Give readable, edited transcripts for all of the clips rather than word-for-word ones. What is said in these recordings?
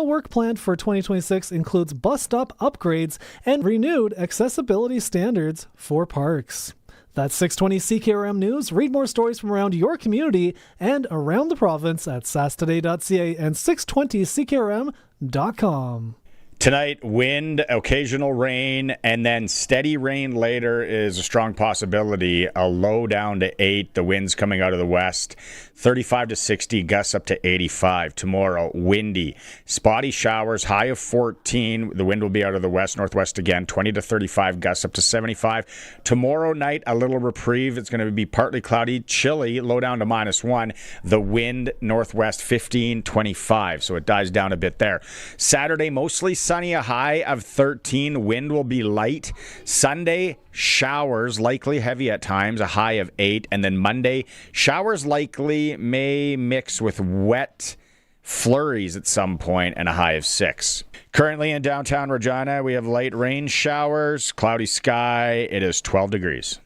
Work plan for 2026 includes bus stop upgrades and renewed accessibility standards for parks. That's 620 CKRM News. Read more stories from around your community and around the province at sastoday.ca and 620ckrm.com. Tonight, wind, occasional rain, and then steady rain later is a strong possibility. A low down to 8. The wind's coming out of the west. 35 to 60, gusts up to 85. Tomorrow, windy. Spotty showers, high of 14. The wind will be out of the west, northwest again. 20 to 35, gusts up to 75. Tomorrow night, a little reprieve. It's going to be partly cloudy, chilly, low down to -1. The wind, northwest, 15, 25. So it dies down a bit there. Saturday, mostly sunny, a high of 13. Wind will be light. Sunday, showers, likely heavy at times, a high of 8. And then Monday, showers likely, may mix with wet flurries at some point, and a high of 6. Currently in downtown Regina, we have light rain showers, cloudy sky. It is 12 degrees.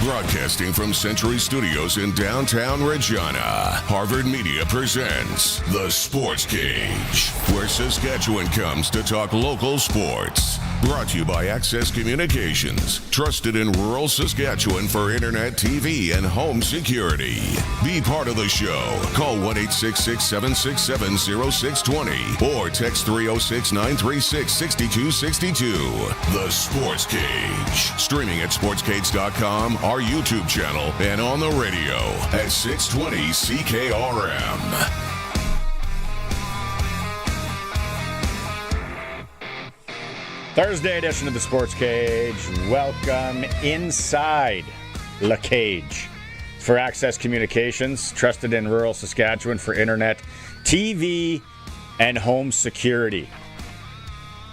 Broadcasting from Century Studios in downtown Regina, Harvard Media presents The Sportscage, where Saskatchewan comes to talk local sports. Brought to you by Access Communications, trusted in rural Saskatchewan for internet, TV, and home security. Be part of the show. Call 1-866-767-0620 or text 306-936-6262. The Sportscage. Streaming at sportscage.com, our YouTube channel, and on the radio at 620 CKRM. Thursday edition of the Sports Cage. Welcome inside the cage. For Access Communications, trusted in rural Saskatchewan for internet, TV, and home security.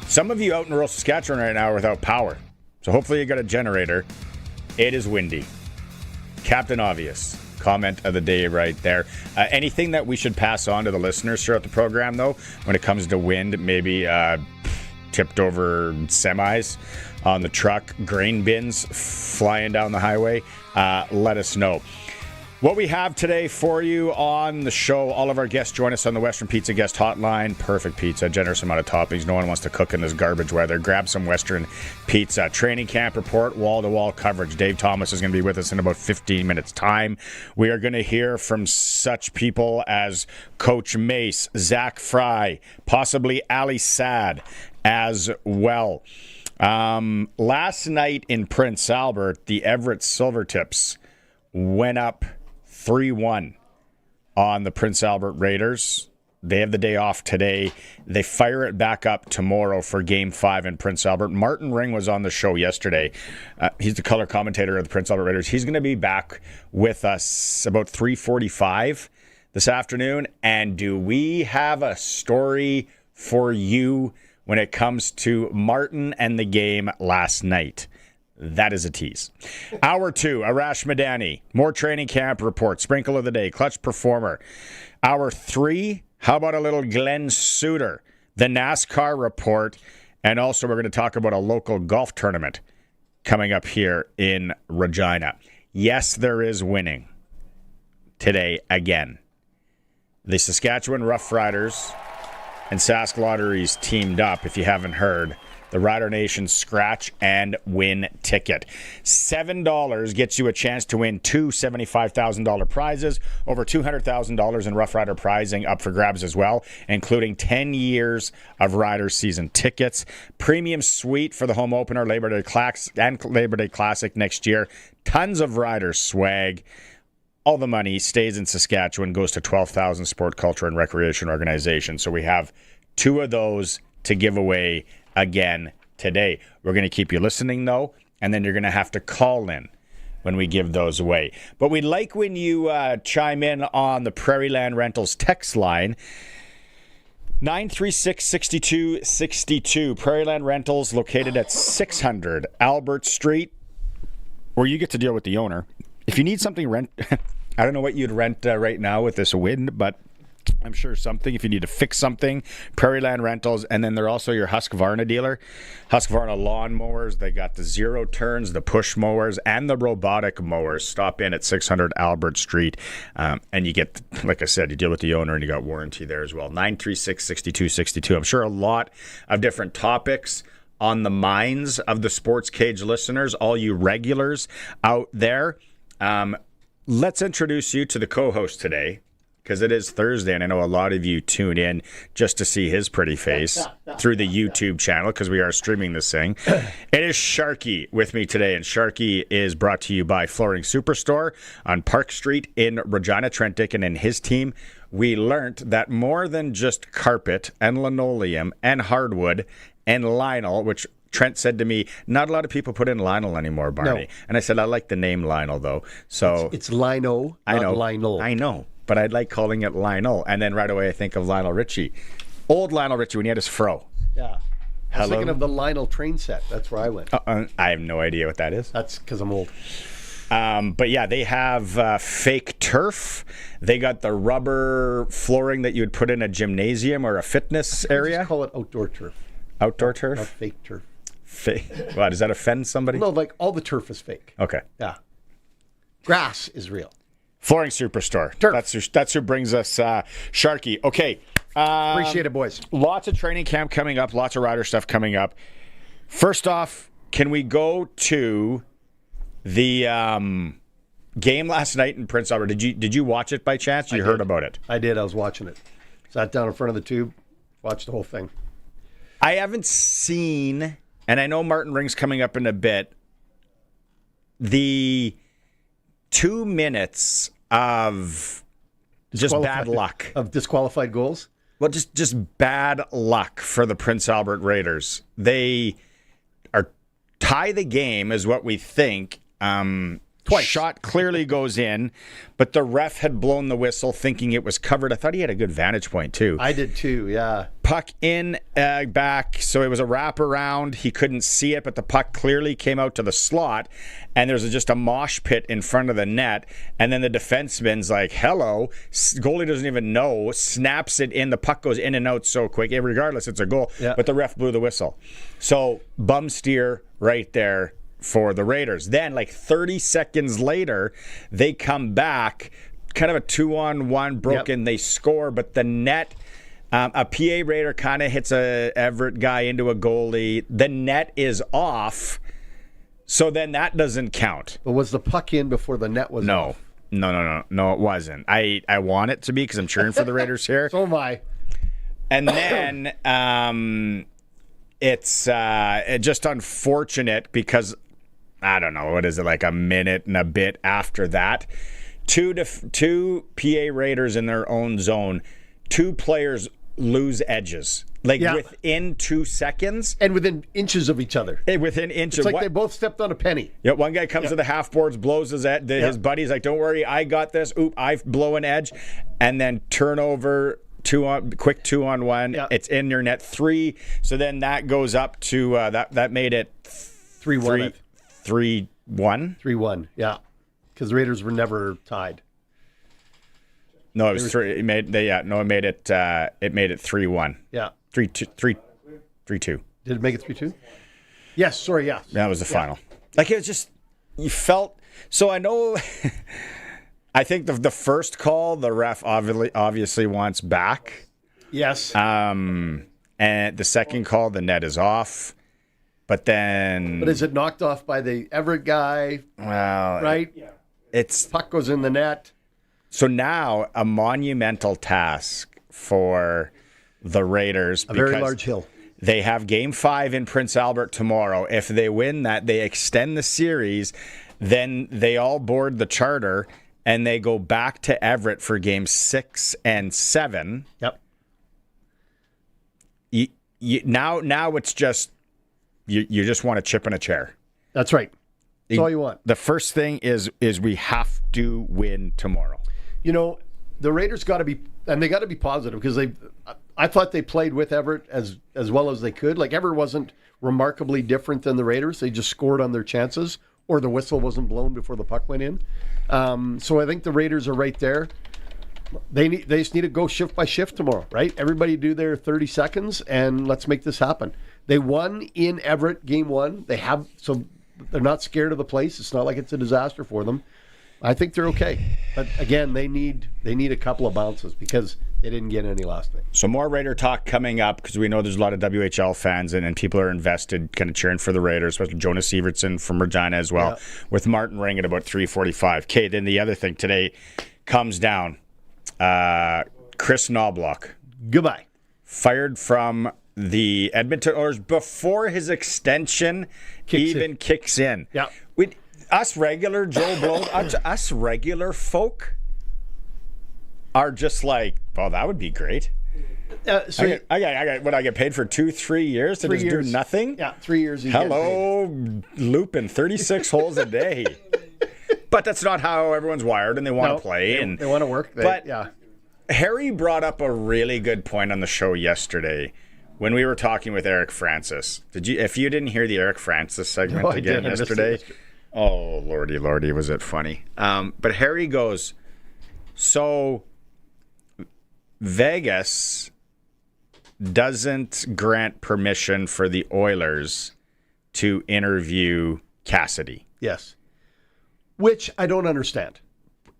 Some of you out in rural Saskatchewan right now are without power, so hopefully you got a generator. It is windy. Captain Obvious. Comment of the day right there. Anything that we should pass on to the listeners throughout the program, though, when it comes to wind, maybe tipped over semis on the truck, grain bins flying down the highway, let us know. What we have today for you on the show, all of our guests join us on the Western Pizza Guest Hotline. Perfect pizza, generous amount of toppings. No one wants to cook in this garbage weather. Grab some Western Pizza. Training Camp Report, wall-to-wall coverage. Dave Thomas is going to be with us in about 15 minutes' time. We are going to hear from such people as Coach Mace, Zach Fry, possibly Ali Sad as well. Last night in Prince Albert, the Everett Silvertips went up 3-1 on the Prince Albert Raiders. They have the day off today. They fire it back up tomorrow for Game 5 in Prince Albert. Martin Ring was on the show yesterday. He's the color commentator of the Prince Albert Raiders. He's going to be back with us about 3:45 this afternoon. And do we have a story for you when it comes to Martin and the game last night? That is a tease. Hour 2, Arash Madani. More training camp report. Sprinkle of the day. Clutch performer. Hour 3, how about a little Glen Suitor? The NASCAR report. And also we're going to talk about a local golf tournament coming up here in Regina. Yes, there is winning today again. The Saskatchewan Roughriders and Sask Lotteries teamed up, if you haven't heard. The Rider Nation Scratch and Win ticket. $7 gets you a chance to win two $75,000 prizes. Over $200,000 in Rough Rider prizing up for grabs as well, including 10 years of Rider season tickets. Premium suite for the home opener, Labor Day Classic next year. Tons of Rider swag. All the money stays in Saskatchewan, goes to 12,000 sport, culture, and recreation organizations. So we have two of those to give away again today. We're going to keep you listening, though, and then you're going to have to call in when we give those away. But we'd like when you chime in on the Prairie Land Rentals text line, 936-6262. Prairie Land Rentals, located at 600 Albert Street, where you get to deal with the owner. If you need something I don't know what you'd rent right now with this wind, but I'm sure something if you need to fix something. Prairie Land Rentals, and then they're also your Husqvarna dealer. Husqvarna lawn mowers. They got the zero turns, the push mowers, and the robotic mowers. Stop in at 600 Albert Street, and you get, like I said, you deal with the owner, and you got warranty there as well. 936-6262. I'm sure a lot of different topics on the minds of the Sports Cage listeners, all you regulars out there. Let's introduce you to the co-host today, because it is Thursday, and I know a lot of you tune in just to see his pretty face through the YouTube channel, because we are streaming this thing. It is Sharky with me today, and Sharky is brought to you by Flooring Superstore on Park Street in Regina. Trent Dickin and his team. We learned that more than just carpet and linoleum and hardwood and Lionel, which Trent said to me, not a lot of people put in Lionel anymore, Barney. No. And I said, I like the name Lionel, though. So it's Lino, not Lionel. I know. But I'd like calling it Lionel. And then right away I think of Lionel Richie. Old Lionel Richie when he had his fro. Yeah. I was thinking of the Lionel train set. That's where I went. I have no idea what that is. That's because I'm old. But yeah, they have fake turf. They got the rubber flooring that you would put in a gymnasium or a fitness area. Just call it outdoor turf. Outdoor turf? Not fake turf. Fake? What, does that offend somebody? No, like all the turf is fake. Okay. Yeah. Grass is real. Flooring Superstore. Turf. That's who brings us Sharky. Okay. Appreciate it, boys. Lots of training camp coming up. Lots of rider stuff coming up. First off, can we go to the game last night in Prince Albert? Did you watch it by chance? You heard about it? I did. I was watching it. Sat down in front of the tube, watched the whole thing. I haven't seen, and I know Martin Ring's coming up in a bit, the 2 minutes of just bad luck. Of disqualified goals? Well, just bad luck for the Prince Albert Raiders. They are tie the game is what we think. Twice. Shot clearly goes in, but the ref had blown the whistle thinking it was covered. I thought he had a good vantage point too. I did too, yeah. Puck in, back, so it was a wraparound. He couldn't see it, but the puck clearly came out to the slot, and there's just a mosh pit in front of the net, and then the defenseman's like, hello. Goalie doesn't even know, snaps it in. The puck goes in and out so quick. Regardless, it's a goal, but the ref blew the whistle. So, bum steer right there for the Raiders. Then, like 30 seconds later, they come back, kind of a 2-on-1 broken. They score, but the net, a PA Raider kind of hits a Everett guy into a goalie. The net is off, so then that doesn't count. But was the puck in before the net was off? No, it wasn't. I want it to be because I'm cheering for the Raiders here. So am I. And then it's just unfortunate because I don't know, what is it, like a minute and a bit after that, two PA Raiders in their own zone, 2 players lose edges. Within 2 seconds. And within inches of each other. Within inches. It's like they both stepped on a penny. Yeah, one guy comes to the half boards, blows his buddy's like, don't worry, I got this. Oop, I blow an edge. And then turnover, quick 2-on-1. Yeah. It's in your net. 3. So then that goes up to, that made it 3-1. 3-1? 3-1, yeah. Because the Raiders were never tied. No, it was 3. It made it 3-1. Yeah. 3-2. Did it make it 3-2? Yes, sorry, yeah. That was the final. Like, it was just, you felt, so I know, I think the first call, the ref obviously wants back. Yes. And the second call, the net is off. But is it knocked off by the Everett guy? Well, right? It's puck goes in the net. So now a monumental task for the Raiders. A very large hill. They have Game 5 in Prince Albert tomorrow. If they win that, they extend the series. Then they all board the charter and they go back to Everett for Game 6 and 7. Yep. Now it's just you just want to chip in a chair. That's right. That's all you want. The first thing is we have to win tomorrow. You know, the Raiders got to be, and they got to be positive because I thought they played with Everett as well as they could. Like, Everett wasn't remarkably different than the Raiders. They just scored on their chances, or the whistle wasn't blown before the puck went in. So I think the Raiders are right there. They just need to go shift by shift tomorrow, right? Everybody do their 30 seconds, and let's make this happen. They won in Everett game 1. So they're not scared of the place. It's not like it's a disaster for them. I think they're okay. But again, they need a couple of bounces because they didn't get any last night. So more Raider talk coming up because we know there's a lot of WHL fans and people are invested, kind of cheering for the Raiders, especially Jonas Sievertson from Regina as well, with Martin Ring at about 3:45. Okay, then the other thing today comes down. Chris Knobloch. Goodbye. Fired from the Edmonton Oilers before his extension kicks in. Yeah. Us regular Joe Blows, us regular folk are just like, well, that would be great. So I get paid for 2-3 years to just do nothing? Yeah, 3 years. Hello, looping 36 holes a day. But that's not how everyone's wired, and they want to play. They want to work. Harry brought up a really good point on the show yesterday when we were talking with Eric Francis. If you didn't hear the Eric Francis segment again yesterday, oh, lordy, was it funny. But Harry goes, so Vegas doesn't grant permission for the Oilers to interview Cassidy. Yes. Which I don't understand.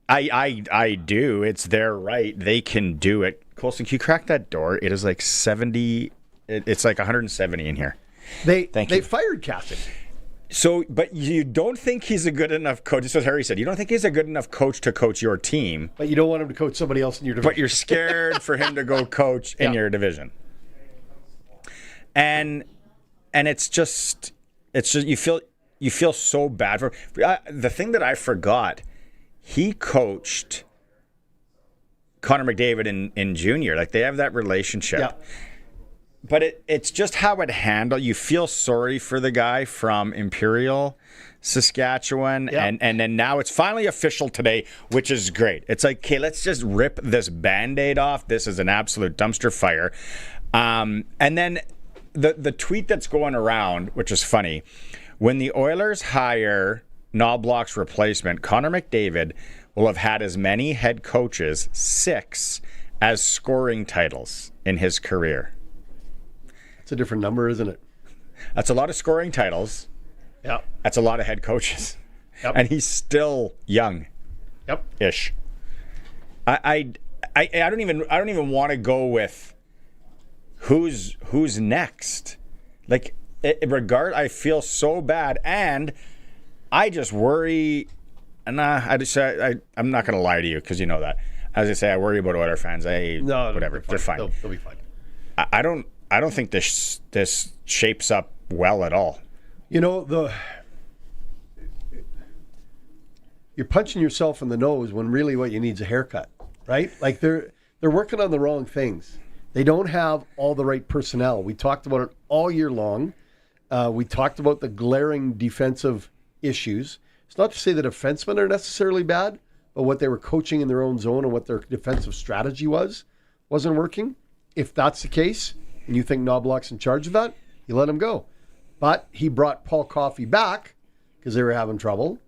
I do. It's their right. They can do it. Colson, can you crack that door? It is like 70. It's like 170 in here. They fired Cassidy. So, but you don't think he's a good enough coach. This is what Harry said. You don't think he's a good enough coach to coach your team. But you don't want him to coach somebody else in your division. But you're scared for him to go coach in your division. And it's just you feel so bad for the thing that I forgot. He coached Connor McDavid in junior. Like, they have that relationship. Yeah. But it's just how it handled. You feel sorry for the guy from Imperial, Saskatchewan. Yeah. And then now it's finally official today, which is great. It's like, okay, let's just rip this Band-Aid off. This is an absolute dumpster fire. And then the tweet that's going around, which is funny, when the Oilers hire Knobloch's replacement, Connor McDavid will have had as many head coaches, 6, as scoring titles in his career. It's a different number, isn't it? That's a lot of scoring titles. Yep. That's a lot of head coaches. Yep. And he's still young. Yep. Ish. I don't even want to go with who's next. Like, I feel so bad, and I just worry. I'm not going to lie to you because you know that. As I say, I worry about Oilers fans. Whatever, they're fine. They'll be fine. I don't think this shapes up well at all. You know, you're punching yourself in the nose when really what you need is a haircut, right? Like, they're working on the wrong things. They don't have all the right personnel. We talked about it all year long. We talked about the glaring defensive issues. It's not to say the defensemen are necessarily bad, but what they were coaching in their own zone and what their defensive strategy wasn't working. If that's the case, and you think Knobloch's in charge of that, you let him go. But he brought Paul Coffey back because they were having trouble,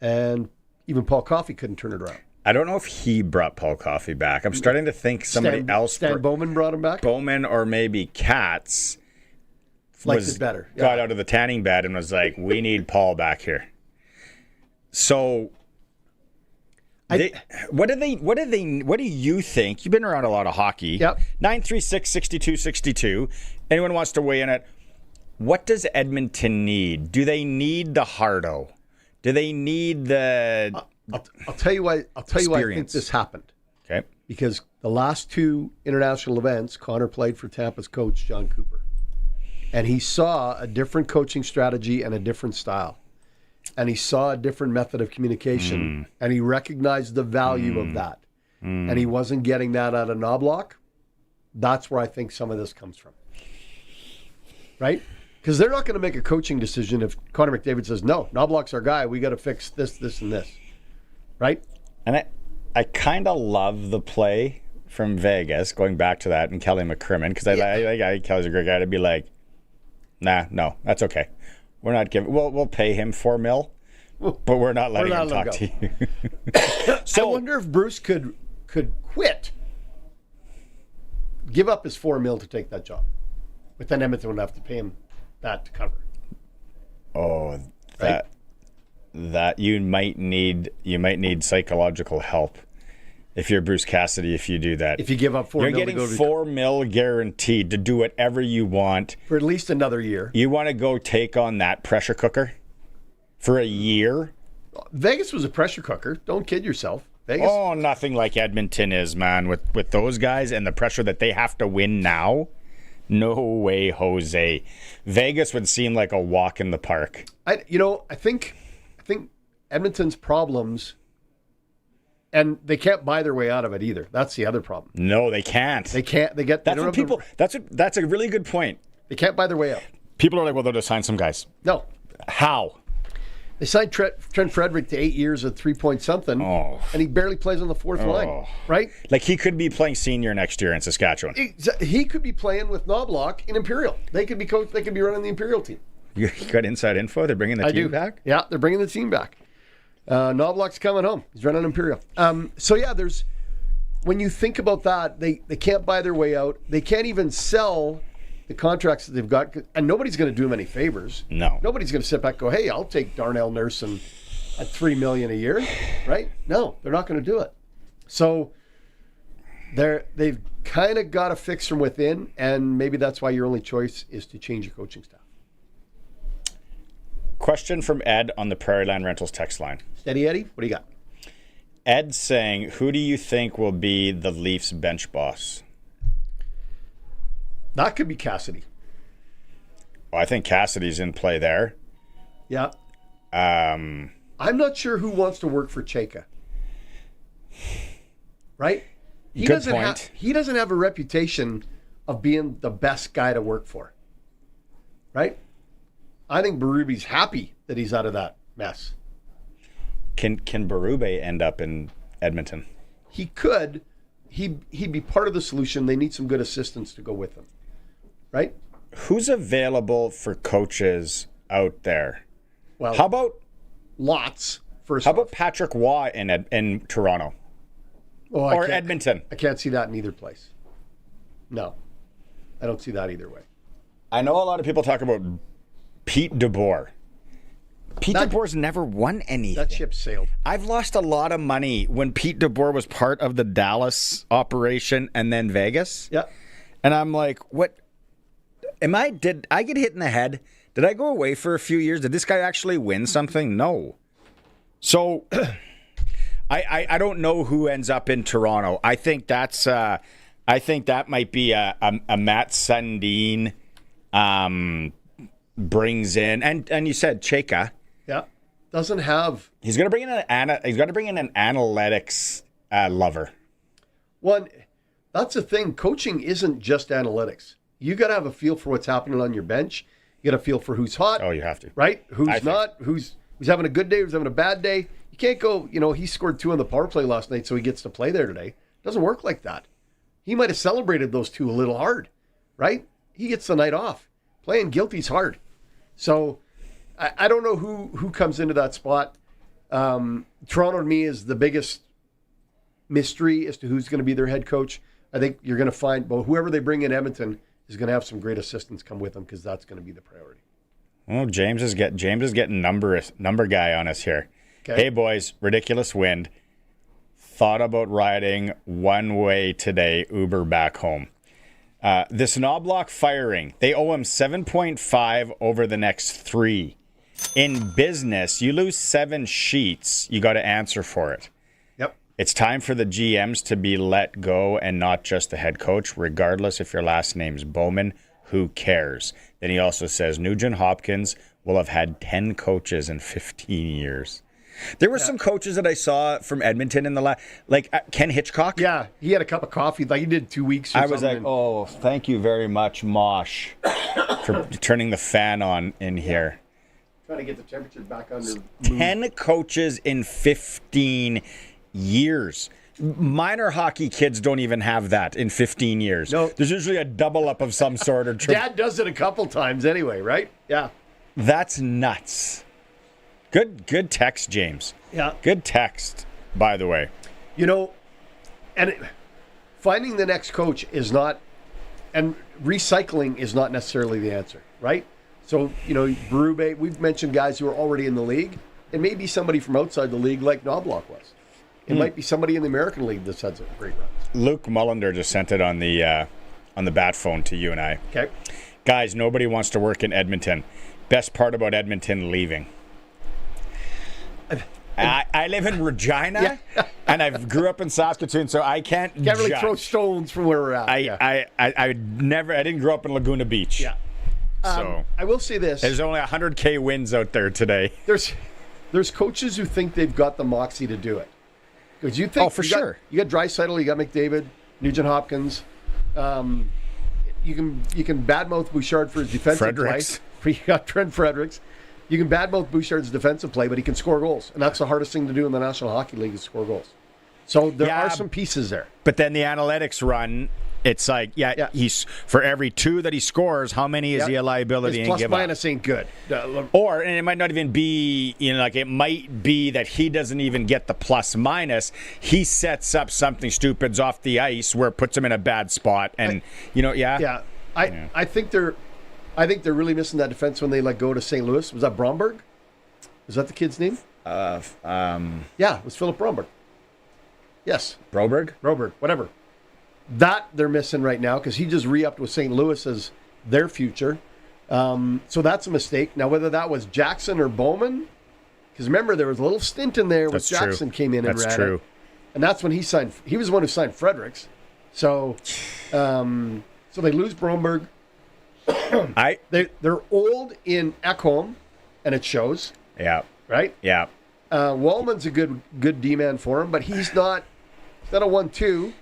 and even Paul Coffey couldn't turn it around. I don't know if he brought Paul Coffey back. I'm starting to think somebody else. Stan Bowman brought him back? Bowman or maybe Katz liked it better. Yeah. Got out of the tanning bed and was like, we need Paul back here. So what do you think? You've been around a lot of hockey. Yep. 936-6262. Anyone wants to weigh in it? What does Edmonton need? Do they need the Hardo? Do they need the I'll tell you why I think this happened. Okay. Because the last 2 international events, Connor played for Tampa's coach, John Cooper. And he saw a different coaching strategy and a different style. And he saw a different method of communication. And he recognized the value of that. And he wasn't getting that out of Knobloch. That's where I think some of this comes from. Right? Because they're not going to make a coaching decision if Connor McDavid says, no, Knobloch's our guy. We got to fix this, this, and this. Right? And I kind of love the play from Vegas, going back to that, and Kelly McCrimmon, because I think Kelly's a great guy to be like, no, that's okay. We're not giving. We'll pay him $4 million, but we're not letting him talk to you. So I wonder if Bruce could could quit, give up his $4 million to take that job. But then Edmonton would have to pay him that to cover. Oh, Right? that you might need psychological help if you're Bruce Cassidy. If you do that, If you give up $4 you're million getting to go $4 million guaranteed to do whatever you want. for at least another year. You want to go take on that pressure cooker for a year? Vegas was a pressure cooker. Don't kid yourself. Vegas. Oh, nothing like Edmonton is, man. With those guys and the pressure that they have to win now. No way, Jose. Vegas would seem like a walk in the park. I think Edmonton's problems, and they can't buy their way out of it either. That's the other problem. No, they can't. They can't. They That's don't what have people. That's a really good point. They can't buy their way out. People are like, well, they'll just sign some guys. No, How? they signed Trent Frederick to 8 years at 3-point-something, Oh. and he barely plays on the fourth line. Right? Like he could be playing senior next year in Saskatchewan. He could be playing with Knobloch in Imperial. They could be They could be running the Imperial team. You got inside info? They're bringing the I team do. back? Yeah, they're bringing the team back. Knobloch's coming home. He's running Imperial. So yeah, when you think about that, they can't buy their way out. They can't even sell the contracts that they've got, and nobody's going to do them any favors. No. Nobody's going to sit back and go, hey, I'll take Darnell Nursen at $3 million a year, right? No, they're not going to do it. So they've kind of got to fix from within, and maybe that's why your only choice is to change your coaching staff. Question from Ed on the Prairie Land Rentals text line. Steady Eddie, what do you got? Ed saying, who do you think will be the Leafs bench boss? That could be Cassidy. Well, I think Cassidy's in play there. Yeah. I'm not sure who wants to work for Chayka. Right? He Good doesn't point. he doesn't have a reputation of being the best guy to work for. Right? I think Berube's happy that he's out of that mess. Can Berube end up in Edmonton? He could. He'd be part of the solution. They need some good assistants to go with him. Right? Who's available for coaches out there? Well, How about lots. First how off. about Patrick Waugh in Toronto Oh, or Edmonton? I can't see that in either place. No. I don't see that either way. I know a lot of people talk about Pete DeBoer. Pete DeBoer's never won anything. That ship sailed. I've lost a lot of money when Pete DeBoer was part of the Dallas operation and then Vegas. Yeah. And I'm like, what? Did I get hit in the head? Did I go away for a few years? Did this guy actually win something? No. So I don't know who ends up in Toronto. I think that might be a Matt Sundin brings in, and you said Chayka. Yeah. Doesn't have He's going to bring in an analytics lover. one. That's the thing. Coaching isn't just analytics. You got to have a feel for what's happening on your bench. You got to feel for who's hot. Oh, you have to. Right? Who's not? Who's having a good day? Who's having a bad day? You can't go, he scored 2 on the power play last night, so he gets to play there today. It doesn't work like that. He might have celebrated those 2 a little hard, right? He gets the night off. Playing guilty's hard. So I don't know who comes into that spot. Toronto to me is the biggest mystery as to who's going to be their head coach. I think you're going to find, whoever they bring in Edmonton is going to have some great assistants come with them because that's going to be the priority. Oh, James is getting number guy on us here. Okay. Hey boys, ridiculous wind. Thought about riding one way today, Uber back home. This Knobloch firing, they owe him 7.5 over the next 3. In business, you lose 7 sheets, you got to answer for it. Yep. It's time for the GMs to be let go and not just the head coach, regardless if your last name's Bowman. Who cares? Then he also says Nugent Hopkins will have had 10 coaches in 15 years. There were some coaches that I saw from Edmonton in the last, like Ken Hitchcock. Yeah, he had a cup of coffee. Like he did 2 weeks. I was like, oh, thank you very much, Mosh, for turning the fan on in here. Trying to get the temperature back under. 10 coaches in 15 years. Minor hockey kids don't even have that in 15 years. No. There's usually a double up of some sort. Or Dad does it a couple times anyway, right? Yeah. That's nuts. Good text, James. Yeah. Good text, by the way. And finding the next coach is not, and recycling is not necessarily the answer, right? So, Berube, we've mentioned guys who are already in the league. It may be somebody from outside the league like Knobloch was. It might be somebody in the American League that's had some great runs. Luc Mullinder just sent it on the bat phone to you and I. Okay. Guys, nobody wants to work in Edmonton. Best part about Edmonton leaving. I live in Regina, and I grew up in Saskatoon, so I can't really judge. throw stones from where we're at. I didn't grow up in Laguna Beach. Yeah. So I will say this. There's only 100K wins out there today. There's coaches who think they've got the moxie to do it. Because you think sure. You got Draisaitl, you got McDavid, Nugent Hopkins. You can badmouth Bouchard for his defensive play. You got Trent Fredericks. You can badmouth Bouchard's defensive play, but he can score goals, and that's the hardest thing to do in the National Hockey League is score goals. So there are some pieces there. But then the analytics run. It's like, he's for every 2 that he scores, how many is he a liability His and give plus minus ain't good. And it might not even be, it might be that he doesn't even get the plus minus. He sets up something stupid off the ice where it puts him in a bad spot. And, I think they're really missing that defense when they let go to St. Louis. Was that Bromberg? Was that the kid's name? Yeah, it was Philip Bromberg. Yes. Broberg, whatever. That they're missing right now because he just re-upped with St. Louis as their future. So that's a mistake. Now, whether that was Jackson or Bowman, because remember, there was a little stint in there where Jackson came in and ran it. And that's when he signed. He was the one who signed Fredericks. So they lose Bromberg. They're old in Ekholm, and it shows. Yeah. Right? Yeah. Wallman's a good D-man for him, but he's not a 1-2.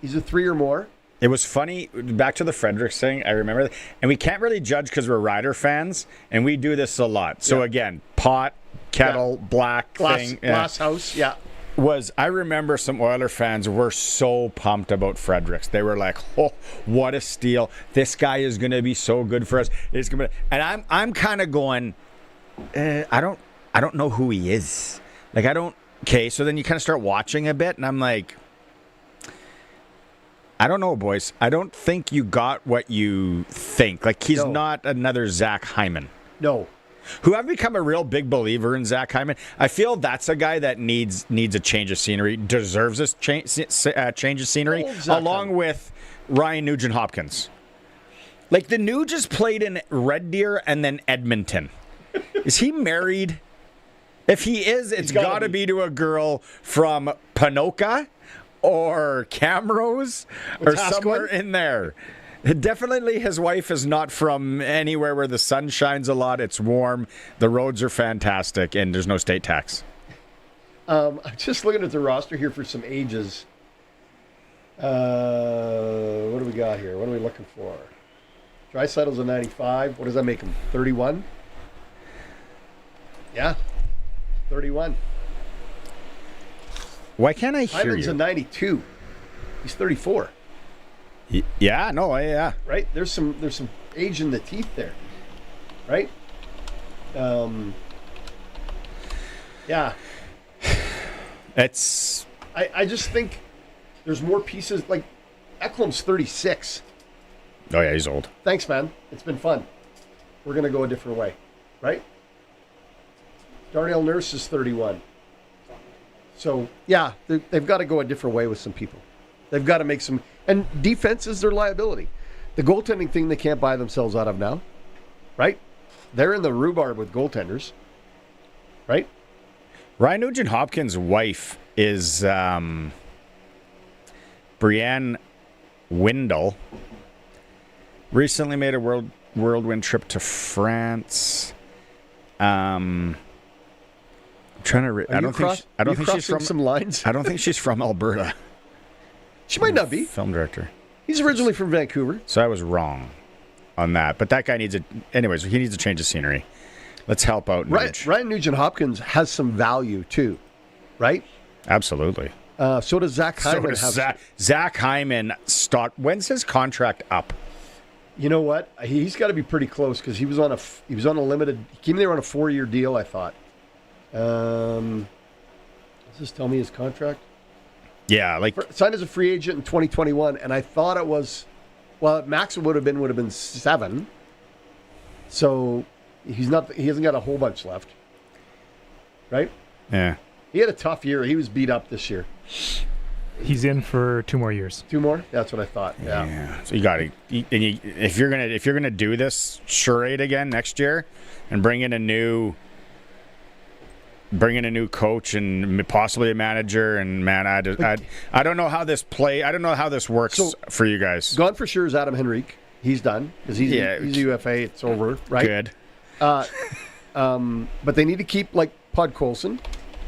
He's a 3 or more. It was funny, back to the Fredericks thing, I remember that. And we can't really judge because we're Rider fans, and we do this a lot. So again, pot, kettle, black thing. Glass house, I remember some Oiler fans were so pumped about Fredericks. They were like, "Oh, what a steal! This guy is going to be so good for us." And I'm kind of going, I don't know who he is. Like Okay, so then you kind of start watching a bit, and I'm like, I don't know, boys. I don't think you got what you think. Like, he's not another Zach Hyman. No. Who I've become a real big believer in Zach Hyman. I feel that's a guy that needs a change of scenery, deserves a change of scenery, along with Ryan Nugent-Hopkins. Like, the Nuge just played in Red Deer and then Edmonton. Is he married? If he is, it's got to be to a girl from Ponoka or Camrose or somewhere in there. Definitely his wife is not from anywhere where the sun shines a lot. It's warm. The roads are fantastic, and there's no state tax. I'm just looking at the roster here for some ages. What do we got here? What are we looking for? Draisaitl's a 95. What does that make him? 31? Yeah, 31. Why can't I hear Hyman's you? a 92. He's 34. Yeah, no, yeah. Right? There's some age in the teeth there. Right? Yeah. It's... I just think there's more pieces. Like, Ekholm's 36. Oh, yeah, he's old. Thanks, man. It's been fun. We're going to go a different way. Right? Darnell Nurse is 31. So, yeah, they've got to go a different way with some people. They've got to make some... And defense is their liability. The goaltending thing they can't buy themselves out of now. Right? They're in the rhubarb with goaltenders. Right? Ryan Nugent-Hopkins' wife is Brianne Windle. Recently made a whirlwind trip to France. I'm trying to... I don't think she's from some lines. I don't think she's from Alberta. She might not be. Film director. He's originally from Vancouver. So I was wrong on that. But that guy needs anyways, he needs a change of scenery. Let's help out Nuge. Ryan Nugent-Hopkins has some value too, right? Absolutely. So does Zach Hyman. Zach Hyman stock. When's his contract up? You know what? He's got to be pretty close because he was on a limited. He came there on a 4-year deal, I thought. Does this tell me his contract? Yeah, signed as a free agent in 2021, and I thought it was, max would have been 7. So he hasn't got a whole bunch left, right? Yeah. He had a tough year. He was beat up this year. He's in for 2 more years. 2 more? That's what I thought. Yeah. So you got to, if you're gonna do this charade again next year, and bring in a new coach and possibly a manager, and man, I don't know how this works for you guys. Gone for sure is Adam Henrique. He's done because he's a UFA. It's over, right? Good. But they need to keep like Pod Colson,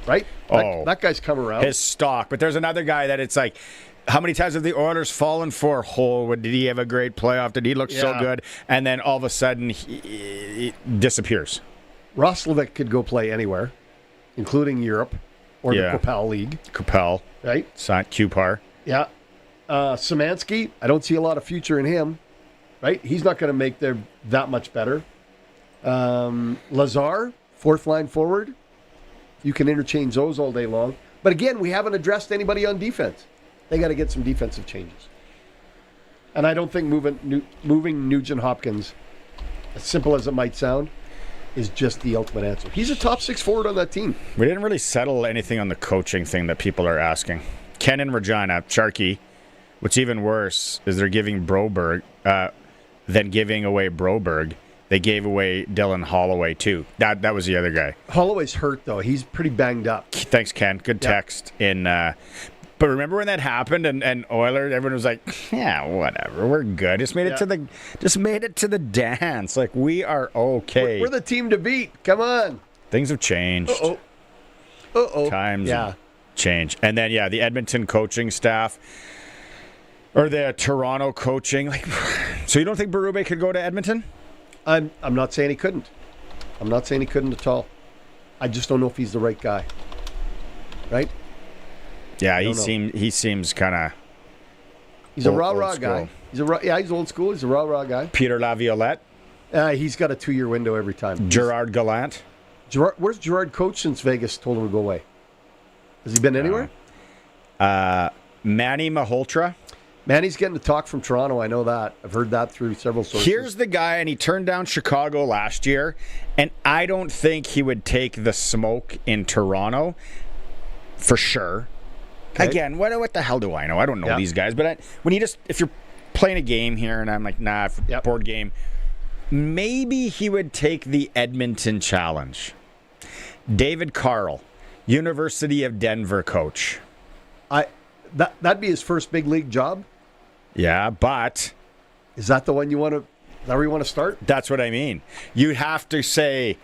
right? That guy's come around. His stock, but there's another guy that it's like, how many times have the Oilers fallen for? Did he have a great playoff? Did he look so good? And then all of a sudden he disappears. Roslovic could go play anywhere, including Europe or the Capel League. Capel. Right? QPAR. Yeah. Szymanski, I don't see a lot of future in him. Right? He's not going to make them that much better. Lazar, 4th line forward. You can interchange those all day long. But again, we haven't addressed anybody on defense. They got to get some defensive changes. And I don't think moving Nugent Hopkins, as simple as it might sound, is just the ultimate answer. He's a top 6 forward on that team. We didn't really settle anything on the coaching thing that people are asking. Ken and Regina, Sharky. What's even worse is they're giving Broberg, than giving away Broberg. They gave away Dylan Holloway, too. That was the other guy. Holloway's hurt, though. He's pretty banged up. Thanks, Ken. Good text. But remember when that happened and Oilers, everyone was like, yeah, whatever. We're good. Just made it to the dance. Like, we are okay. We're the team to beat. Come on. Things have changed. Times change. And then, the Edmonton coaching staff or the Toronto coaching. So you don't think Berube could go to Edmonton? I'm not saying he couldn't. I'm not saying he couldn't at all. I just don't know if he's the right guy. Right? Yeah, he seems kind of. He's a rah-rah guy. He's old school. He's a rah-rah guy. Peter Laviolette. He's got a 2-year window every time. Gerard Gallant. Where's Gerard coached since Vegas told him to go away? Has he been anywhere? Manny Malhotra. Manny's getting the talk from Toronto. I know that. I've heard that through several sources. Here's the guy, and he turned down Chicago last year, and I don't think he would take the smoke in Toronto for sure. Okay. Again, what the hell do I know? I don't know these guys, but if you're playing a game here, and I'm like, nah, board game, maybe he would take the Edmonton Challenge. David Carl, University of Denver coach. That'd be his first big league job. Yeah, but is that the one you want to? Is that where you want to start? That's what I mean. You'd have to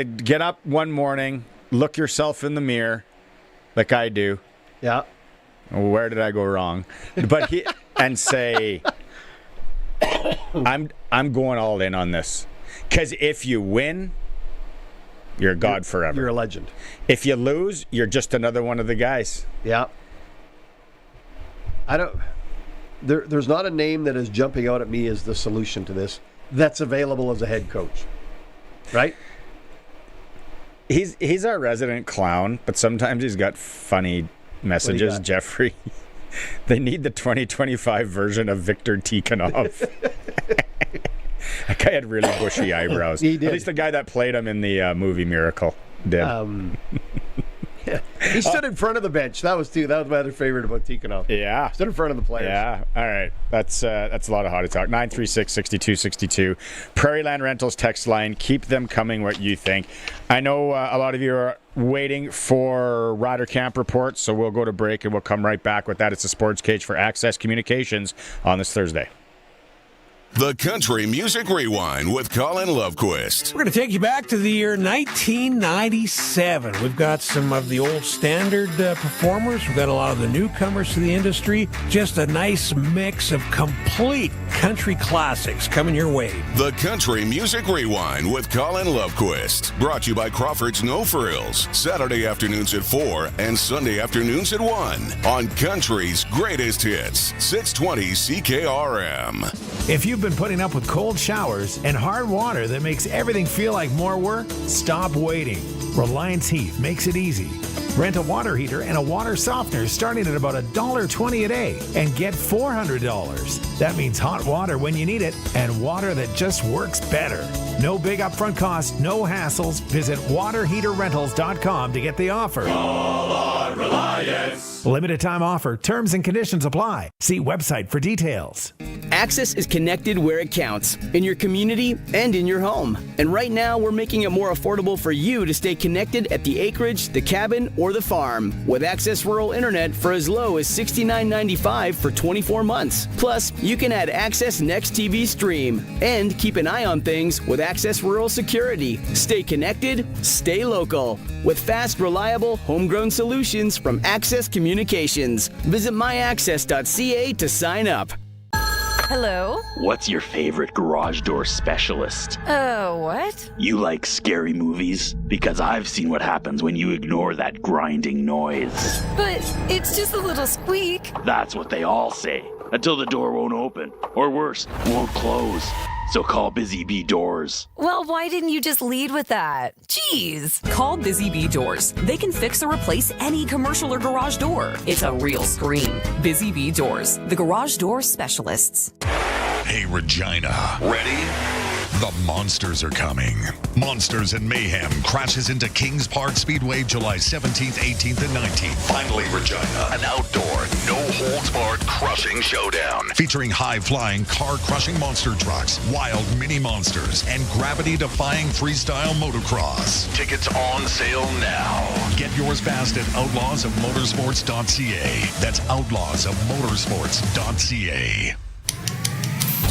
get up one morning, look yourself in the mirror, like I do. Yeah. Where did I go wrong? But and say, I'm going all in on this, because if you win, you're a god forever. You're a legend. If you lose, you're just another one of the guys. Yeah. There's not a name that is jumping out at me as the solution to this that's available as a head coach, right? He's our resident clown, but sometimes he's got funny messages, Jeffrey. They need the 2025 version of Victor Tikhonov. That guy had really bushy eyebrows. He did. At least the guy that played him in the movie Miracle did. He stood in front of the bench. That was my other favorite about Tikhonov. Yeah. Stood in front of the players. Yeah. All right. That's a lot of hottie talk. 936-6262. Prairie Land Rentals text line. Keep them coming, what you think. I know a lot of you are waiting for Rider Camp reports, so we'll go to break and we'll come right back with that. It's the Sports Cage for Access Communications on this Thursday. The Country Music Rewind with Colin Lovequist. We're going to take you back to the year 1997. We've got some of the old standard performers. We've got a lot of the newcomers to the industry. Just a nice mix of complete country classics coming your way. The Country Music Rewind with Colin Lovequist. Brought to you by Crawford's No Frills. Saturday afternoons at 4 and Sunday afternoons at 1 on Country's Greatest Hits. 620 CKRM. If you've been putting up with cold showers and hard water that makes everything feel like more work, stop waiting. Reliance Heat makes it easy. Rent a water heater and a water softener starting at about $1.20 a day and get $400. That means hot water when you need it and water that just works better. No big upfront cost, no hassles. Visit waterheaterrentals.com to get the offer. All on Reliance. Limited time offer. Terms and conditions apply. See website for details. Access is connected where it counts, in your community and in your home. And right now, we're making it more affordable for you to stay connected at the acreage, the cabin, or the farm. With Access Rural Internet for as low as $69.95 for 24 months. Plus, you can add Access Next TV Stream and keep an eye on things with Access Rural Security. Stay connected, stay local. With fast, reliable, homegrown solutions from Access Communications. Visit myaccess.ca to sign up. Hello? What's your favorite garage door specialist? What? You like scary movies? Because I've seen what happens when you ignore that grinding noise. But it's just a little squeak. That's what they all say. Until the door won't open. Or worse, won't close. So call Busy Bee Doors. Well, why didn't you just lead with that? Jeez. Call Busy Bee Doors. They can fix or replace any commercial or garage door. It's a real scream. Busy Bee Doors, the garage door specialists. Hey, Regina. Ready? The monsters are coming. Monsters and Mayhem crashes into Kings Park Speedway July 17th, 18th, and 19th. Finally, Regina. An outdoor, no-holds-barred crushing showdown. Featuring high-flying, car-crushing monster trucks, wild mini monsters, and gravity-defying freestyle motocross. Tickets on sale now. Get yours fast at outlawsofmotorsports.ca. That's outlawsofmotorsports.ca.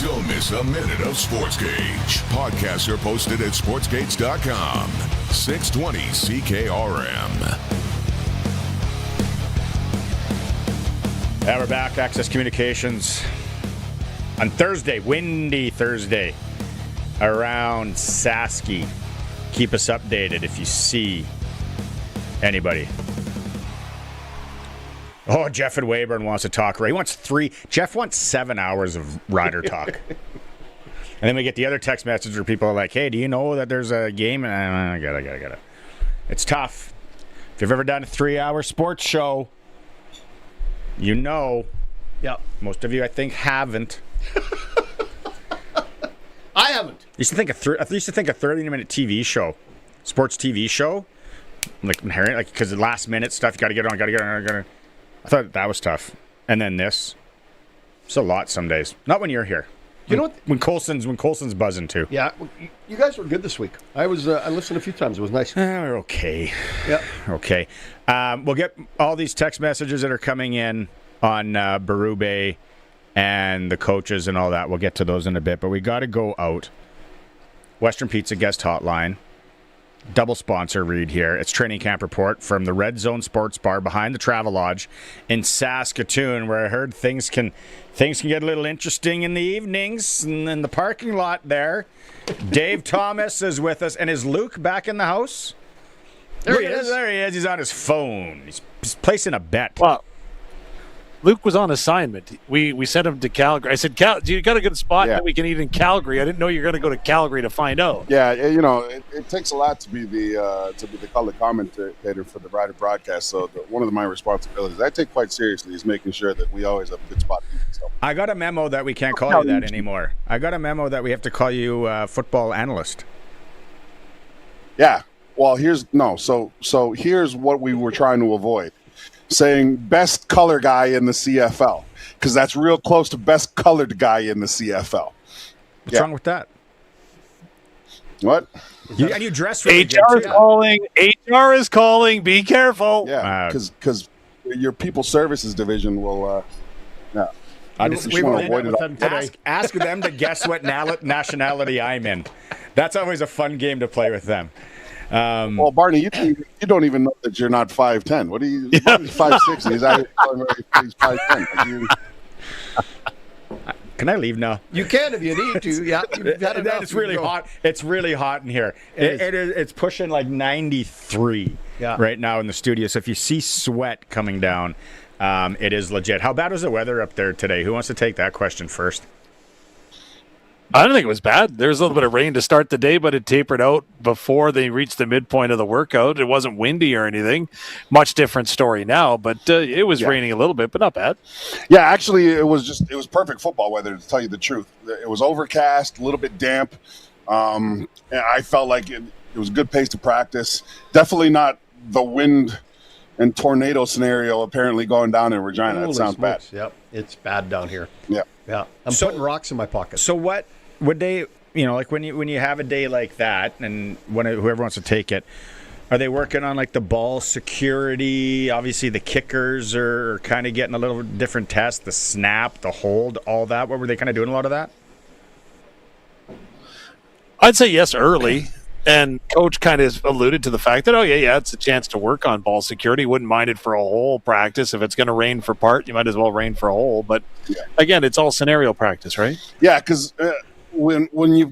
Don't miss a minute of Sportscage. Podcasts are posted at sportscage.com. 620 CKRM. Yeah, we're back. Access Communications on Thursday, windy Thursday, around Saski. Keep us updated if you see anybody. Oh, Jeff in Weyburn wants to talk. He wants Jeff wants 7 hours of rider talk. And then we get the other text message where people are like, hey, do you know that there's a game? And I got it. It's tough. If you've ever done a 3-hour sports show, you know. Yep. Most of you, I think, haven't. I haven't. I used to think a 30-minute TV show, sports TV show, like inherent, like because the last minute stuff, you got to get on. I thought that was tough. And then this. It's a lot some days. Not when you're here. You know what? When Colson's buzzing too. Yeah, you guys were good this week. I listened a few times. It was nice. We're okay. Yeah. Okay. We'll get all these text messages that are coming in on Berube and the coaches and all that. We'll get to those in a bit. But we got to go out. Western Pizza guest hotline. Double sponsor read here. It's Training Camp Report from the Red Zone Sports Bar behind the Travelodge in Saskatoon, where I heard things can get a little interesting in the evenings and in the parking lot there. Dave Thomas is with us. And is Luke back in the house? There he is. There he is. He's on his phone. He's placing a bet. Well, Luke was on assignment. We sent him to Calgary. I said, you got a good spot that we can eat in Calgary. I didn't know you were going to go to Calgary to find out. Yeah, it takes a lot to be the color commentator for the Rider broadcast. So one of my responsibilities I take quite seriously is making sure that we always have a good spot to eat. So. I got a memo that we can't call you that anymore. I got a memo that we have to call you football analyst. Yeah. Well, here's what we were trying to avoid. Saying best color guy in the CFL, because that's real close to best colored guy in the CFL. What's wrong with that? What? And you dress really good, HR is calling. HR is calling. Be careful. Yeah, because your people services division will. I just want to avoid it. Ask them to guess what nationality I'm in. That's always a fun game to play with them. Well, Barney, you don't even know that you're not 5'10". What are you? He's 5'6", and he's out here calling he's 5'10". Can I leave now? You can if you need to. Yeah, it's really hot. It's really hot in here. It's pushing like 93 right now in the studio. So if you see sweat coming down, it is legit. How bad was the weather up there today? Who wants to take that question first? I don't think it was bad. There was a little bit of rain to start the day, but it tapered out before they reached the midpoint of the workout. It wasn't windy or anything. Much different story now, but it was raining a little bit, but not bad. Yeah, actually, it was perfect football weather, to tell you the truth. It was overcast, a little bit damp. And I felt like it was a good pace to practice. Definitely not the wind and tornado scenario apparently going down in Regina. Holy That sounds smokes. bad. Yep, it's bad down here. Yeah. I'm putting rocks in my pocket. So what would they, like when you have a day like that, and whoever wants to take it, are they working on like the ball security? Obviously, the kickers are kind of getting a little different test. The snap, the hold, all that. What were they kind of doing? A lot of that. I'd say yes early. And coach kind of alluded to the fact that, it's a chance to work on ball security. Wouldn't mind it for a whole practice. If it's going to rain for part, you might as well rain for a whole. But again, it's all scenario practice, right? Yeah, because when you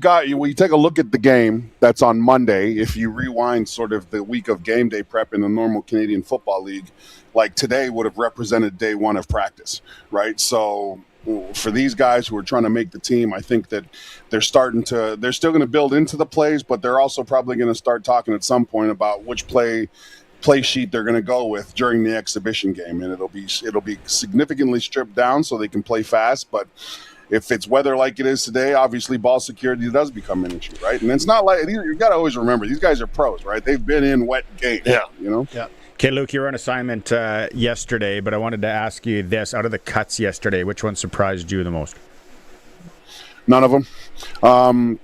take a look at the game that's on Monday, if you rewind sort of the week of game day prep in the normal Canadian Football League, like today would have represented day one of practice, right? So for these guys who are trying to make the team, I think that they're still going to build into the plays, but they're also probably going to start talking at some point about which play sheet they're going to go with during the exhibition game. And it'll be significantly stripped down so they can play fast. But if it's weather like it is today, obviously ball security does become an issue, right? And it's not like, you got to always remember, these guys are pros, right? They've been in wet games, Yeah. Yeah. Okay, Luke, you were on assignment yesterday, but I wanted to ask you this. Out of the cuts yesterday, which one surprised you the most? None of them. I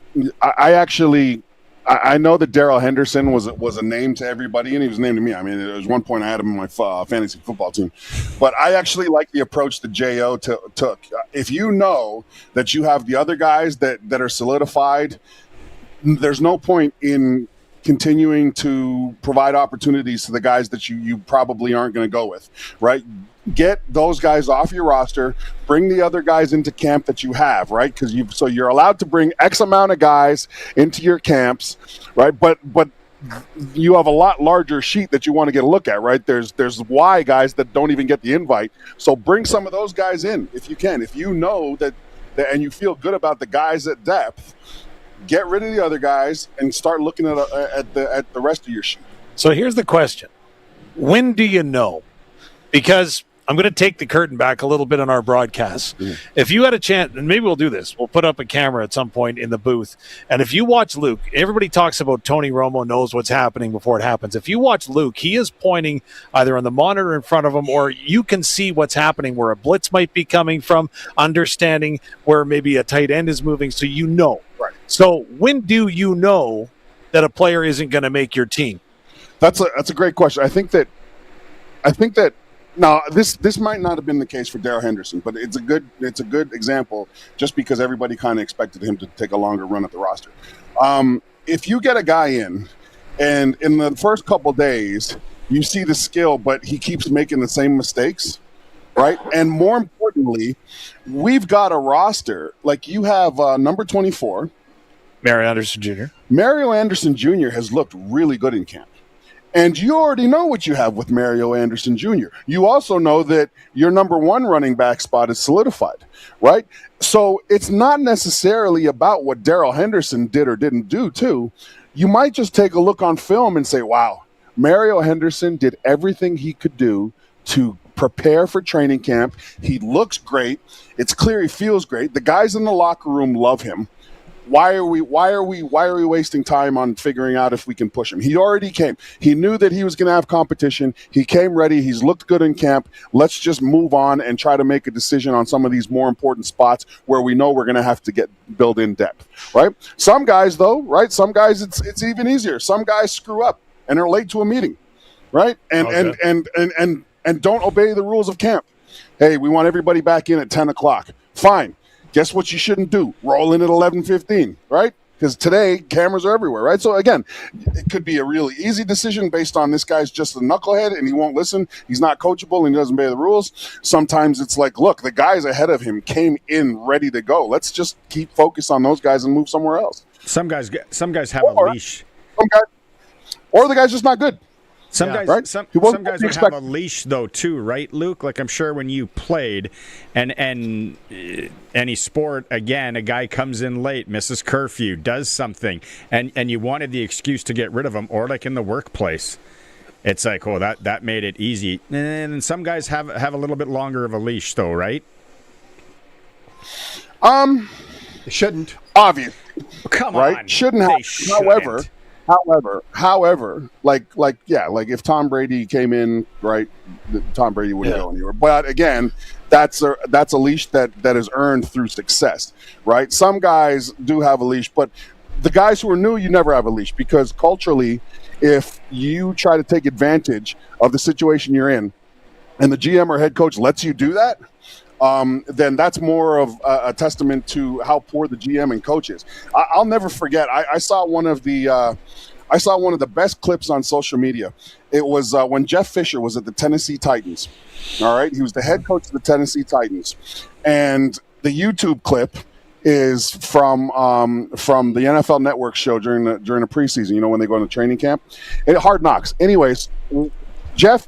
know that Darrell Henderson was a name to everybody, and he was named to me. I mean, there was one point I had him on my fantasy football team. But I actually like the approach that J.O. took. If you know that you have the other guys that are solidified, there's no point in continuing to provide opportunities to the guys that you probably aren't going to go with, right? Get those guys off your roster, bring the other guys into camp that you have, right? Because you're allowed to bring X amount of guys into your camps, right? But you have a lot larger sheet that you want to get a look at, right? There's Y guys that don't even get the invite. So bring some of those guys in if you can. If you know that and you feel good about the guys at depth, get rid of the other guys and start looking at the rest of your sheet. So here's the question. When do you know? Because I'm going to take the curtain back a little bit on our broadcast. If you had a chance, and maybe we'll do this, we'll put up a camera at some point in the booth. And if you watch Luke, everybody talks about Tony Romo knows what's happening before it happens. If you watch Luke, he is pointing either on the monitor in front of him, or you can see what's happening, where a blitz might be coming from, understanding where maybe a tight end is moving, so you know. Right. So when do you know that a player isn't going to make your team? That's a great question. I think that now this might not have been the case for Darrell Henderson, but it's a good example just because everybody kind of expected him to take a longer run at the roster. If you get a guy in, and in the first couple days you see the skill, but he keeps making the same mistakes, right? And more importantly, we've got a roster like you have number 24, Mario Anderson Jr. Mario Anderson Jr. has looked really good in camp. And you already know what you have with Mario Anderson Jr. You also know that your number one running back spot is solidified, right? So it's not necessarily about what Darrell Henderson did or didn't do, too. You might just take a look on film and say, wow, Mario Henderson did everything he could do to prepare for training camp. He looks great. It's clear he feels great. The guys in the locker room love him. Why are we wasting time on figuring out if we can push him? He already came. He knew that he was going to have competition. He came ready. He's looked good in camp. Let's just move on and try to make a decision on some of these more important spots where we know we're going to have to build in depth, right? Some guys, though, right? Some guys it's even easier. Some guys screw up and are late to a meeting, right? And don't obey the rules of camp. Hey, we want everybody back in at 10 o'clock. Fine. Guess what you shouldn't do? Roll in at 11:15, right? Because today, cameras are everywhere, right? So, again, it could be a really easy decision based on this guy's just a knucklehead and he won't listen. He's not coachable and he doesn't obey the rules. Sometimes it's like, look, the guys ahead of him came in ready to go. Let's just keep focus on those guys and move somewhere else. Some guys have a leash. Or the guy's just not good. Some guys, right? some He won't guys be would have a expected. leash though too, right, Luke? Like I'm sure when you played, and any sport, again, a guy comes in late, misses curfew, does something, and you wanted the excuse to get rid of him, or like in the workplace, it's like, oh, that made it easy. And some guys have a little bit longer of a leash though, right? They shouldn't. Obvious. Come right? on. Shouldn't have. However, like if Tom Brady came in, right, Tom Brady wouldn't go anywhere. But again, that's a leash that is earned through success, right? Some guys do have a leash, but the guys who are new, you never have a leash, because culturally, if you try to take advantage of the situation you're in, and the GM or head coach lets you do that, then that's more of a testament to how poor the GM and coach is. I'll never forget. I saw one of the best clips on social media. It was when Jeff Fisher was at the Tennessee Titans. All right, he was the head coach of the Tennessee Titans, and the YouTube clip is from the NFL Network show during the preseason. You know, when they go into training camp, Hard Knocks. Anyways, Jeff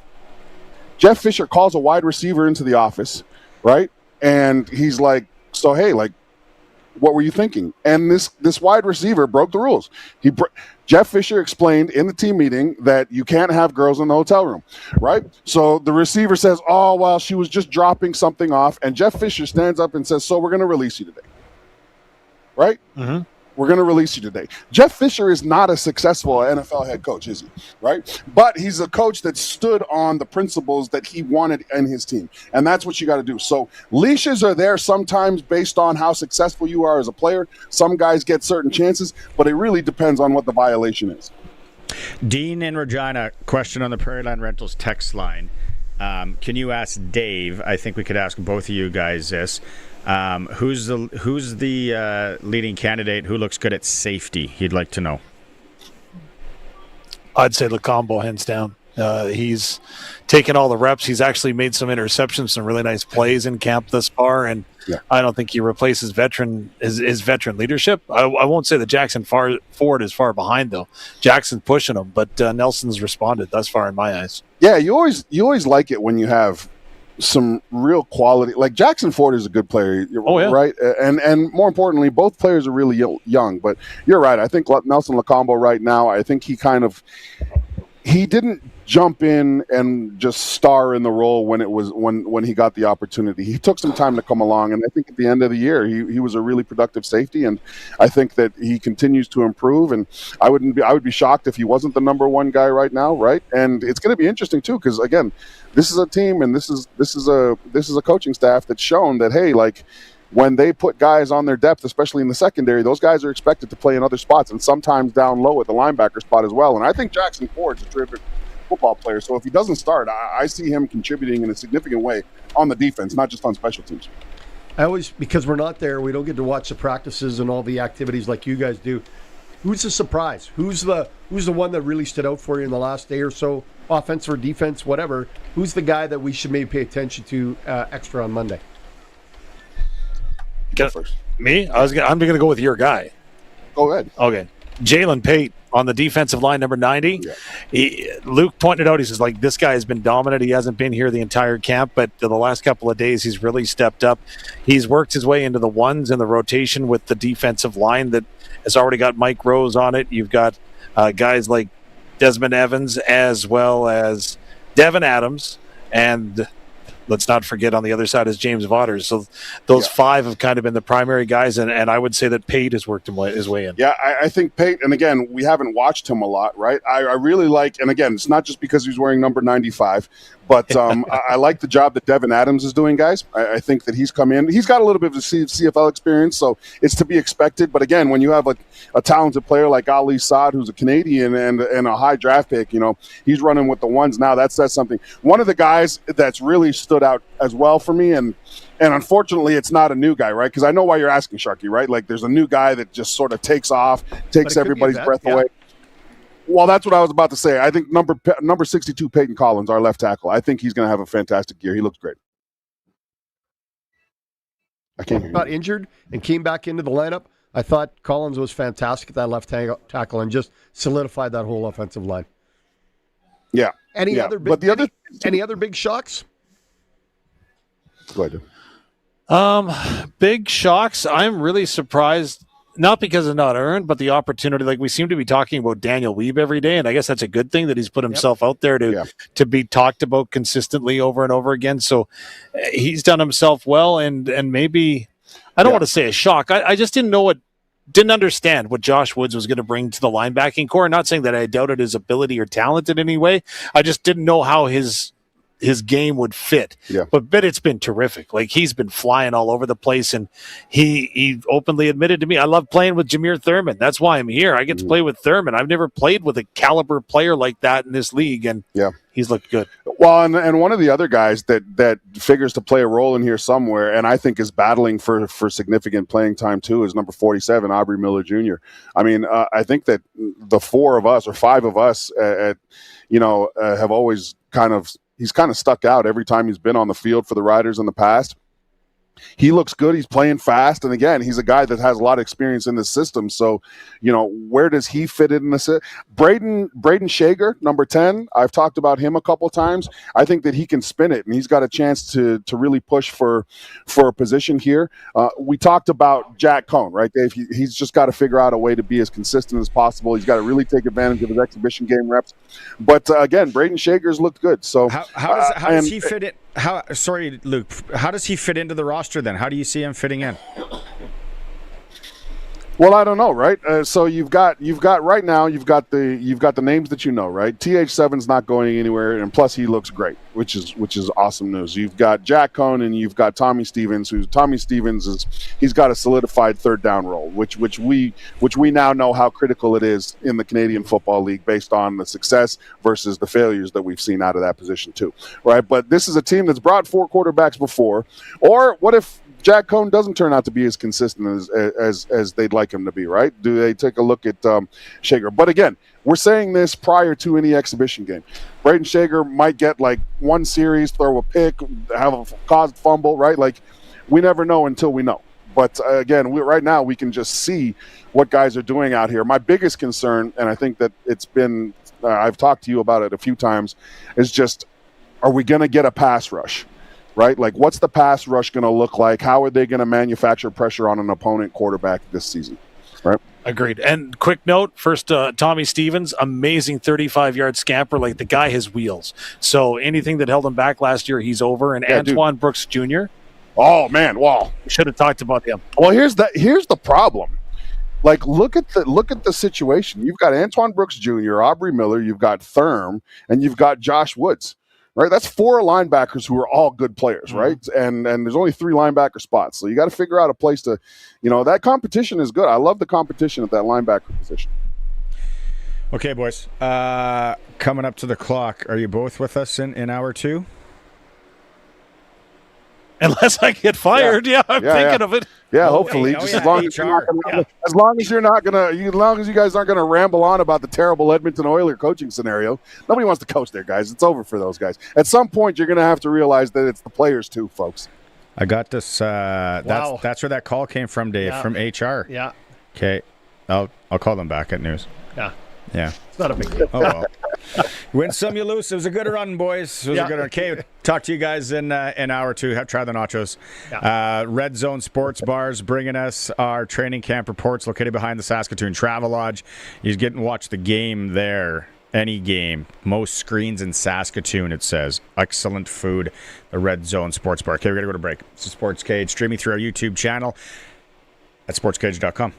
Fisher calls a wide receiver into the office. Right? And he's like, so, hey, like, what were you thinking? And this wide receiver broke the rules. Jeff Fisher explained in the team meeting that you can't have girls in the hotel room, right? So the receiver says, oh, well, she was just dropping something off. And Jeff Fisher stands up and says, so we're going to release you today. Right? Mm-hmm. We're going to release you today. Jeff Fisher is not a successful NFL head coach, is he? Right? But he's a coach that stood on the principles that he wanted in his team. And that's what you got to do. So leashes are there sometimes based on how successful you are as a player. Some guys get certain chances, but it really depends on what the violation is. Dean in Regina, question on the Prairie Land Rentals text line. Can you ask Dave? I think we could ask both of you guys this. Who's the leading candidate who looks good at safety? He'd like to know. I'd say Lacombo, hands down. He's taken all the reps. He's actually made some interceptions, some really nice plays in camp thus far, and I don't think he replaces his veteran leadership. I won't say that Jackson Ford is far behind, though. Jackson's pushing him, but Nelson's responded thus far in my eyes. Yeah, you always like it when you have some real quality. Like Jackson Ford is a good player, right? And more importantly, both players are really young. But you're right. I think Nelson Lacombo right now, I think he didn't jump in and just star in the role when he got the opportunity. He took some time to come along, and I think at the end of the year he was a really productive safety, and I think that he continues to improve. And I would be shocked if he wasn't the number one guy right now, right? And it's going to be interesting too, because again, this is a team and this is a coaching staff that's shown that, hey, like, when they put guys on their depth, especially in the secondary, those guys are expected to play in other spots and sometimes down low at the linebacker spot as well. And I think Jackson Ford's a terrific football player. So if he doesn't start, I see him contributing in a significant way on the defense, not just on special teams. Because we're not there, we don't get to watch the practices and all the activities like you guys do. Who's the surprise? Who's the one that really stood out for you in the last day or so, offense or defense, whatever? Who's the guy that we should maybe pay attention to extra on Monday? First. Me? I'm going to go with your guy. Go ahead. Okay. Jalen Tait on the defensive line, number 90. Yeah. Luke pointed out, he says, like, this guy has been dominant. He hasn't been here the entire camp, but the last couple of days he's really stepped up. He's worked his way into the ones in the rotation with the defensive line that has already got Mike Rose on it. You've got guys like Desmond Evans as well as Devin Adams, and let's not forget on the other side is James Vaughters. So those five have kind of been the primary guys, and I would say that Tait has worked his way in. Yeah, I think Tait, and again, we haven't watched him a lot, right? I really like, and again, it's not just because he's wearing number 95, but I like the job that Devin Adams is doing, guys. I think that he's come in. He's got a little bit of CFL experience, so it's to be expected. But again, when you have a talented player like Ali Saad, who's a Canadian and a high draft pick, he's running with the ones now. That says something. One of the guys that's really stood out as well for me, and unfortunately, it's not a new guy, right? Because I know why you're asking, Sharky, right? Like, there's a new guy that just sort of takes off, takes everybody's breath away. Well, that's what I was about to say. I think number 62, Peyton Collins, our left tackle. I think he's going to have a fantastic year. He looks great. I can't hear you. Got injured and came back into the lineup. I thought Collins was fantastic at that left tackle and just solidified that whole offensive line. Yeah. Any other big shocks? Go ahead. Big shocks. I'm really surprised, not because of not earned, but the opportunity. Like, we seem to be talking about Daniel Wiebe every day, and I guess that's a good thing that he's put himself out there to be talked about consistently over and over again. So he's done himself well, and maybe, I don't want to say a shock. I just didn't understand what Josh Woods was going to bring to the linebacking core. Not saying that I doubted his ability or talent in any way. I just didn't know how his game would fit. Yeah. But it's been terrific. Like, he's been flying all over the place, and he openly admitted to me, I love playing with Jameer Thurman. That's why I'm here. I get to play with Thurman. I've never played with a caliber player like that in this league, and he's looked good. Well, and one of the other guys that figures to play a role in here somewhere, and I think is battling for significant playing time too, is number 47, Aubrey Miller Jr. I mean, I think that the five of us have always he's kind of stuck out every time he's been on the field for the Riders in the past. He looks good. He's playing fast. And again, he's a guy that has a lot of experience in this system. So, where does he fit in this? Braden Shager, number 10, I've talked about him a couple times. I think that he can spin it, and he's got a chance to really push for a position here. We talked about Jack Cohn, right, Dave? He's just got to figure out a way to be as consistent as possible. He's got to really take advantage of his exhibition game reps. But again, Braden Shager's looked good. So how does he fit in? Sorry, Luke. How does he fit into the roster then? How do you see him fitting in? Well, I don't know, right? So you've got right now you've got the names that you know, right? TH7's not going anywhere, and plus he looks great, which is awesome news. You've got Jack Cohn and you've got Tommy Stevens. He's got a solidified third down role, which we now know how critical it is in the Canadian Football League based on the success versus the failures that we've seen out of that position too, right? But this is a team that's brought 4 quarterbacks before, or what if Jack Cohn doesn't turn out to be as consistent as they'd like him to be, right? Do they take a look at Shager? But again, we're saying this prior to any exhibition game. Braden Shager might get like one series, throw a pick, have a caused fumble, right? Like, we never know until we know. But again, right now we can just see what guys are doing out here. My biggest concern, and I think that it's been, I've talked to you about it a few times, is just, are we going to get a pass rush? Right? Like, what's the pass rush going to look like? How are they going to manufacture pressure on an opponent quarterback this season? Right? Agreed. And quick note, first, Tommy Stevens, amazing 35-yard scamper. Like, the guy has wheels. So anything that held him back last year, he's over. And Antoine Brooks Jr. Oh, man. Wow. We should have talked about him. Well, here's the problem. Like, look at the situation. You've got Antoine Brooks Jr., Aubrey Miller, you've got Thurm, and you've got Josh Woods. Right, that's 4 linebackers who are all good players, right? And there's only 3 linebacker spots, so you got to figure out a place to, that competition is good. I love the competition at that linebacker position. Okay, boys, coming up to the clock. Are you both with us in hour 2? Unless I get fired, I'm thinking of it. Yeah, hopefully. As long as you guys aren't gonna ramble on about the terrible Edmonton Oilers coaching scenario. Nobody wants to coach there, guys. It's over for those guys. At some point, you're gonna have to realize that it's the players too, folks. I got this. That's where that call came from, Dave, from HR. Yeah. Okay, I'll call them back at news. Yeah. It's not a big deal. Oh, well. Win some, you lose. It was a good run, boys. It was a good run. Okay, talk to you guys in hour 2. Try the nachos. Red Zone Sports Bars bringing us our training camp reports located behind the Saskatoon Travel Lodge. You're getting to watch the game there. Any game. Most screens in Saskatoon, it says. Excellent food. The Red Zone Sports Bar. Okay, we're going to go to break. It's the Sportscage, streaming through our YouTube channel at sportscage.com.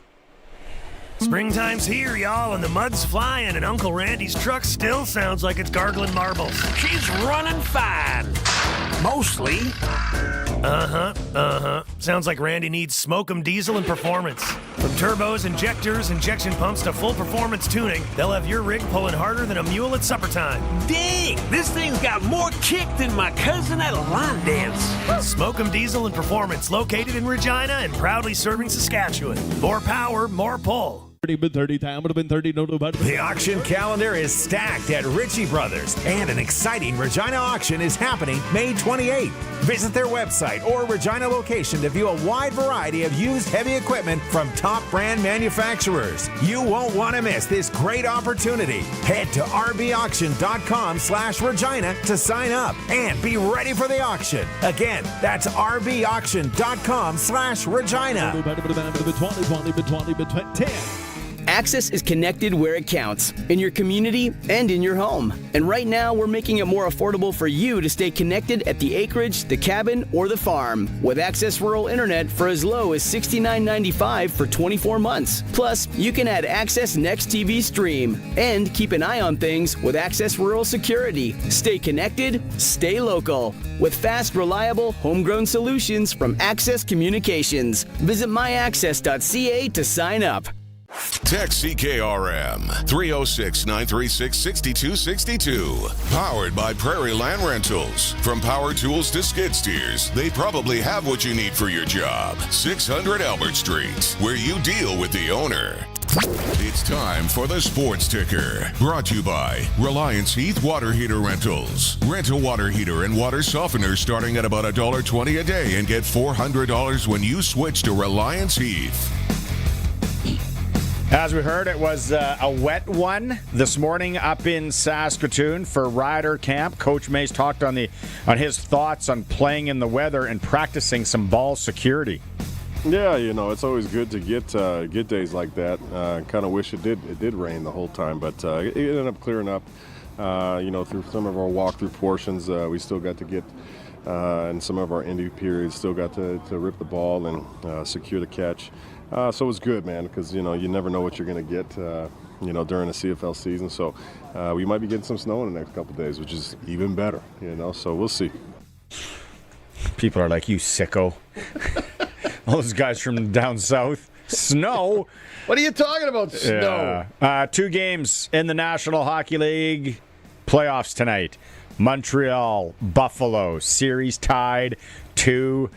Springtime's here, y'all, and the mud's flying, and Uncle Randy's truck still sounds like it's gargling marbles. She's running fine. Mostly. Sounds like Randy needs Smoke'em Diesel and Performance. From turbos, injectors, injection pumps to full performance tuning, they'll have your rig pulling harder than a mule at supper time. Dang, this thing's got more kick than my cousin at a line dance. Smoke'em Diesel and Performance, located in Regina and proudly serving Saskatchewan. More power, more pull. The auction calendar is stacked at Ritchie Brothers, and an exciting Regina auction is happening May 28th. Visit their website or Regina location to view a wide variety of used heavy equipment from top brand manufacturers. You won't want to miss this great opportunity. Head to rbauction.com/Regina to sign up and be ready for the auction. Again, that's rbauction.com/Regina. Access is connected where it counts, in your community and in your home. And right now, we're making it more affordable for you to stay connected at the acreage, the cabin, or the farm. With Access Rural Internet for as low as $69.95 for 24 months. Plus, you can add Access Next TV Stream. And keep an eye on things with Access Rural Security. Stay connected, stay local. With fast, reliable, homegrown solutions from Access Communications. Visit myaccess.ca to sign up. Text CKRM 306-936-6262. Powered by Prairie Land Rentals. From power tools to skid steers, they probably have what you need for your job. 600 Albert Street, where you deal with the owner. It's time for the Sports Ticker. Brought to you by Reliance Heath Water Heater Rentals. Rent a water heater and water softener starting at about $1.20 a day and get $400 when you switch to Reliance Heath. As we heard, it was a wet one this morning up in Saskatoon for Rider Camp. Coach Mays talked on his thoughts on playing in the weather and practicing some ball security. Yeah, it's always good to get days like that. Kind of wish it did rain the whole time, but it ended up clearing up. Through some of our walkthrough portions, we still got to get, and some of our indie periods still got to rip the ball and secure the catch. So it was good, man, because, you never know what you're going to get, during the CFL season. So we might be getting some snow in the next couple of days, which is even better, so we'll see. People are like, you sicko. All those guys from down south. Snow? What are you talking about, snow? Yeah. 2 games in the National Hockey League playoffs tonight. Montreal, Buffalo, series tied 2-2.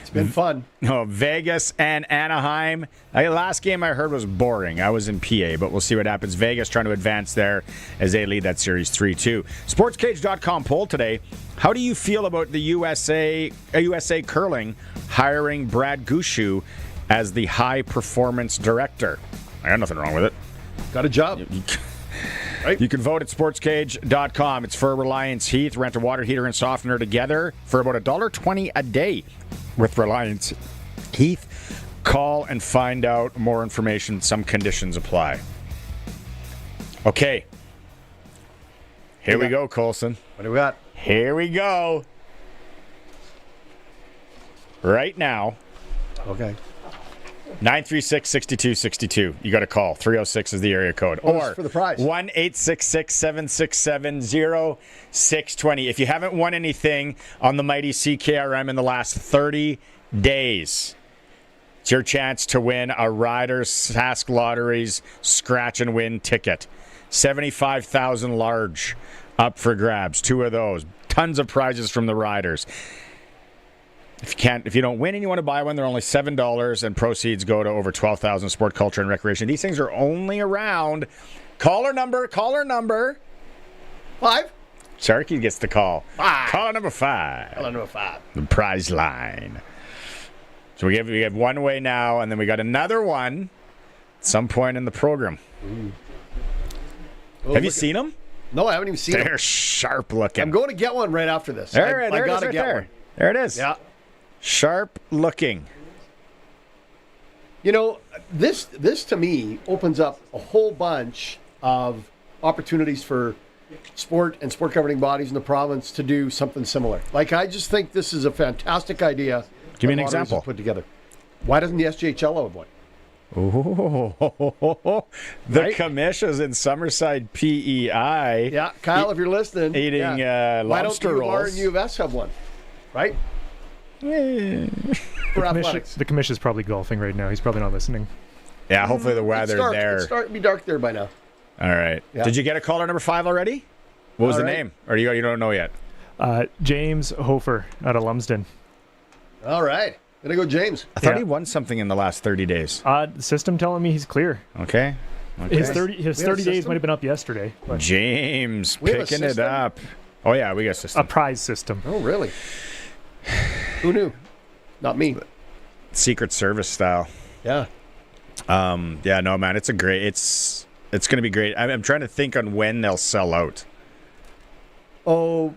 It's been fun. Vegas and Anaheim. Last game I heard was boring. I was in PA, but we'll see what happens. Vegas trying to advance there as they lead that series 3-2. Sportscage.com poll today. How do you feel about the USA Curling hiring Brad Gushue as the high performance director? I got nothing wrong with it. Got a job. Right. You can vote at sportscage.com. It's for Reliance Heath. Rent a water heater and softener together for about $1.20 a day with Reliance Heath. Call and find out more information. Some conditions apply. Okay. Here we go, Colson. What do we got? Here we go. Right now. Okay. 936-6262. You got to call. 306 is the area code. Or for the prize. 1-866-767-0620. If you haven't won anything on the mighty CKRM in the last 30 days, it's your chance to win a Riders Sask Lotteries scratch and win ticket. 75,000 large up for grabs. 2 of those. Tons of prizes from the Riders. If you don't win and you want to buy one, they're only $7, and proceeds go to over 12,000 sport, culture, and recreation. These things are only around. Caller number. 5? Sharky gets the call. 5. Caller number 5. Caller number 5. The prize line. So we have one way now, and then we got another one at some point in the program. Oh, have you seen them? No, I haven't even seen them. They're sharp looking. I'm going to get one right after this. There I it gotta is, get right one. There it is. Yeah. Sharp looking. This to me opens up a whole bunch of opportunities for sport and sport governing bodies in the province to do something similar. I just think this is a fantastic idea. Give me an example. Put together. Why doesn't the SJHL have one? Oh, the commissions in Summerside PEI. Yeah, Kyle, if you're listening, eating lobster rolls. Why don't U of S have one? Right? For athletics. The commission's probably golfing right now. He's probably not listening. Yeah, hopefully the weather there. It's starting to be dark there by now. All right. Yeah. Did you get a caller number 5 already? What was the name? Or you don't know yet? James Hofer out of Lumsden. All right. Gonna go James. I thought he won something in the last 30 days. The system telling me he's clear. Okay. His 30 days might have been up yesterday. But James picking it up. Oh, yeah, we got a system. A prize system. Oh, really? Who knew? Not me. Secret Service style. Yeah. Yeah, no, man, it's going to be great. I'm trying to think on when they'll sell out. Oh,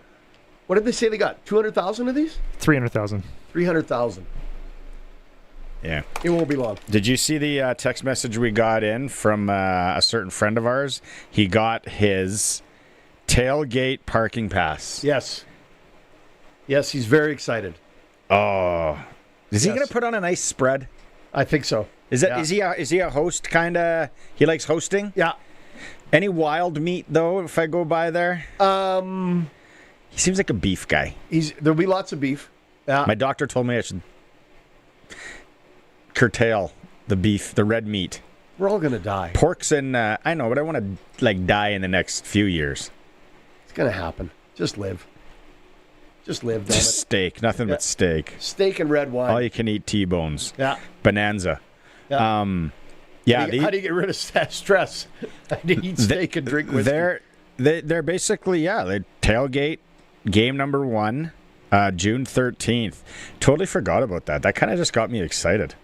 what did they say they got? 200,000 of these? 300,000. 300,000. Yeah. It won't be long. Did you see the text message we got in from a certain friend of ours? He got his tailgate parking pass. Yes. Yes, he's very excited. Oh. Is he going to put on a nice spread? I think so. Is he a host kind of? He likes hosting? Yeah. Any wild meat though if I go by there? He seems like a beef guy. There'll be lots of beef. Yeah. My doctor told me I should curtail the beef, the red meat. We're all going to die. Pork's in, I know, but I want to die in the next few years. It's going to happen. Just live. Just live, damn it. Just steak, nothing but steak. Steak and red wine. All you can eat T-bones. Yeah. Bonanza. Yeah. Yeah. How do you get rid of stress? How do you eat steak and drink whiskey? They're basically, they tailgate game number 1, June 13th. Totally forgot about that. That kind of just got me excited.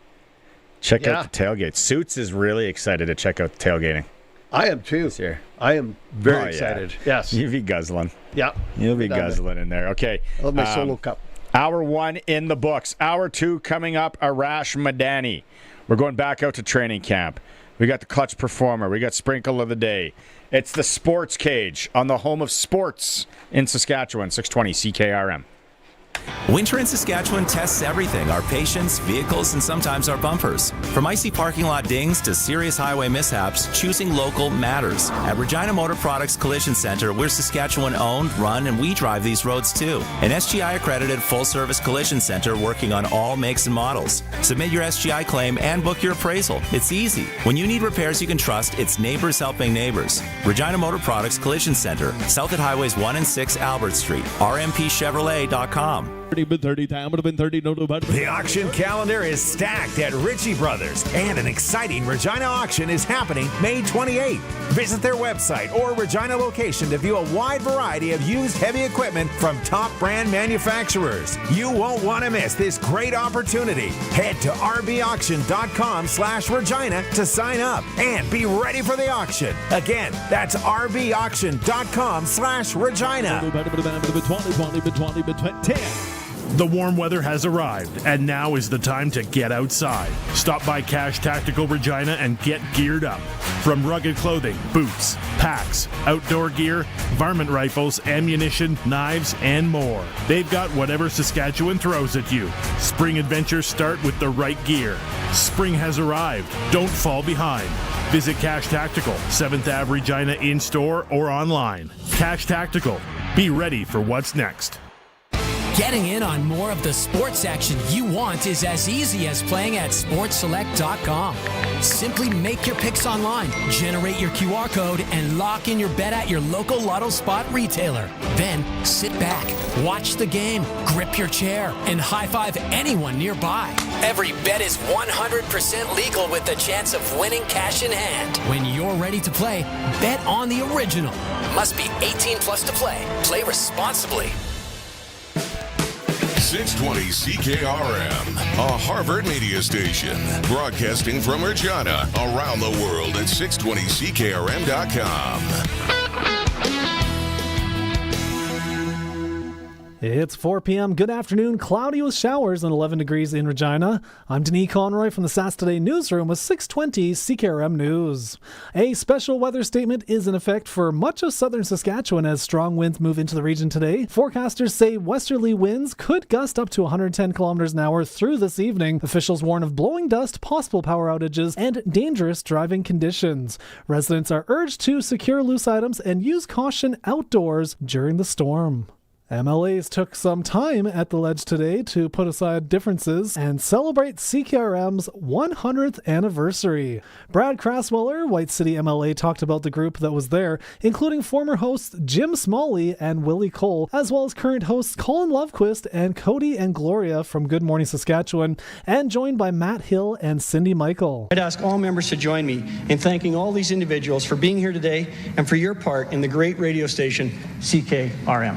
Check out the tailgate. Suits is really excited to check out the tailgating. I am too. Here. I am very excited. Yeah. Yes. You'll be guzzling. Yeah. You'll be guzzling in there. Okay. I love my solo cup. Hour 1 in the books. Hour 2 coming up. Arash Madani. We're going back out to training camp. We got the clutch performer. We got sprinkle of the day. It's the Sportscage on the home of sports in Saskatchewan. 620 CKRM. Winter in Saskatchewan tests everything, our patience, vehicles, and sometimes our bumpers. From icy parking lot dings to serious highway mishaps, choosing local matters. At Regina Motor Products Collision Center, we're Saskatchewan owned, run, and we drive these roads too. An SGI accredited full-service collision center working on all makes and models. Submit your SGI claim and book your appraisal. It's easy. When you need repairs you can trust, it's neighbors helping neighbors. Regina Motor Products Collision Center, south at Highways 1 and 6 Albert Street, rmpchevrolet.com. The auction calendar is stacked at Ritchie Brothers, and an exciting Regina auction is happening May 28th. Visit their website or Regina location to view a wide variety of used heavy equipment from top brand manufacturers. You won't want to miss this great opportunity. Head to rbauction.com/Regina to sign up and be ready for the auction. Again, that's rbauction.com/Regina. The warm weather has arrived, and now is the time to get outside. Stop by Cash Tactical Regina and get geared up. From rugged clothing, boots, packs, outdoor gear, varmint rifles, ammunition, knives, and more. They've got whatever Saskatchewan throws at you. Spring adventures start with the right gear. Spring has arrived. Don't fall behind. Visit Cash Tactical, 7th Ave Regina in-store or online. Cash Tactical. Be ready for what's next. Getting in on more of the sports action you want is as easy as playing at sportselect.com. Simply make your picks online, generate your QR code, and lock in your bet at your local Lotto Spot retailer. Then sit back, watch the game, grip your chair, and high-five anyone nearby. Every bet is 100% legal with the chance of winning cash in hand. When you're ready to play, bet on the original. Must be 18 plus to play. Play responsibly. 620 CKRM, a Harvard media station, broadcasting from Regina, around the world at 620CKRM.com. It's 4 p.m. Good afternoon. Cloudy with showers and 11 degrees in Regina. I'm Denis Conroy from the SAS Today newsroom with 620 CKRM News. A special weather statement is in effect for much of southern Saskatchewan as strong winds move into the region today. Forecasters say westerly winds could gust up to 110 kilometers an hour through this evening. Officials warn of blowing dust, possible power outages, and dangerous driving conditions. Residents are urged to secure loose items and use caution outdoors during the storm. MLAs took some time at the Ledge today to put aside differences and celebrate CKRM's 100th anniversary. Brad Crasweller, White City MLA, talked about the group that was there, including former hosts Jim Smalley and Willie Cole, as well as current hosts Colin Lovequist and Cody and Gloria from Good Morning Saskatchewan, and joined by Matt Hill and Cindy Michael. I'd ask all members to join me in thanking all these individuals for being here today and for your part in the great radio station CKRM.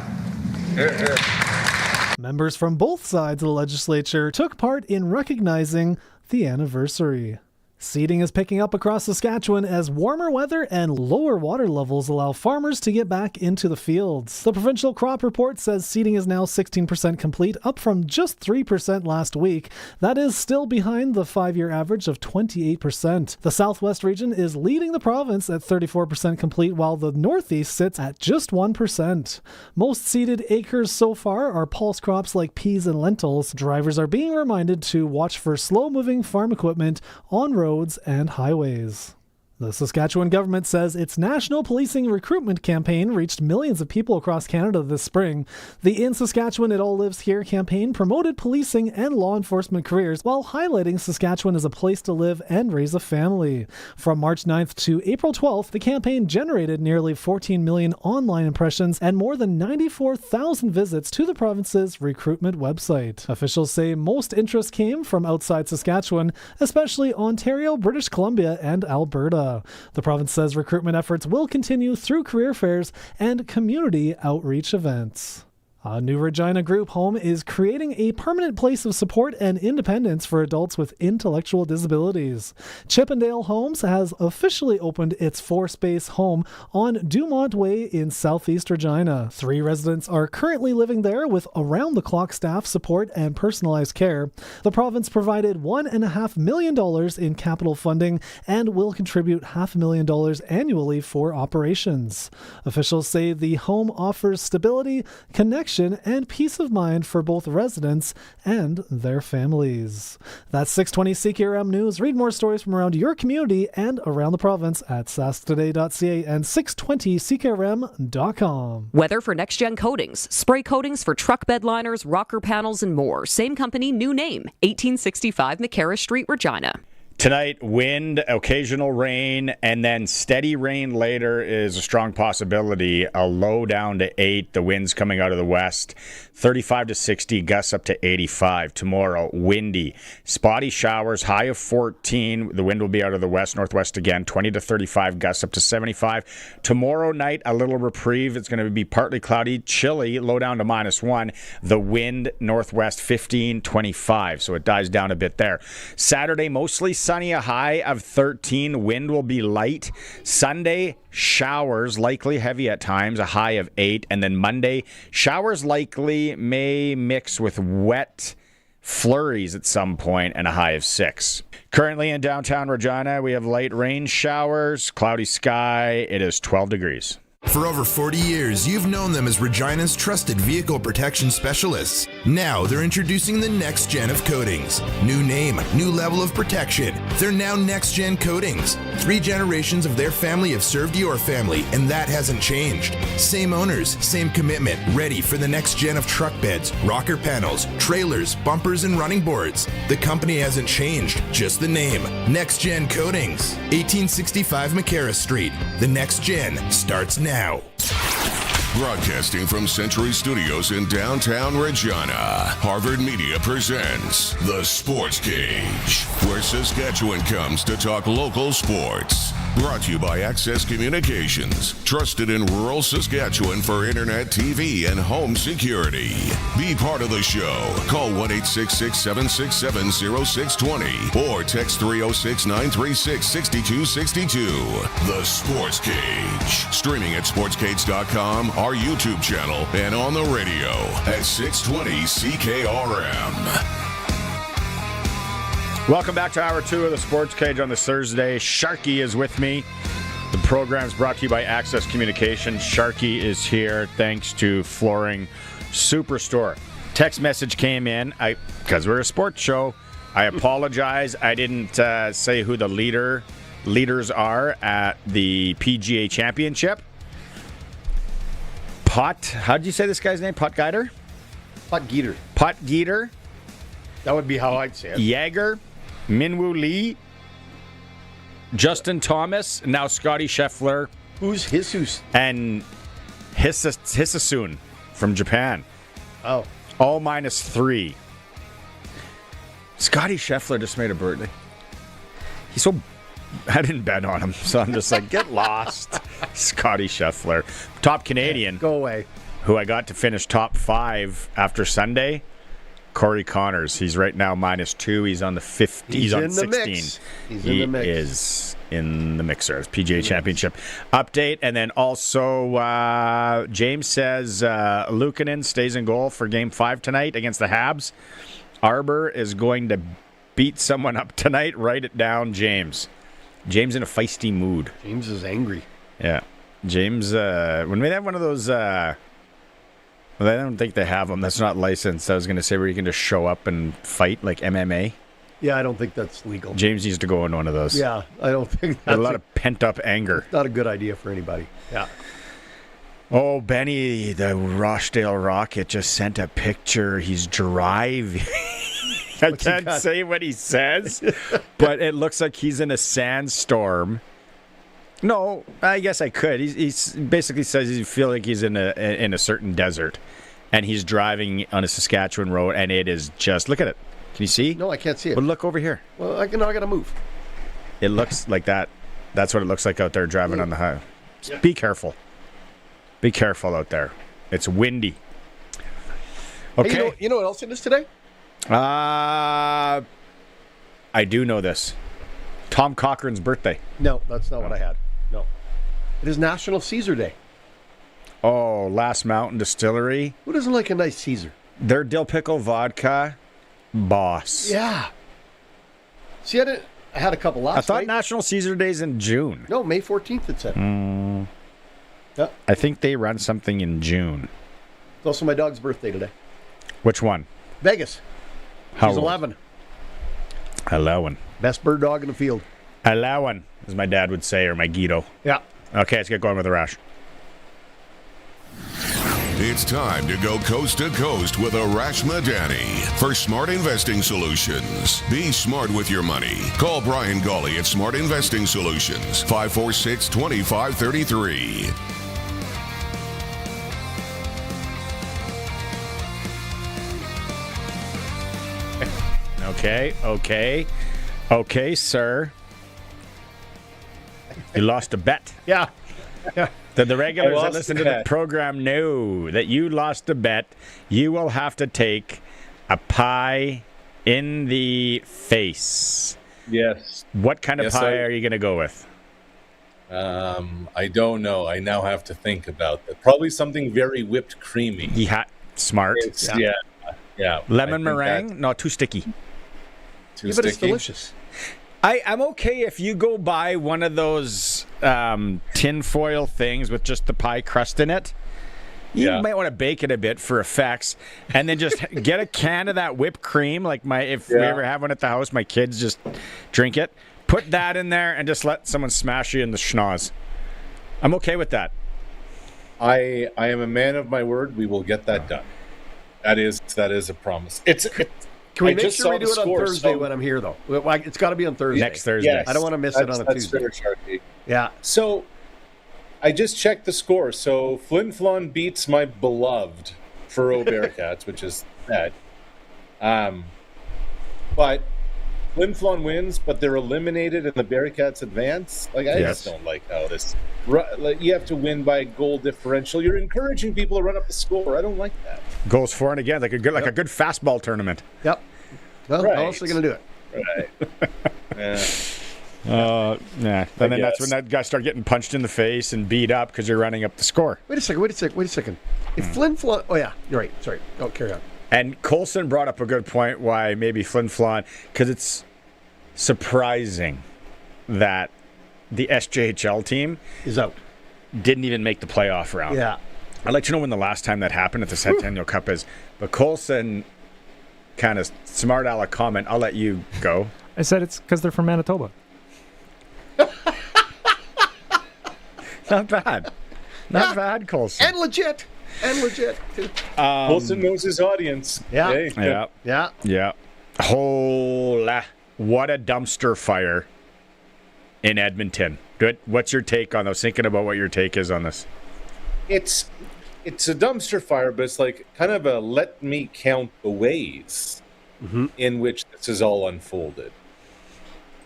Members from both sides of the legislature took part in recognizing the anniversary. Seeding is picking up across Saskatchewan as warmer weather and lower water levels allow farmers to get back into the fields. The provincial crop report says seeding is now 16% complete, up from just 3% last week. That is still behind the 5-year average of 28%. The southwest region is leading the province at 34% complete, while the northeast sits at just 1%. Most seeded acres so far are pulse crops like peas and lentils. Drivers are being reminded to watch for slow-moving farm equipment on roads and highways. The Saskatchewan government says its national policing recruitment campaign reached millions of people across Canada this spring. The In Saskatchewan It All Lives Here campaign promoted policing and law enforcement careers while highlighting Saskatchewan as a place to live and raise a family. From March 9th to April 12th, the campaign generated nearly 14 million online impressions and more than 94,000 visits to the province's recruitment website. Officials say most interest came from outside Saskatchewan, especially Ontario, British Columbia, and Alberta. The province says recruitment efforts will continue through career fairs and community outreach events. A new Regina group home is creating a permanent place of support and independence for adults with intellectual disabilities. Chippendale Homes has officially opened its 4-space home on Dumont Way in southeast Regina. 3 residents are currently living there with around-the-clock staff support and personalized care. The province provided $1.5 million in capital funding and will contribute $500,000 annually for operations. Officials say the home offers stability, connection, and peace of mind for both residents and their families. That's 620 CKRM News. Read more stories from around your community and around the province at sasktoday.ca and 620ckrm.com. Weather for Next Gen Coatings. Spray coatings for truck bed liners, rocker panels, and more. Same company, new name. 1865 McCarra Street, Regina. Tonight, wind, occasional rain, and then steady rain later is a strong possibility. A low down to 8. The wind's coming out of the west. 35 to 60, gusts up to 85. Tomorrow, windy. Spotty showers, high of 14. The wind will be out of the west-northwest again. 20 to 35, gusts up to 75. Tomorrow night, a little reprieve. It's going to be partly cloudy, chilly, low down to -1. The wind, northwest, 15, 25. So it dies down a bit there. Saturday, mostly sunny, a high of 13. Wind will be light. Sunday, showers, likely heavy at times, a high of 8. And then Monday, showers likely, may mix with wet flurries at some point, and a high of 6. Currently in downtown Regina, we have light rain showers, cloudy sky. It is 12 degrees. For over 40 years, you've known them as Regina's trusted vehicle protection specialists. Now they're introducing the next gen of coatings. New name, new level of protection. They're now Next Gen Coatings. 3 generations of their family have served your family, and that hasn't changed. Same owners, same commitment, ready for the next gen of truck beds, rocker panels, trailers, bumpers, and running boards. The company hasn't changed, just the name. Next Gen Coatings. 1865 McCarra Street. The next gen starts now. Broadcasting from Century Studios in downtown Regina, Harvard Media presents The Sports Cage, where Saskatchewan comes to talk local sports. Brought to you by Access Communications, trusted in rural Saskatchewan for internet, TV, and home security. Be part of the show. Call 1-866-767-0620 or text 306-936-6262. The Sports Cage. Streaming at sportscage.com, our YouTube channel, and on the radio at 620 CKRM. Welcome back to Hour 2 of the Sports Cage on this Thursday. Sharky is with me. The program is brought to you by Access Communications. Sharky is here thanks to Flooring Superstore. Text message came in. Because we're a sports show, I apologize. I didn't say who the leaders are at the PGA Championship. How'd you say this guy's name? Potgieter? Potgieter. That would be how I'd say it. Yager, Minwoo Lee, Justin Thomas, now Scotty Scheffler. Who's Jesus? And Hisasun from Japan. Oh. All -3. Scotty Scheffler just made a birdie. I didn't bet on him, so I'm just like, get lost. Scotty Scheffler. Top Canadian. Go away. Who I got to finish top 5 after Sunday. Corey Connors. He's right now -2. He's on the 50. He's on 16. He is in the mixer. It's PGA Championship update. And then also, James says Luukkonen stays in goal for Game 5 tonight against the Habs. Arbor is going to beat someone up tonight. Write it down, James. James in a feisty mood. James is angry. Yeah. James, when we have one of those... Well, I don't think they have them. That's not licensed. I was going to say where you can just show up and fight, like MMA. Yeah, I don't think that's legal. James needs to go in one of those. Yeah, I don't think that's a lot of pent-up anger. Not a good idea for anybody. Yeah. Oh, Benny, the Rochdale Rocket just sent a picture. He's driving. I can't say what he says, but it looks like he's in a sandstorm. No, I guess I could. He basically says he feels like he's in a certain desert, and he's driving on a Saskatchewan road, and it is just, look at it. Can you see? No, I can't see it. Well, look over here. Well, I got to move. It looks like that. That's what it looks like out there driving on the highway. Be careful. Be careful out there. It's windy. Okay. Hey, you know what else it is today? I do know this. Tom Cochran's birthday. No, that's not what I had. No. It is National Caesar Day. Oh, Last Mountain Distillery. Who doesn't like a nice Caesar? Their dill pickle vodka boss. Yeah. See, I had a couple last I thought night. National Caesar Day's in June. No, May 14th it said. Yeah. I think they run something in June. It's also my dog's birthday today. Which one? Vegas. How She's old? 11. 11. Best bird dog in the field. 11, as my dad would say, or my Guido. Yeah. Okay, let's get going with Arash. It's time to go coast to coast with Arash Madani for Smart Investing Solutions. Be smart with your money. Call Brian Gawley at Smart Investing Solutions, 546-2533. Okay, sir. You lost a bet. Yeah. The regulars that listen to the program know that you lost a bet. You will have to take a pie in the face. Yes. What kind of pie are you going to go with? I don't know. I now have to think about that. Probably something very whipped creamy. Yeah, smart. Yeah. Lemon meringue? No, too sticky. Too but sticky. it's delicious. I'm okay if you go buy one of those tin foil things with just the pie crust in it. You might want to bake it a bit for effects, and then just get a can of that whipped cream. Like if we ever have one at the house, my kids just drink it. Put that in there and just let someone smash you in the schnoz. I'm okay with that. I am a man of my word. We will get that done. That is a promise. Can we make sure we do it on Thursday when I'm here, though? It's got to be on Thursday. Next Thursday. Yes. I don't want to miss it on a Tuesday. Fair, Sharky. Yeah. So, I just checked the score. So, Flin Flon beats my beloved Furrow Bearcats, which is sad. But Flin Flon wins, but they're eliminated and the Bearcats advance. I just don't like how this... you have to win by goal differential. You're encouraging people to run up the score. I don't like that. Goes for and again, like a good fastball tournament. Yep. Well, how else are they going to do it? Right. And then that's when that guy started getting punched in the face and beat up because you're running up the score. Wait a second. If Flin Flon... Oh, yeah. You're right. Sorry. Oh, carry on. And Colson brought up a good point why maybe Flin Flon, because it's surprising that the SJHL team is out. Didn't even make the playoff round. Yeah. I'd like to know when the last time that happened at the Centennial Cup is. But Colson, kind of smart aleck comment. I'll let you go. I said it's because they're from Manitoba. Not bad. Not bad, Colson. And legit. And legit, too. Wilson knows his audience. Yeah. Hey, Yeah. Hola. What a dumpster fire in Edmonton. Good. What's your take on those? Thinking about what your take is on this. It's a dumpster fire, but it's like kind of a let me count the ways in which this is all unfolded.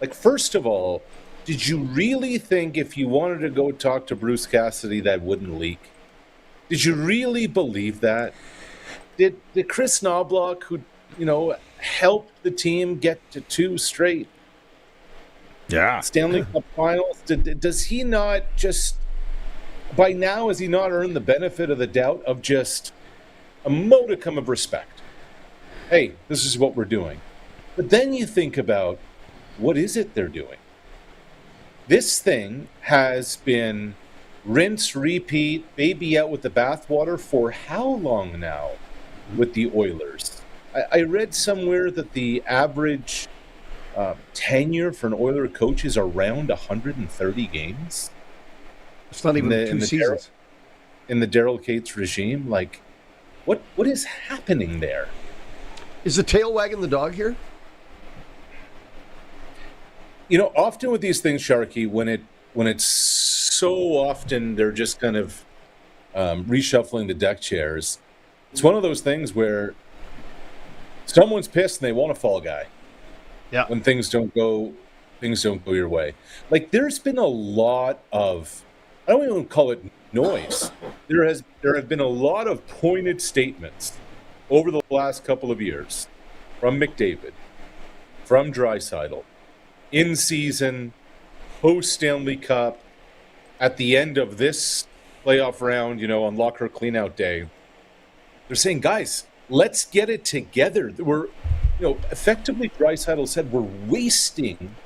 Like, first of all, did you really think if you wanted to go talk to Bruce Cassidy that wouldn't leak? Did you really believe that? Did Chris Knobloch, who, helped the team get to 2 straight Stanley Cup finals, does he not just, by now, has he not earned the benefit of the doubt of just a modicum of respect? Hey, this is what we're doing. But then you think about, what is it they're doing? This thing has been rinse, repeat, baby out with the bathwater for how long now with the Oilers? I read somewhere that the average tenure for an Oiler coach is around 130 games. It's not even 2 seasons. In the Daryl Cates regime, like, what is happening there? Is the tail wagging the dog here? Often with these things, Sharky, when it's so often they're just kind of reshuffling the deck chairs, it's one of those things where someone's pissed and they want a fall guy. Yeah. When things don't go your way. Like, there's been a lot of, I don't even call it noise. There have been a lot of pointed statements over the last couple of years from McDavid, from Draisaitl, in season, post Stanley Cup, at the end of this playoff round, on locker cleanout day. They're saying, guys, let's get it together. We're, effectively, Draisaitl said, we're wasting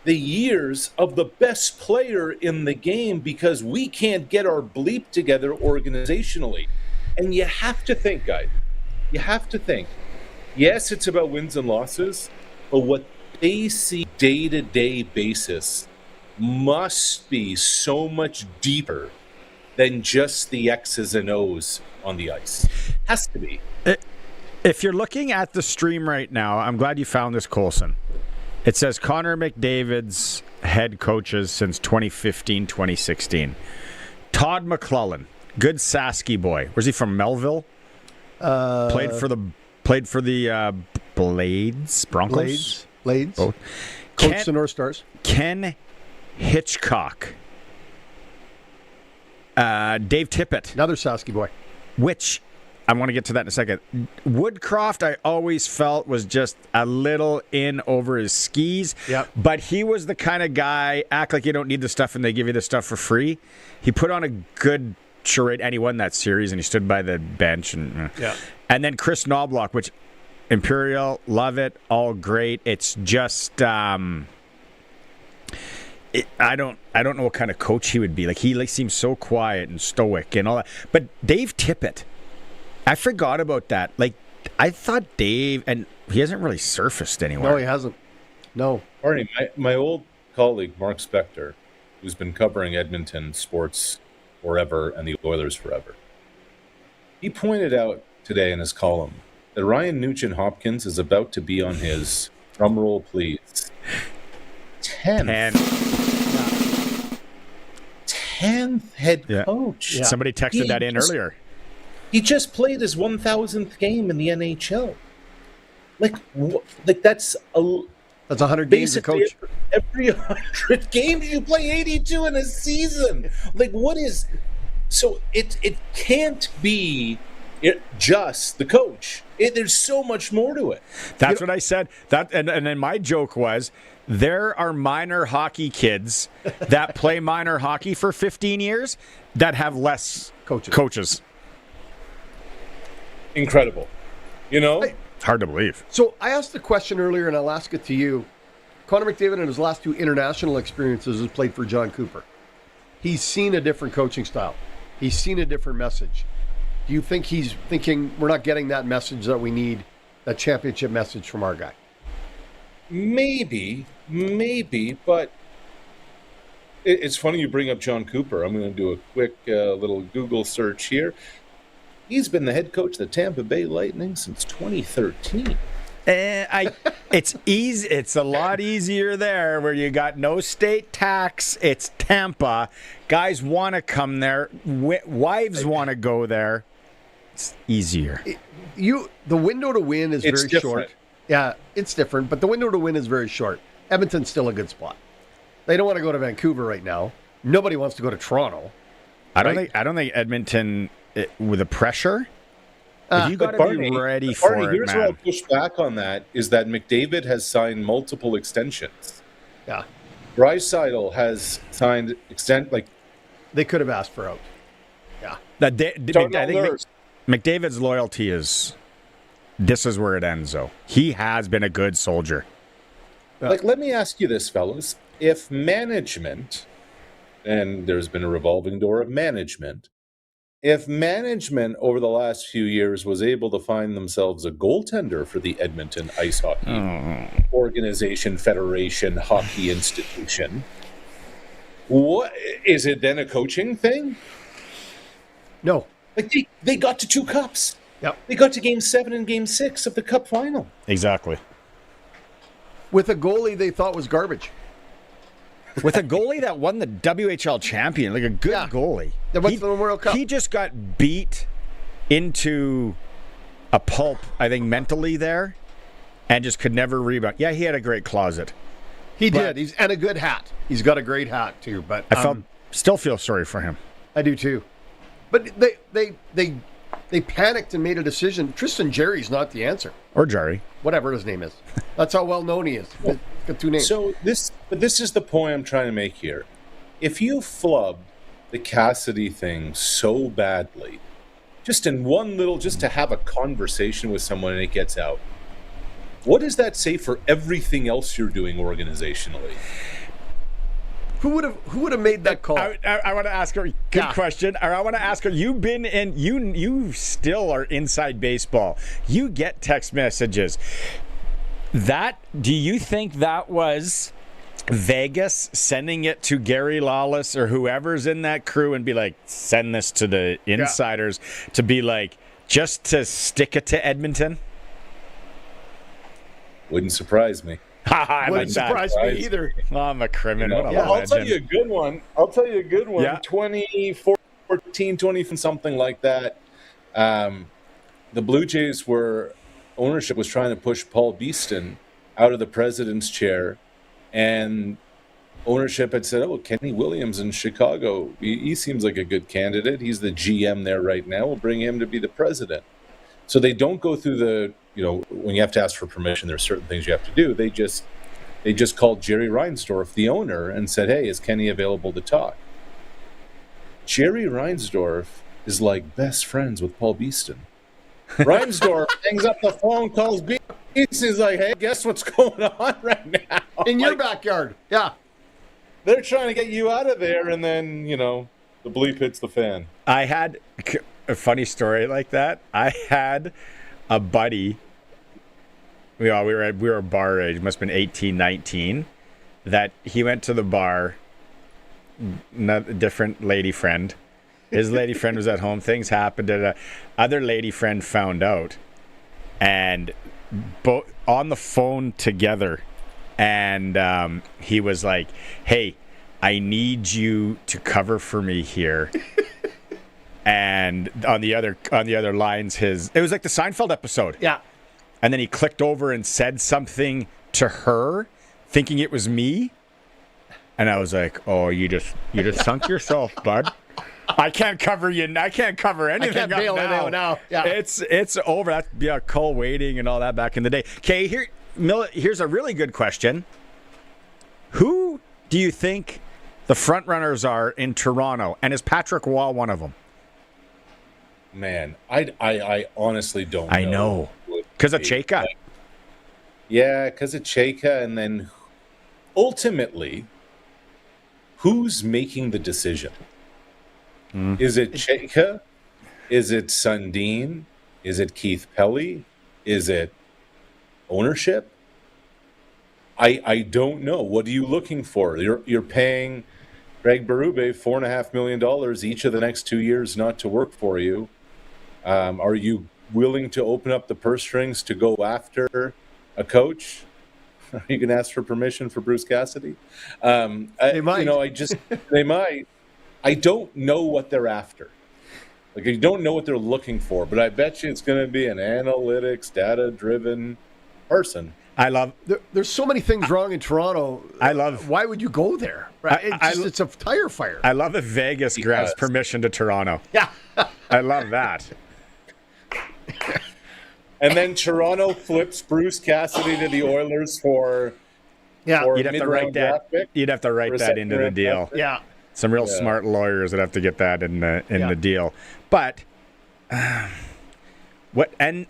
the years of the best player in the game because we can't get our bleep together organizationally. And you have to think, guys, yes, it's about wins and losses, but what they see day-to-day basis must be so much deeper than just the X's and O's on the ice. Has to be. If you're looking at the stream right now, I'm glad you found this, Colson. It says Connor McDavid's head coaches since 2015-2016. Todd McClellan, good Sasky boy. Where's he from? Melville? Played for the Blades, Broncos. Blades. Both. Coach the North Stars. Ken Hitchcock. Dave Tippett. Another Sasky boy. Which, I want to get to that in a second. Woodcroft, I always felt, was just a little in over his skis. Yep. But he was the kind of guy, act like you don't need the stuff and they give you the stuff for free. He put on a good charade, and he won that series, and he stood by the bench. And then Chris Knobloch, which Imperial, love it, all great. It's just I don't know what kind of coach he would be. Like, he seems so quiet and stoic and all that. But Dave Tippett, I forgot about that. Like, I thought Dave, and he hasn't really surfaced anywhere. No, he hasn't. No. Arnie, my old colleague Mark Spector, who's been covering Edmonton sports forever and the Oilers forever, he pointed out today in his column that Ryan Nugent-Hopkins is about to be on his, drumroll please, 10th head coach. Yeah. Somebody texted that in earlier. He just played his 1,000th game in the NHL. Like that's 100 games a coach. Every 100 games you play 82 in a season. Like, what is? So it can't be just the coach. There's so much more to it. That's what I said. And then my joke was, there are minor hockey kids that play minor hockey for 15 years that have less coaches. Incredible. It's hard to believe. So I asked the question earlier, and I'll ask it to you. Connor McDavid in his last 2 international experiences has played for John Cooper. He's seen a different coaching style. He's seen a different message. Do you think he's thinking we're not getting that message that we need, that championship message from our guy? Maybe, but it's funny you bring up John Cooper. I'm going to do a quick little Google search here. He's been the head coach of the Tampa Bay Lightning since 2013. It's easy. It's a lot easier there where you got no state tax. It's Tampa. Guys want to come there. Wives want to go there. It's easier. The window to win is very short. Yeah, it's different, but the window to win is very short. Edmonton's still a good spot. They don't want to go to Vancouver right now. Nobody wants to go to Toronto. I don't think Edmonton with the pressure. You got to be ready for it, here's man. where I'll push back on that is that McDavid has signed multiple extensions. Yeah. Draisaitl has signed they could have asked for out. Yeah. I think McDavid's loyalty is this is where it ends, though. He has been a good soldier. Let me ask you this, fellas. If management, and there's been a revolving door of management, if management over the last few years was able to find themselves a goaltender for the Edmonton Ice Hockey Organization, Federation, Hockey Institution, what is it then a coaching thing? No. They got to 2 cups. Yep. They got to Game 7 and Game 6 of the Cup final. Exactly. With a goalie they thought was garbage. With a goalie that won the WHL champion, like a good goalie. That went to the World Cup. He just got beat into a pulp, I think, mentally there, and just could never rebound. Yeah, he had a great closet. He did. And a good hat. He's got a great hat too. But I still feel sorry for him. I do too. But they panicked and made a decision. Tristan Jarry's not the answer. Or Jarry. Whatever his name is. That's how well known he is. He's got 2 names. So this is the point I'm trying to make here. If you flub the Cassidy thing so badly, just to have a conversation with someone and it gets out, what does that say for everything else you're doing organizationally? Who would have made that call? I want to ask her. Good question. Or I want to ask her. You've been in. You still are inside baseball. You get text messages. Do you think that was Vegas sending it to Gary Lawless or whoever's in that crew and be like, send this to the insiders to be like, just to stick it to Edmonton? Wouldn't surprise me. Wouldn't surprise me either. I'm a criminal. I'll tell you a good one. Yeah. 2014, 20, something like that. The Blue Jays ownership was trying to push Paul Beeston out of the president's chair, and ownership had said, Kenny Williams in Chicago, he seems like a good candidate. He's the GM there right now. We'll bring him to be the president. So they don't go through when you have to ask for permission, there's certain things you have to do. They just called Jerry Reinsdorf, the owner, and said, hey, is Kenny available to talk? Jerry Reinsdorf is like best friends with Paul Beeston. Reinsdorf hangs up the phone, calls Beeston. He's like, hey, guess what's going on right now? In your backyard. Yeah. They're trying to get you out of there, and then, the bleep hits the fan. I had a funny story like that. I had a buddy, we were bar age, must have been 18, 19, that he went to the bar, a different lady friend. His lady friend was at home. Things happened, and other lady friend found out, and both on the phone together, and he was like, hey, I need you to cover for me here. And on the other lines, it was like the Seinfeld episode. Yeah. And then he clicked over and said something to her, thinking it was me. And I was like, "Oh, you just sunk yourself, bud. I can't cover you. I can't cover anything. I can't bail it out now. Yeah. It's over. That'd be a call waiting and all that back in the day." Okay, here's a really good question. Who do you think the front runners are in Toronto, and is Patrick Waugh one of them? Man, I honestly don't know. I know. Because of Chayka. Yeah, because of Chayka. And then ultimately, who's making the decision? Is it Chayka? Is it Sundin? Is it Keith Pelly? Is it ownership? I don't know. What are you looking for? You're paying Greg Berube $4.5 million each of the next 2 years not to work for you. Are you willing to open up the purse strings to go after a coach? Are you going to ask for permission for Bruce Cassidy? They might. They might. I don't know what they're after. Like, I don't know what they're looking for, but I bet you it's going to be an analytics, data-driven person. There's so many things wrong in Toronto. Why would you go there? Right? It's a tire fire. I love if Vegas grants permission to Toronto. Yeah. I love that. And then Toronto flips Bruce Cassidy to the Oilers for you'd have to write that. Pick. You'd have to write that into the deal. Yeah. Some real smart lawyers would have to get that in the deal. But wouldn't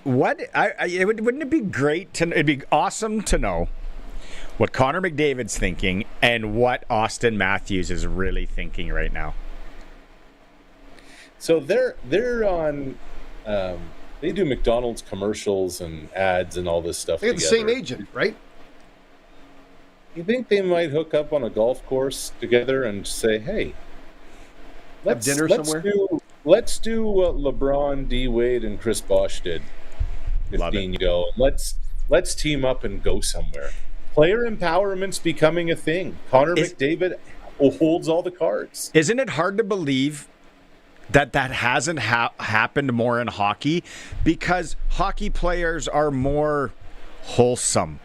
it be great it'd be awesome to know what Connor McDavid's thinking and what Austin Matthews is really thinking right now. So they're on. They do McDonald's commercials and ads and all this stuff. They have the same agent, right? You think they might hook up on a golf course together and say, "Hey, let's dinner somewhere. Let's do what LeBron, D Wade, and Chris Bosh did 15 ago. Let's team up and go somewhere." Player empowerment's becoming a thing. Connor McDavid holds all the cards. Isn't it hard to believe that hasn't happened more in hockey? Because hockey players are more wholesome.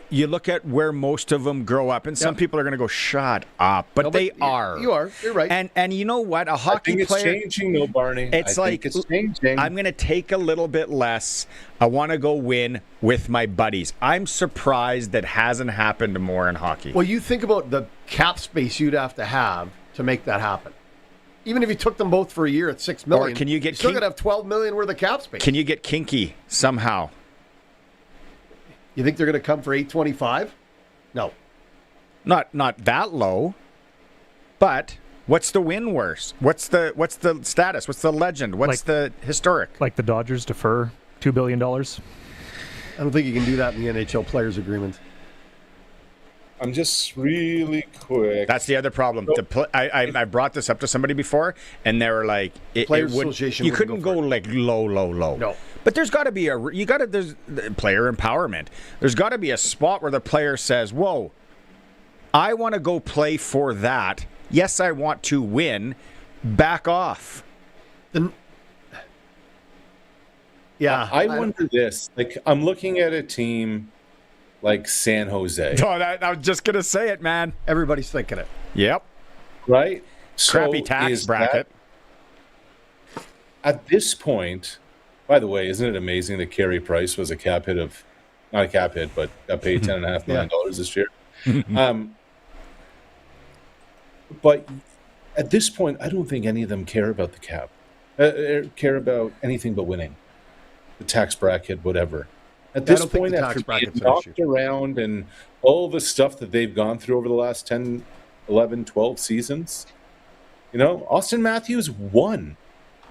You look at where most of them grow up, and some people are going to go, "Shut up," but they are. You are. You're right. And you know what? A hockey player. It's changing, though, Barney. It's changing. I'm going to take a little bit less. I want to go win with my buddies. I'm surprised that hasn't happened more in hockey. Well, you think about the cap space you'd have to make that happen. Even if you took them both for a year at $6 million, or can you get still got to have $12 million worth of cap space. Can you get kinky somehow? You think they're going to come for $825? No, not that low. But what's the win worse? What's the status? What's the legend? What's the historic? Like the Dodgers defer $2 billion. I don't think you can do that in the NHL players agreement. I'm just really quick. That's the other problem. I brought this up to somebody before, and they were like, Association. You couldn't go like low. No. But there's got to be there's player empowerment. There's got to be a spot where the player says, "Whoa, I want to go play for that. Yes, I want to win. Back off." I wonder this. Like, I'm looking at a team like San Jose. Oh, I was just going to say it, man. Everybody's thinking it. Yep. Right? Crappy tax bracket. At this point, by the way, isn't it amazing that Carey Price was a cap hit of, not a cap hit, but got paid $10.5 million this year? But at this point, I don't think any of them care about the cap, care about anything but winning, the tax bracket, whatever. At this point, after being knocked around and all the stuff that they've gone through over the last 10, 11, 12 seasons, Austin Matthews won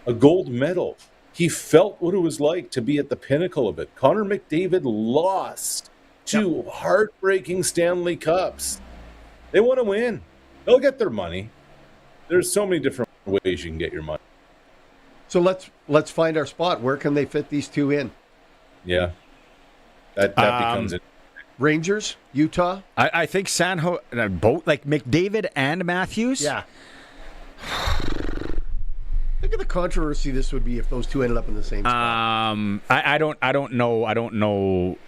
a gold medal. He felt what it was like to be at the pinnacle of it. Connor McDavid lost 2 heartbreaking Stanley Cups. They want to win. They'll get their money. There's so many different ways you can get your money. So let's find our spot. Where can they fit these two in? Yeah. That becomes it. Rangers, Utah. I think San Jose, both like McDavid and Matthews. Yeah. Think of the controversy this would be if those two ended up in the same spot. I don't know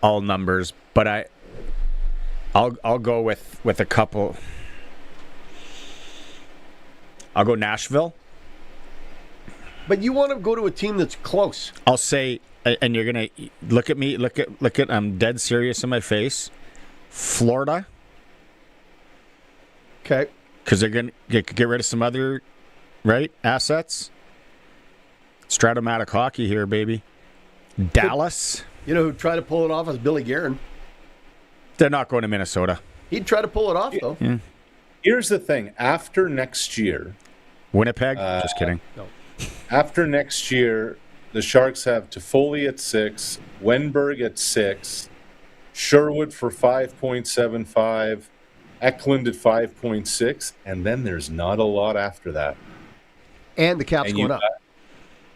all numbers, but I'll go with a couple. I'll go Nashville. But you want to go to a team that's close. I'll say, and you're gonna look at me. Look at. I'm dead serious in my face. Florida. Okay. Because they're gonna get rid of some other, assets. Stratomatic hockey here, baby. Dallas. You know who'd try to pull it off is Billy Guerin. They're not going to Minnesota. He'd try to pull it off, though. Yeah. Here's the thing. After next year... Winnipeg? Just kidding. No. After next year, the Sharks have Toffoli at 6, Wenberg at 6, Sherwood for 5.75, Eklund at 5.6, and then there's not a lot after that. And the cap's going up.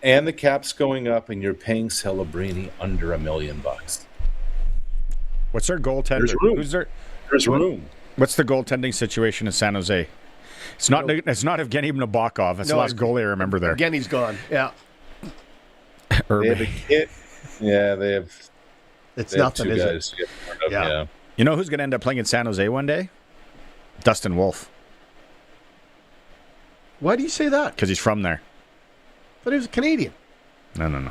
and the cap's going up, and you're paying Celebrini under $1 million. What's their goaltender? There's room. There's room. What's the goaltending situation in San Jose? It's not Evgeny Nabokov. It's the last goalie I remember there. Evgeny's gone. Yeah. They have a kid. Yeah, they have. It's they have nothing, two is guys it? to get part of, yeah. You know who's going to end up playing in San Jose one day? Dustin Wolf. Why do you say that? Because he's from there. I thought he was a Canadian. No.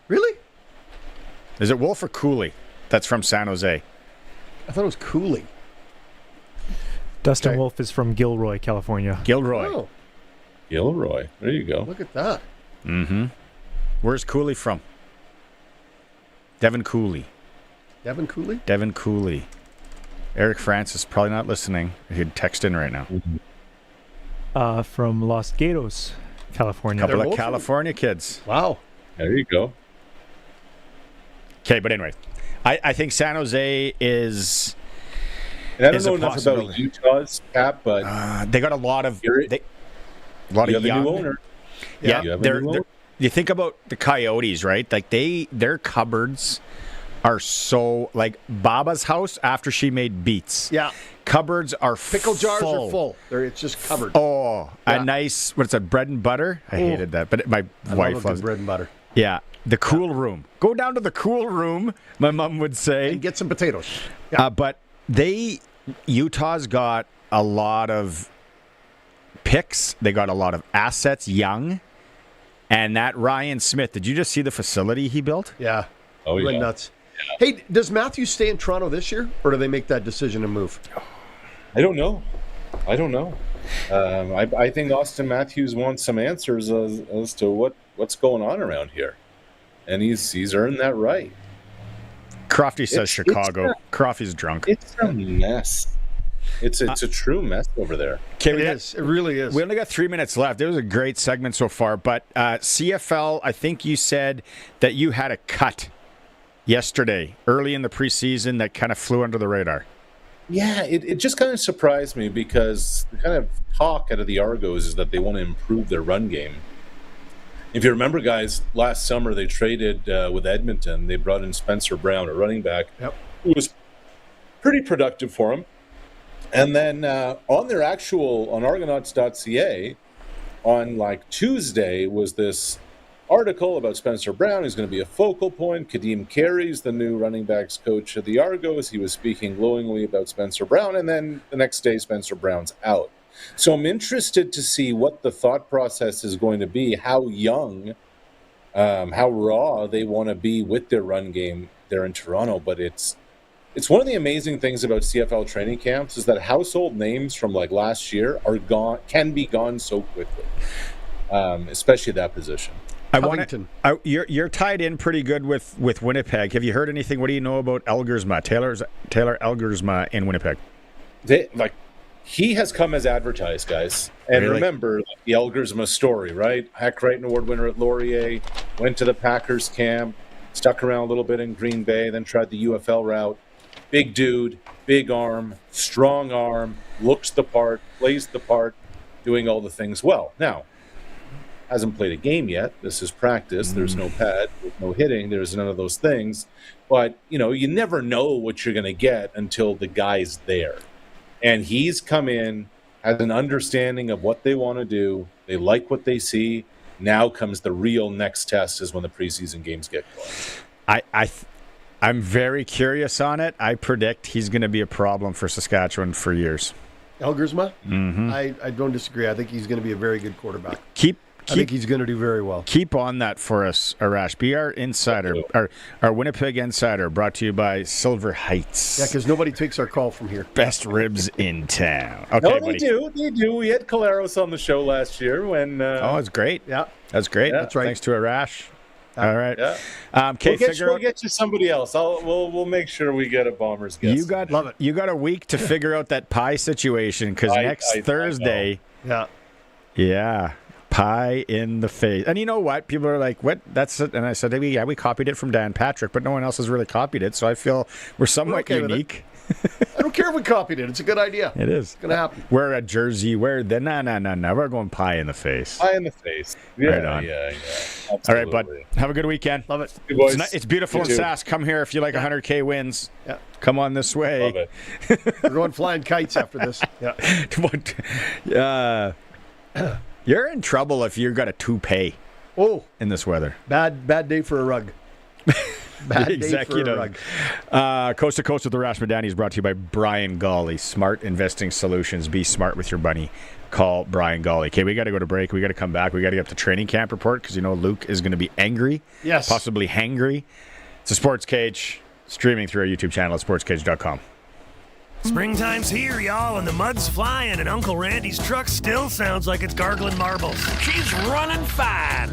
Really? Is it Wolf or Cooley that's from San Jose? I thought it was Cooley. Dustin Wolf is from Gilroy, California. Gilroy. Oh, Gilroy. There you go. look at that. Mm-hmm. Where's Cooley from? Devin Cooley. Devin Cooley? Devin Cooley. Eric Francis probably not listening. He'd text in right now. From Los Gatos, California. Couple of California kids. Wow. There you go. Okay, but anyway, I think San Jose is. And I don't know enough about Utah's cap, but they got a lot of you have young a new owner. Yeah, you have a new owner. You think about the Coyotes, right? Like their cupboards are so like Baba's house after she made beets. Yeah, cupboards are pickle jars full. are full. It's just covered. Oh, a nice what's that? Bread and butter. I hated that, but my wife loves bread and butter. Yeah, the cool room. Go down to the cool room. My mom would say, and get some potatoes. Yeah. But Utah's got a lot of picks. They got a lot of assets, young. And that Ryan Smith, did you just see the facility he built? Yeah. Oh, yeah. Went nuts. Yeah. Hey, does Matthews stay in Toronto this year, or do they make that decision and move? I don't know. I think Austin Matthews wants some answers as to what's going on around here. And he's earned that right. Crofty says Chicago. Crofty's drunk. It's a mess. It's a true mess over there. Okay, it really is. We only got 3 minutes left. It was a great segment so far, but CFL, I think you said that you had a cut yesterday, early in the preseason, that kind of flew under the radar. Yeah, it just kind of surprised me because the kind of talk out of the Argos is that they want to improve their run game. If you remember, guys, last summer they traded with Edmonton. They brought in Spencer Brown, a running back, who was pretty productive for them. And then on Argonauts.ca, on like Tuesday, was this article about Spencer Brown. He's going to be a focal point. Kadeem Carey's the new running backs coach of the Argos. He was speaking glowingly about Spencer Brown. And then the next day, Spencer Brown's out. So I'm interested to see what the thought process is going to be, how young, how raw they want to be with their run game there in Toronto. But it's one of the amazing things about CFL training camps is that household names from like last year can be gone so quickly, especially that position. You're tied in pretty good with Winnipeg. Have you heard anything? What do you know about Elgersma, Taylor Elgersma in Winnipeg? He has come as advertised, guys. And really? Remember the Elgersma story, right? Hack Crichton Award winner at Laurier, went to the Packers camp, stuck around a little bit in Green Bay, then tried the UFL route. Big dude, big arm, strong arm, looks the part, plays the part, doing all the things well. Now, hasn't played a game yet. This is practice. There's no pad, there's no hitting, there's none of those things. But, you never know what you're going to get until the guy's there. And he's come in, has an understanding of what they want to do. They like what they see. Now comes the real next test is when the preseason games get going. I'm very curious on it. I predict he's going to be a problem for Saskatchewan for years. Elgersma? Mm-hmm. I don't disagree. I think he's going to be a very good quarterback. I think he's going to do very well. Keep on that for us, Arash. Be our insider, our Winnipeg insider, brought to you by Silver Heights. Yeah, because nobody takes our call from here. Best ribs in town. Okay, no, buddy. They do. We had Caleros on the show last year when. Oh, it's great. Yeah, that's great. Yeah. That's right. Thanks to Arash. All right. Yeah. We'll get you somebody else. We'll make sure we get a Bombers guest. Love it. You got a week to figure out that pie situation because next Thursday. Yeah. Pie in the face. And you know what? People are like, what? That's it. And I said, we copied it from Dan Patrick, but no one else has really copied it. So I feel we're somewhat unique. I don't care if we copied it. It's a good idea. It is. It's going to happen. Wear a jersey. Wear the no. We're going pie in the face. Pie in the face. Yeah, right on. Yeah. All right, bud. Have a good weekend. Love it. Good boys. It's beautiful in Sask. Come here if you like 100K wins. Yeah. Come on this way. Love it. We're going flying kites after this. Yeah. You're in trouble if you've got a toupee. Oh, in this weather. Bad day for a rug. Bad day for a rug. Coast to Coast with Arash Madani is brought to you by Brian Golly. Smart investing solutions. Be smart with your money. Call Brian Golly. Okay, we got to go to break. We got to come back. We got to get up to training camp report because Luke is going to be angry. Yes. Possibly hangry. It's a Sports Cage streaming through our YouTube channel at sportscage.com. Springtime's here, y'all, and the mud's flying, and Uncle Randy's truck still sounds like it's gargling marbles. She's running fine.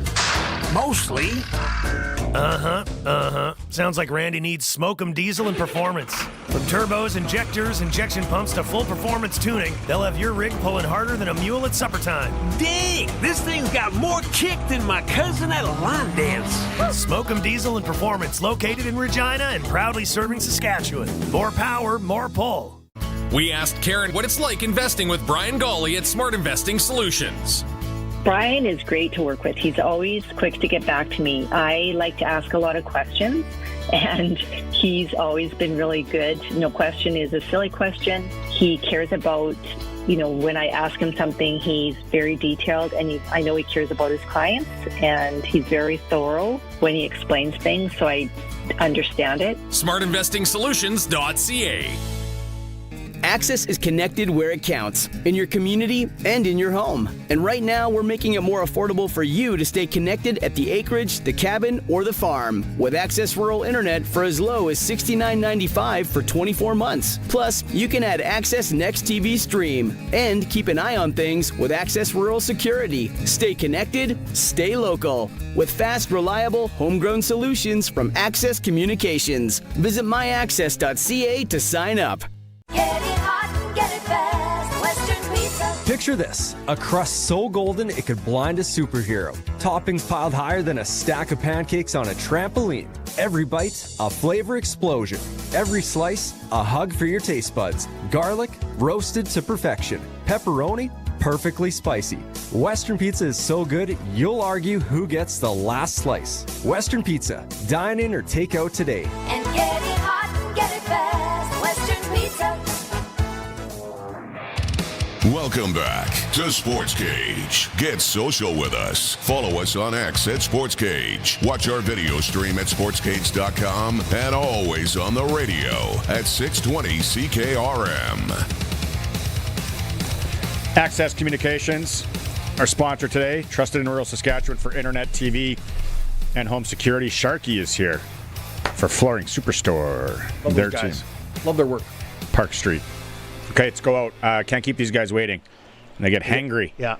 Mostly. Sounds like Randy needs Smoke'em diesel and performance. From turbos, injectors, injection pumps to full performance tuning, they'll have your rig pulling harder than a mule at supper time. Dang, this thing's got more kick than my cousin at a line dance. Smoke'em diesel and performance, located in Regina and proudly serving Saskatchewan. More power, more pull. We asked Karen what it's like investing with Brian Golly at Smart Investing Solutions. Brian is great to work with. He's always quick to get back to me. I like to ask a lot of questions, and he's always been really good. No question is a silly question. He cares about, when I ask him something, he's very detailed, and I know he cares about his clients, and he's very thorough when he explains things, so I understand it. SmartInvestingSolutions.ca. Access is connected where it counts, in your community and in your home. And right now, we're making it more affordable for you to stay connected at the acreage, the cabin, or the farm. With Access Rural Internet for as low as $69.95 for 24 months. Plus, you can add Access Next TV Stream and keep an eye on things with Access Rural Security. Stay connected, stay local. With fast, reliable, homegrown solutions from Access Communications. Visit myaccess.ca to sign up. Picture this, a crust so golden it could blind a superhero. Toppings piled higher than a stack of pancakes on a trampoline. Every bite, a flavor explosion. Every slice, a hug for your taste buds. Garlic, roasted to perfection. Pepperoni, perfectly spicy. Western Pizza is so good, you'll argue who gets the last slice. Western Pizza, dine in or take out today. And get it hot and get it fast. Western Pizza. Welcome back to Sports Cage. Get social with us. Follow us on X at Sports Cage. Watch our video stream at sportscage.com and always on the radio at 620 CKRM. Access Communications, our sponsor today, trusted in rural Saskatchewan for internet, TV, and home security. Sharky is here for Flooring Superstore. Love those guys. Love their work. Park Street. Okay, let's go out. Can't keep these guys waiting. And they get hangry. Yeah.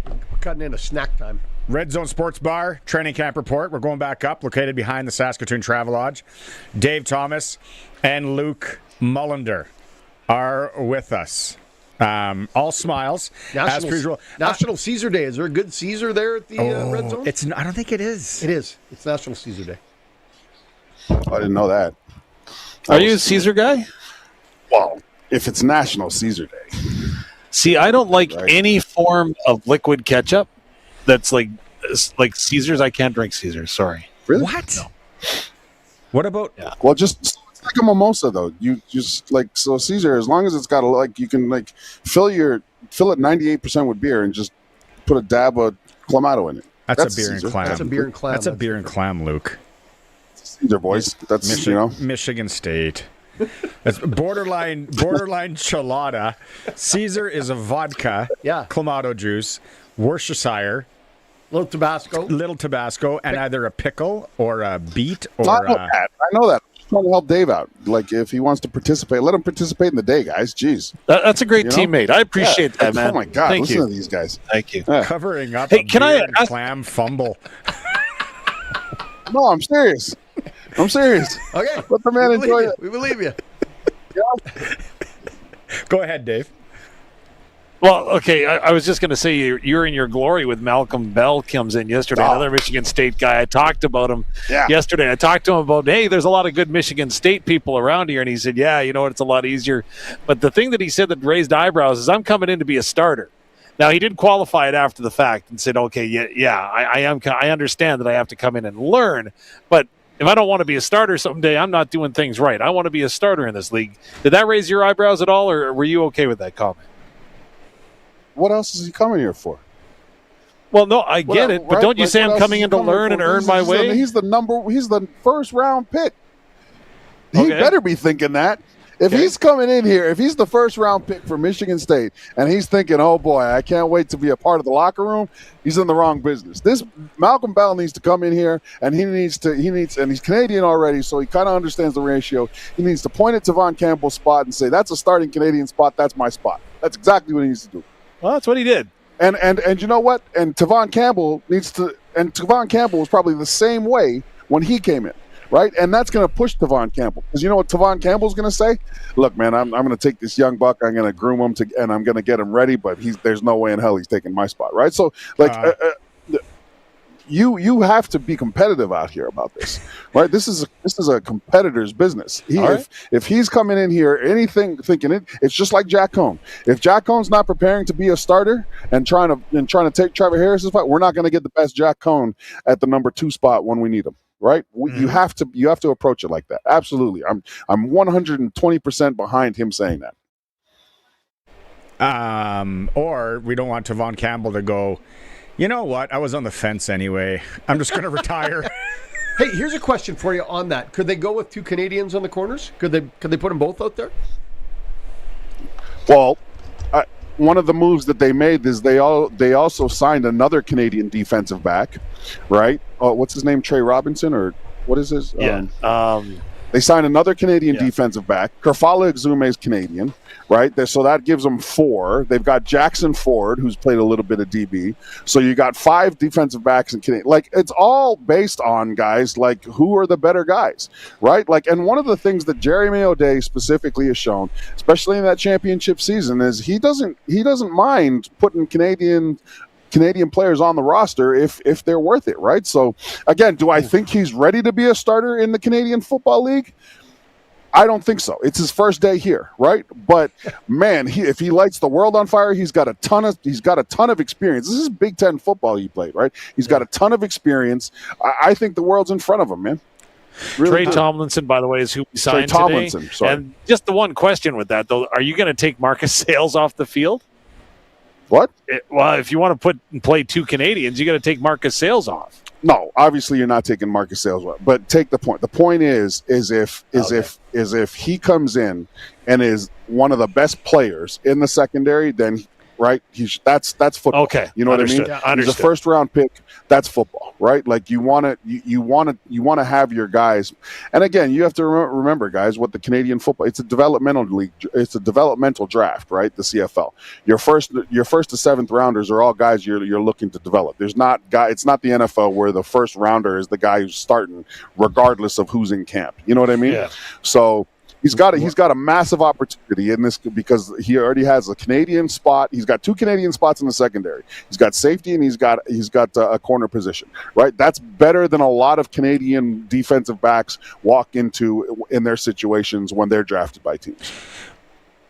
We're cutting into snack time. Red Zone Sports Bar, Training Camp Report. We're going back up, located behind the Saskatoon Travelodge. Dave Thomas and Luc Mullinder are with us. All smiles. As per usual. National Caesar Day. Is there a good Caesar there at the Red Zone? I don't think it is. It is. It's National Caesar Day. I didn't know that. Are you a Caesar guy? Well, if it's National Caesar Day. See, I don't like any form of liquid ketchup that's like Caesars. I can't drink Caesars. Sorry. Really? What? No. What about? Yeah. Well, just it's like a mimosa though. You just so Caesar, as long as it's got you can fill it 98% with beer and just put a dab of Clamato in it. That's a beer Caesar. and clam. That's a beer and clam. That's a beer and clam, Luke. Caesar boys. That's Michigan State. That's borderline chelada. Caesar is a vodka. Yeah. Clamato juice. Worcestershire. Little Tabasco. And either a pickle or a beet or. I know that. I'm just trying to help Dave out. If he wants to participate, let him participate in the day, guys. Jeez. That's a great teammate. I apprate that, man. Oh my God! Thank Listen you. to these guys. Thank you. Yeah. Covering up. Hey, can I ask? Clam fumble? No, I'm serious. Okay. Let the man enjoy it. We believe you. Go ahead, Dave. Well, okay, I was just going to say you're in your glory with Malcolm Bell comes in yesterday, another Michigan State guy. I talked about him yesterday. I talked to him about, hey, there's a lot of good Michigan State people around here, and he said, yeah, you know what, it's a lot easier. But the thing that he said that raised eyebrows is I'm coming in to be a starter. Now, he did qualify it after the fact and said, okay, I understand that I have to come in and learn, but if I don't want to be a starter someday, I'm not doing things right. I want to be a starter in this league. Did that raise your eyebrows at all, or were you okay with that comment? What else is he coming here for? Well, no, I get it, but don't you say I'm coming in to learn and earn my way? He's the first round pick. He better be thinking that. If he's coming in here, if he's the first round pick for Michigan State, and he's thinking, oh boy, I can't wait to be a part of the locker room, he's in the wrong business. This Malcolm Bell needs to come in here, and and he's Canadian already, so he kind of understands the ratio. He needs to point at Tavon Campbell's spot and say, that's a starting Canadian spot, that's my spot. That's exactly what he needs to do. Well, that's what he did. And you know what? And Tavon Campbell was probably the same way when he came in, right? And that's going to push Tavon Campbell. Because you know what Tavon Campbell's going to say? Look, man, I'm going to take this young buck, I'm going to groom him, and I'm going to get him ready, but there's no way in hell he's taking my spot, right? So, you have to be competitive out here about this, right? This is a competitor's business. If he's coming in here, it's just like Jack Cohn. If Jack Cohn's not preparing to be a starter and trying to take Trevor Harris's spot, we're not going to get the best Jack Cohn at the number 2 spot when we need him, right? You have to approach it like that. Absolutely, I'm 120% behind him saying that. Or we don't want Tavon Campbell to go, you know what? I was on the fence anyway. I'm just going to retire. Hey, here's a question for you on that. Could they go with 2 Canadians on the corners? Could they put them both out there? Well, one of the moves that they made is they also signed another Canadian defensive back, right? What's his name? Trey Robinson, or what is his? Yeah. They signed another Canadian defensive back. Kerfala Exume is Canadian, right? So that gives them 4. They've got Jackson Ford, who's played a little bit of DB. So you got 5 defensive backs in Canadian. Like, it's all based on, guys, like, who are the better guys, right? Like, and one of the things that Jeremy O'Day specifically has shown, especially in that championship season, is he doesn't mind putting Canadian players on the roster if they're worth it, right? So, again, do I think he's ready to be a starter in the Canadian Football League? I don't think so. It's his first day here, right? But man, if he lights the world on fire, he's got a ton of experience. This is Big Ten football he played, right? He's got a ton of experience. I think the world's in front of him, man. Really Trey Tomlinson, by the way, is who we signed today. Sorry. And just the one question with that, though, are you going to take Marcus Sayles off the field? What? Well, if you want to play 2 Canadians, you got to take Marcus Sayles off. No, obviously you're not taking Marcus Sayles off. But take the point. The point is if he comes in and is one of the best players in the secondary, then right, that's football. Okay, you know understood. what I mean? He's a first round pick. That's football, right? Like you want to have your guys. And again, you have to remember, guys, what the Canadian football. It's a developmental league. It's a developmental draft, right? The CFL. Your first to 7th rounders are all guys you're looking to develop. It's not the NFL where the first rounder is the guy who's starting, regardless of who's in camp. You know what I mean? Yeah. So. He's got a massive opportunity in this because he already has a Canadian spot. He's got 2 Canadian spots in the secondary. He's got safety and he's got a corner position, right? That's better than a lot of Canadian defensive backs walk into in their situations when they're drafted by teams.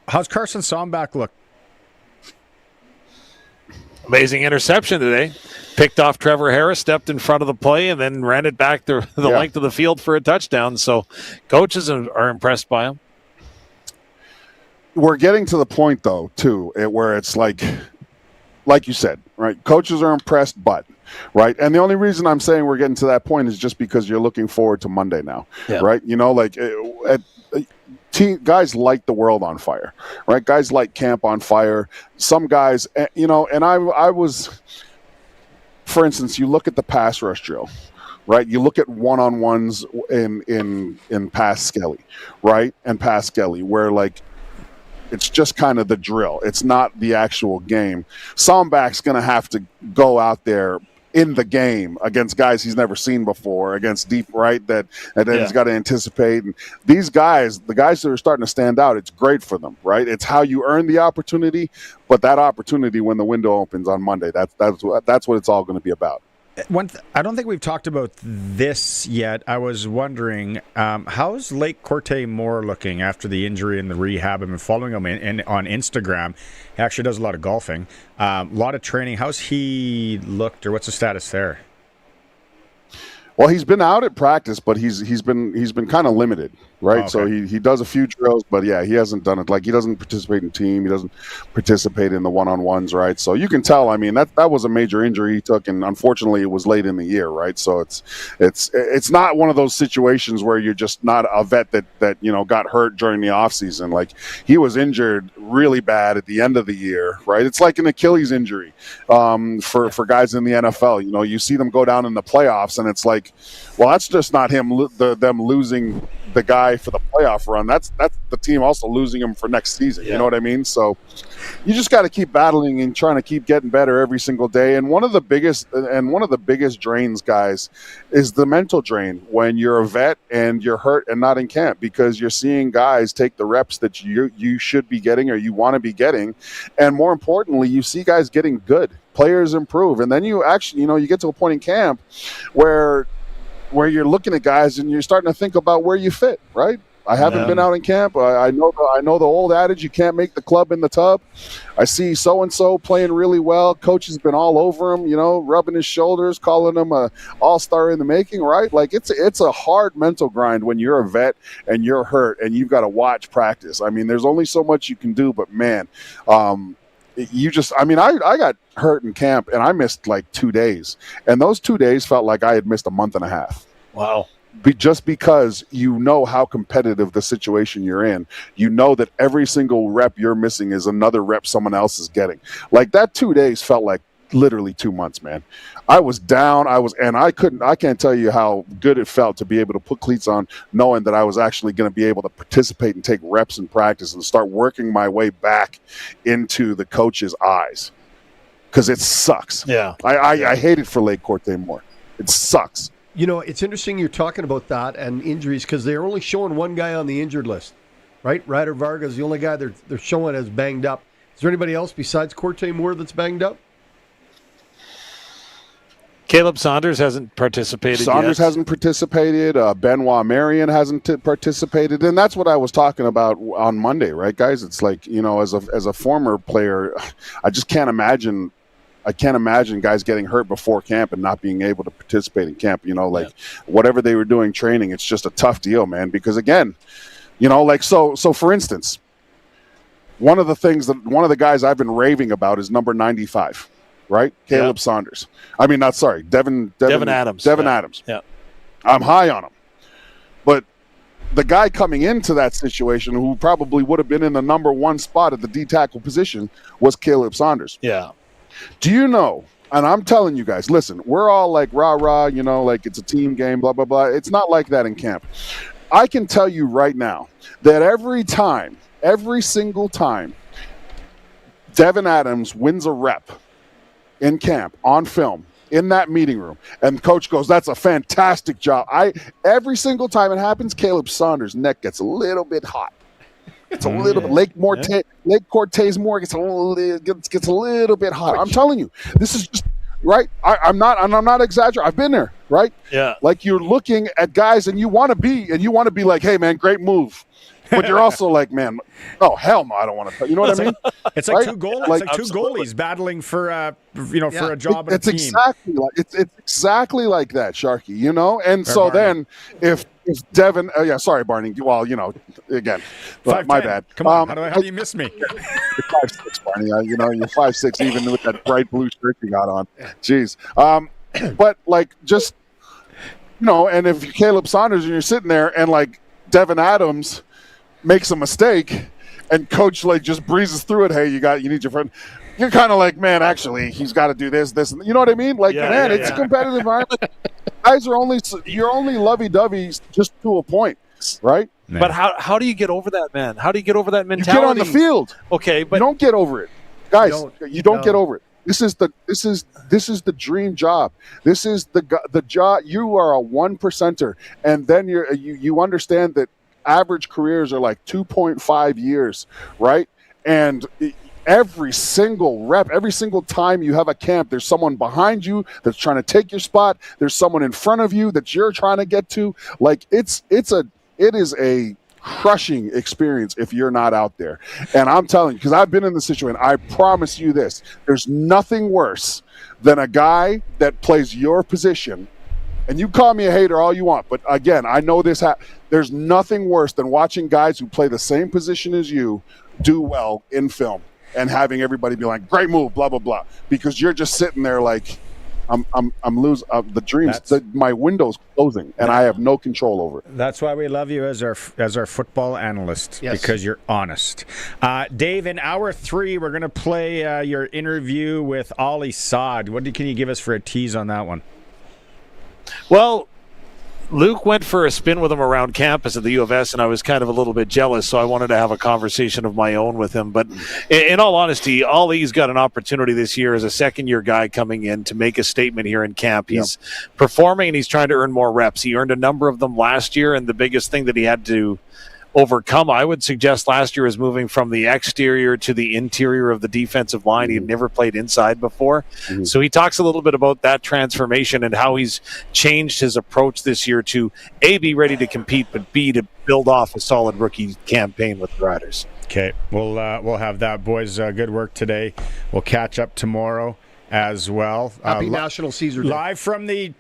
How's Carson Sombach look? Amazing interception today. Picked off Trevor Harris, stepped in front of the play, and then ran it back the length of the field for a touchdown. So coaches are impressed by him. We're getting to the point, though, too, where it's like you said, right? Coaches are impressed, but, right? And the only reason I'm saying we're getting to that point is just because you're looking forward to Monday now, right? You know, like guys light the world on fire, right? Guys light camp on fire. Some guys, you know, and I was, for instance, you look at the pass rush drill, right? You look at one-on-ones in Pass Skelly, right? And Pass Skelly, where like it's just kind of the drill. It's not the actual game. Sombach's going to have to go out there in the game against guys he's never seen before, against deep right that he's got to anticipate. And these guys, the guys that are starting to stand out, it's great for them, right? It's how you earn the opportunity, but that opportunity when the window opens on Monday, that's what it's all going to be about. I don't think we've talked about this yet. I was wondering, how's Lake Corte Moore looking after the injury and the rehab? I've been following him on Instagram. He actually does a lot of golfing, a lot of training. How's he looked, or what's the status there? Well, he's been out at practice, but he's been kind of limited, right? Oh, okay. So he does a few drills, but yeah, he hasn't done it. Like, he doesn't participate in team, he doesn't participate in the one-on-ones, right? So you can tell. I mean, that was a major injury he took, and unfortunately, it was late in the year, right? So it's not one of those situations where you're just not a vet that got hurt during the off season. Like, he was injured really bad at the end of the year, right? It's like an Achilles injury for guys in the NFL. You see them go down in the playoffs, and it's like, well, that's just not them losing the guy for the playoff run. That's the team also losing him for next season. Yeah. You know what I mean? So you just got to keep battling and trying to keep getting better every single day. And one of the biggest drains, guys, is the mental drain when you're a vet and you're hurt and not in camp, because you're seeing guys take the reps that you should be getting or you want to be getting, and more importantly, you see guys getting good. Players improve, and then you actually, you get to a point in camp where you're looking at guys and you're starting to think about where you fit, right? I haven't been out in camp. I know the old adage, you can't make the club in the tub. I see so-and-so playing really well. Coach has been all over him, rubbing his shoulders, calling him a all-star in the making, right? Like, it's a hard mental grind when you're a vet and you're hurt and you've got to watch practice. I mean, there's only so much you can do, but man, I got hurt in camp and I missed like 2 days, and those 2 days felt like I had missed a month and a half. Wow. Just because how competitive the situation you're in, that every single rep you're missing is another rep someone else is getting. Like, that 2 days felt like literally 2 months, man. I was down. I can't tell you how good it felt to be able to put cleats on, knowing that I was actually going to be able to participate and take reps in practice and start working my way back into the coach's eyes. Because it sucks. Yeah. I hate it for Lake Corte Moore. It sucks. It's interesting you're talking about that and injuries, because they're only showing one guy on the injured list, right? Ryder Varga is the only guy they're showing as banged up. Is there anybody else besides Corte Moore that's banged up? Caleb Saunders hasn't participated Saunders hasn't participated. Benoit Marion hasn't participated. And that's what I was talking about on Monday, right, guys? It's like, as a former player, I just can't imagine. I can't imagine guys getting hurt before camp and not being able to participate in camp. Whatever they were doing training, it's just a tough deal, man. Because again, so for instance, one of the guys I've been raving about is number 95. Right? Caleb Saunders. Devin Adams. Devin Adams. Yeah. I'm high on him. But the guy coming into that situation who probably would have been in the number one spot at the D-tackle position was Caleb Saunders. Yeah. Do you know, and I'm telling you guys, listen, we're all like rah-rah, like it's a team game, blah, blah, blah. It's not like that in camp. I can tell you right now that every single time Devin Adams wins a rep in camp, on film, in that meeting room, and coach goes, that's a fantastic job. Every single time it happens, Caleb Saunders' neck gets a little bit hot. It's a little bit. Lake Corte Moore gets a little bit hot. I'm telling you, this is just right. I'm not exaggerating. I've been there, right? Yeah. Like, you're looking at guys and you want to be like, hey man, great move. But you're also like, man, oh hell no, I don't want to. You know what I mean? It's like, right? Two goalies battling for for a job. It's exactly like that, Sharky. And so then if Devin, sorry, Barney. Well, again, my bad. Come on, how do you miss me? You're 5'6", Barney. You're 5'6", even with that bright blue shirt you got on. Jeez. But like, just and if you're Caleb Saunders and you're sitting there and like Devin Adams makes a mistake and coach like just breezes through it, hey, you need your friend, you're kind of like, man, actually he's got to do this and you know what I mean? Like, it's a competitive environment. Guys you're only lovey-dovey just to a point, right? Man. But how do you get over that, man? How do you get over that mentality? You get on the field. Okay, but you don't get over it, guys. You don't get over it. This is the dream job. This is the job. You are a 1%er, and then you understand that average careers are like 2.5 years, right? And every single rep, every single time you have a camp, there's someone behind you that's trying to take your spot. There's someone in front of you that you're trying to get to. Like it is a crushing experience if you're not out there. And I'm telling you, because I've been in the situation, I promise you this, there's nothing worse than a guy that plays your position. And you call me a hater all you want, but again, I know this. There's nothing worse than watching guys who play the same position as you do well in film and having everybody be like, great move, blah, blah, blah. Because you're just sitting there like, I'm losing the dreams. My window's closing, and I have no control over it. That's why we love you as our football analyst, because you're honest. Dave, in hour 3, we're going to play your interview with Ali Saad. Can you give us for a tease on that one? Well, Luke went for a spin with him around campus at the U of S, and I was kind of a little bit jealous, so I wanted to have a conversation of my own with him. But in all honesty, Ollie's got an opportunity this year as a second-year guy coming in to make a statement here in camp. He's performing, and he's trying to earn more reps. He earned a number of them last year, and the biggest thing that he had to overcome, I would suggest, last year is moving from the exterior to the interior of the defensive line. He had never played inside before. So he talks a little bit about that transformation and how he's changed his approach this year to A, be ready to compete, but B, to build off a solid rookie campaign with the Riders. Okay, we'll have that, boys. Good work today. We'll catch up tomorrow as well. Happy National Caesar Day. Live from the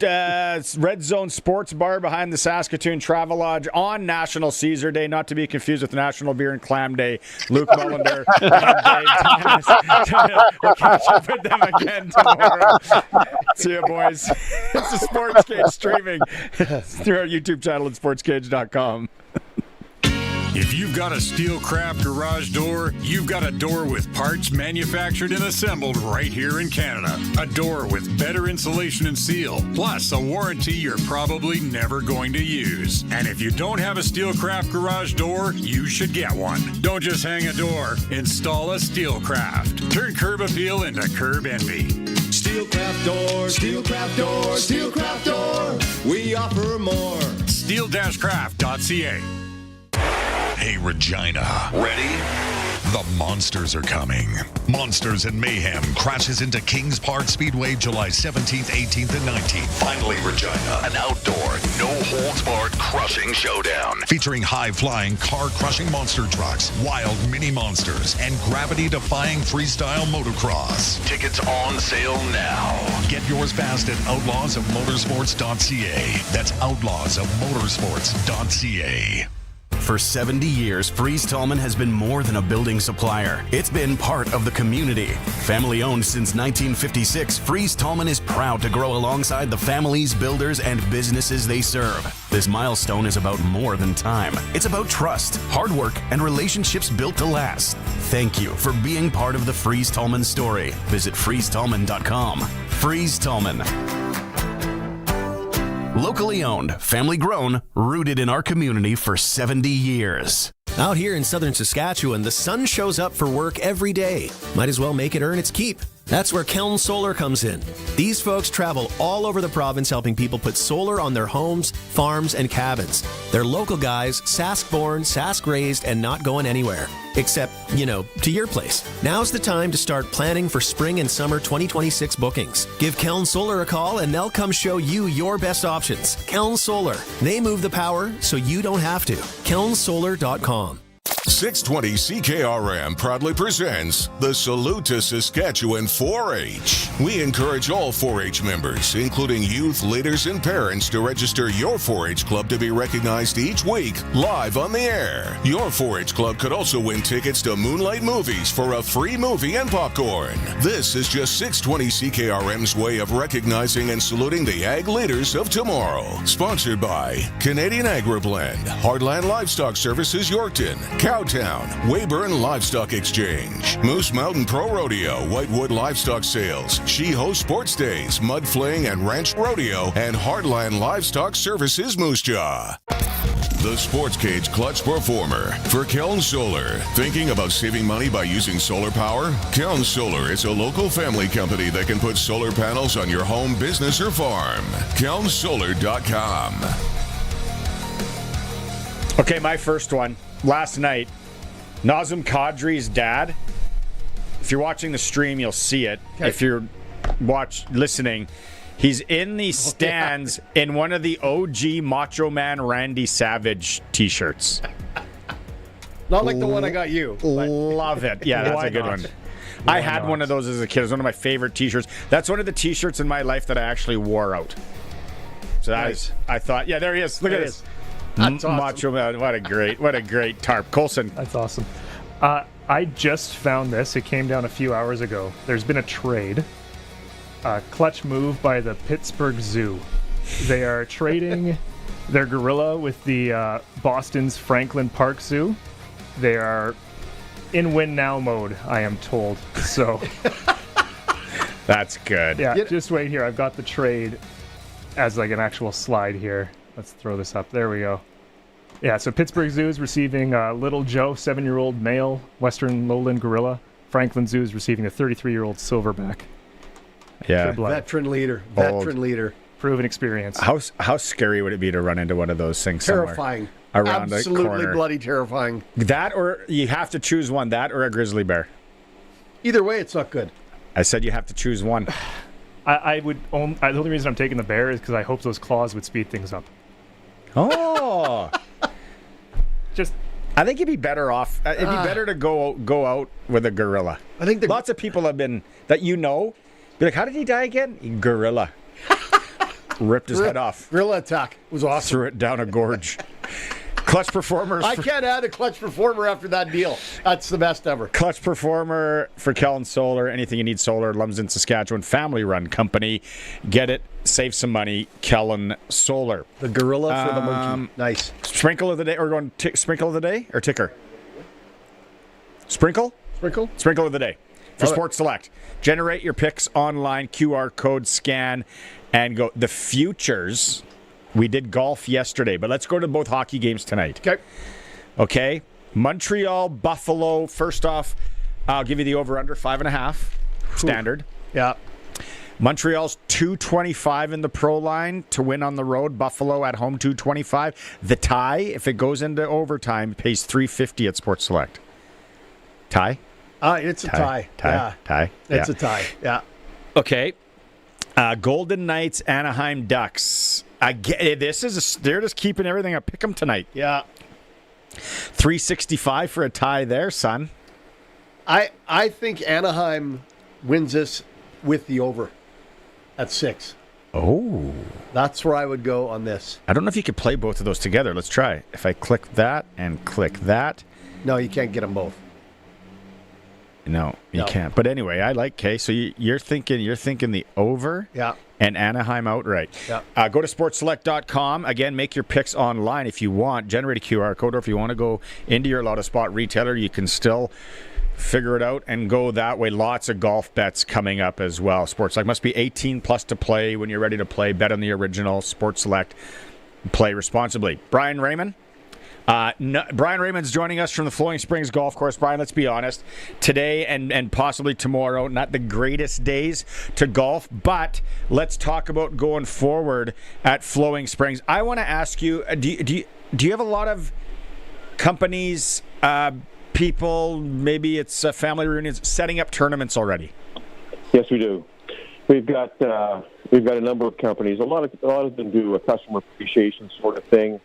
Red Zone Sports Bar behind the Saskatoon Travel Lodge on National Caesar Day, not to be confused with National Beer and Clam Day. Luc Mullinder and Dave Thomas. We'll catch up with them again tomorrow. See you, boys. It's the Sportscage streaming through our YouTube channel at sportscage.com. If you've got a Steelcraft garage door, you've got a door with parts manufactured and assembled right here in Canada. A door with better insulation and seal, plus a warranty you're probably never going to use. And if you don't have a Steelcraft garage door, you should get one. Don't just hang a door, install a Steelcraft. Turn curb appeal into curb envy. Steelcraft door, Steelcraft door, Steelcraft door. We offer more. Steel-craft.ca. Hey, Regina. Ready? The Monsters are coming. Monsters and Mayhem crashes into Kings Park Speedway July 17th, 18th, and 19th. Finally, Regina. An outdoor, no-holds-barred crushing showdown. Featuring high-flying, car-crushing monster trucks, wild mini monsters, and gravity-defying freestyle motocross. Tickets on sale now. Get yours fast at outlawsofmotorsports.ca. That's outlawsofmotorsports.ca. For 70 years, Freeze Tallman has been more than a building supplier. It's been part of the community. Family owned since 1956, Freeze Tallman is proud to grow alongside the families, builders, and businesses they serve. This milestone is about more than time. It's about trust, hard work, and relationships built to last. Thank you for being part of the Freeze Tallman story. Visit freezetallman.com. Freeze Tallman. Locally owned, family grown, rooted in our community for 70 years. Out here in southern Saskatchewan, the sun shows up for work every day. Might as well make it earn its keep. That's where Keln Solar comes in. These folks travel all over the province helping people put solar on their homes, farms, and cabins. They're local guys, Sask-born, Sask-raised, and not going anywhere. Except, to your place. Now's the time to start planning for spring and summer 2026 bookings. Give Keln Solar a call and they'll come show you your best options. Keln Solar. They move the power so you don't have to. KelnSolar.com. 620 CKRM proudly presents the Salute to Saskatchewan 4-H. We encourage all 4-H members, including youth, leaders, and parents, to register your 4-H club to be recognized each week live on the air. Your 4-H club could also win tickets to Moonlight Movies for a free movie and popcorn. This is just 620 CKRM's way of recognizing and saluting the ag leaders of tomorrow. Sponsored by Canadian Agri-Blend, Heartland Livestock Services Yorkton, Cowtown, Weyburn Livestock Exchange, Moose Mountain Pro Rodeo, Whitewood Livestock Sales, She-Ho Sports Days, Mud Flaying and Ranch Rodeo, and Heartland Livestock Services Moose Jaw. the Sportscage Clutch Performer for Keln Solar. Thinking about saving money by using solar power? Keln Solar is a local family company that can put solar panels on your home, business, or farm. KelnSolar.com. Okay, my first one. Last night, Nazem Kadri's dad. If you're watching the stream, you'll see it. Okay. If you're listening, he's in the stands in one of the OG Macho Man Randy Savage t-shirts. Not like the one I got you. Love it. Yeah, that's a good one. I had one of those as a kid. It was one of my favorite t-shirts. That's one of the t-shirts in my life that I actually wore out. So nice. I thought, yeah, there he is. Look at this. That's awesome. Macho Man. What a great tarp. Colson. That's awesome. I just found this. It came down a few hours ago. There's been a trade. A clutch move by the Pittsburgh Zoo. They are trading their gorilla with the Boston's Franklin Park Zoo. They are in win now mode, I am told. So that's good. Yeah, just wait here. I've got the trade as like an actual slide here. Let's throw this up. There we go. Yeah, so Pittsburgh Zoo is receiving Little Joe, 7-year-old male Western lowland gorilla. Franklin Zoo is receiving a 33-year-old silverback. Yeah, veteran leader. Proven experience. How scary would it be to run into one of those things? Terrifying. Around absolutely a corner? Bloody terrifying. That, or you have to choose one. That or a grizzly bear. Either way, it's not good. I said you have to choose one. I would. The only reason I'm taking the bear is because I hope those claws would speed things up. Oh. I think you'd be better off. It'd be better to go out with a gorilla. I think lots of people have been that be like, how did he die again? Gorilla. Ripped his head off. Gorilla attack. It was awesome. Threw it down a gorge. Clutch Performers. I can't add a Clutch Performer after that deal. That's the best ever. Clutch Performer for Keln Solar. Anything you need solar. Lumsden, Saskatchewan. Family-run company. Get it. Save some money. Keln Solar. The gorilla for the monkey. Nice. Sprinkle of the day. Or going sprinkle of the day or ticker? Sprinkle? Sprinkle of the day. For Sports Select. Generate your picks online. QR code scan and go. The futures. We did golf yesterday, but let's go to both hockey games tonight. Okay. Montreal, Buffalo. First off, I'll give you the over-under 5.5. Standard. Yeah. Montreal's 225 in the pro line to win on the road. Buffalo at home 225. The tie, if it goes into overtime, pays $350 at Sports Select. Tie? It's a tie. Tie. It's a tie. Yeah. Okay. Golden Knights, Anaheim Ducks. They're just keeping everything up. Pick them tonight. Yeah. $365 for a tie there, son. I think Anaheim wins this with the over at 6. Oh. That's where I would go on this. I don't know if you could play both of those together. Let's try. If I click that and click that. No, you can't get them both. No, you can't. But anyway, I like K. So you're thinking the over. Yeah. And Anaheim outright. Yeah. Go to sportselect.com. Again, make your picks online if you want. Generate a QR code, or if you want to go into your Lotto Spot retailer, you can still figure it out and go that way. Lots of golf bets coming up as well. Sports Select must be 18 plus to play. When you're ready to play, bet on the original. Sports Select. Play responsibly. Brian Raymond. Brian Raymond's joining us from the Flowing Springs Golf Course. Brian, let's be honest. Today and possibly tomorrow, not the greatest days to golf, but let's talk about going forward at Flowing Springs. I want to ask you, do you have a lot of companies, people, maybe it's family reunions, setting up tournaments already? Yes, we do. We've got a number of companies. A lot of them do a customer appreciation sort of thing.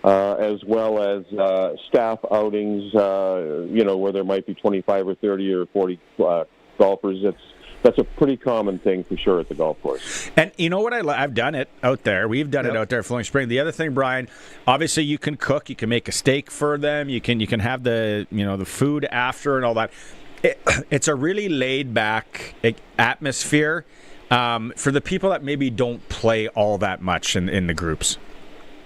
As well as staff outings, where there might be 25 or 30 or 40 golfers. That's a pretty common thing for sure at the golf course. And you know what I've done it out there. We've done it out there at Flowing Spring. The other thing, Brian, obviously you can cook. You can make a steak for them. You can have the the food after and all that. It's a really laid back atmosphere for the people that maybe don't play all that much in the groups.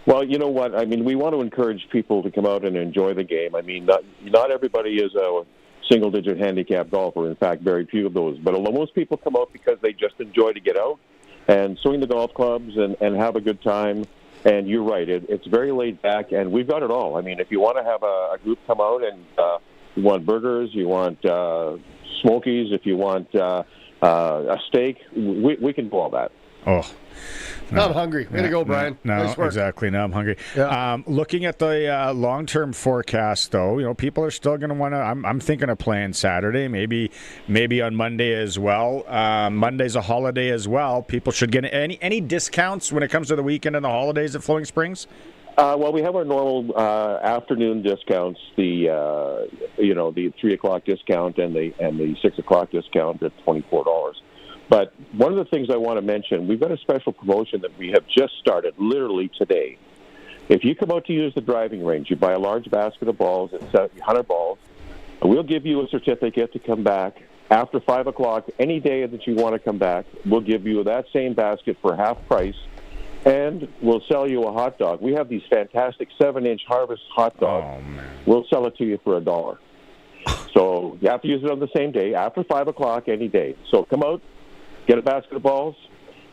Well, you know what? I mean, we want to encourage people to come out and enjoy the game. I mean, not everybody is a single-digit handicap golfer. In fact, very few of those. But most people come out because they just enjoy to get out and swing the golf clubs and have a good time. And you're right, it's very laid back, and we've got it all. I mean, if you want to have a group come out and you want burgers, you want smokies, if you want a steak, we can do all that. Oh. No. I'm hungry. Way to go, Brian. No, nice work. Exactly. Now I'm hungry. Yeah. Looking at the long-term forecast, though, people are still going to want to. I'm thinking of playing Saturday, maybe on Monday as well. Monday's a holiday as well. People should get any discounts when it comes to the weekend and the holidays at Flowing Springs. Well, we have our normal afternoon discounts, the 3:00 discount and the 6:00 discount at $24. But one of the things I want to mention, we've got a special promotion that we have just started literally today. If you come out to use the driving range, you buy a large basket of balls and 100 balls, and we'll give you a certificate to come back after 5 o'clock any day that you want to come back. We'll give you that same basket for half price, and we'll sell you a hot dog. We have these fantastic 7-inch Harvest hot dogs. Oh, man. We'll sell it to you for $1. So you have to use it on the same day, after 5 o'clock any day. So come out. Get a basket of balls,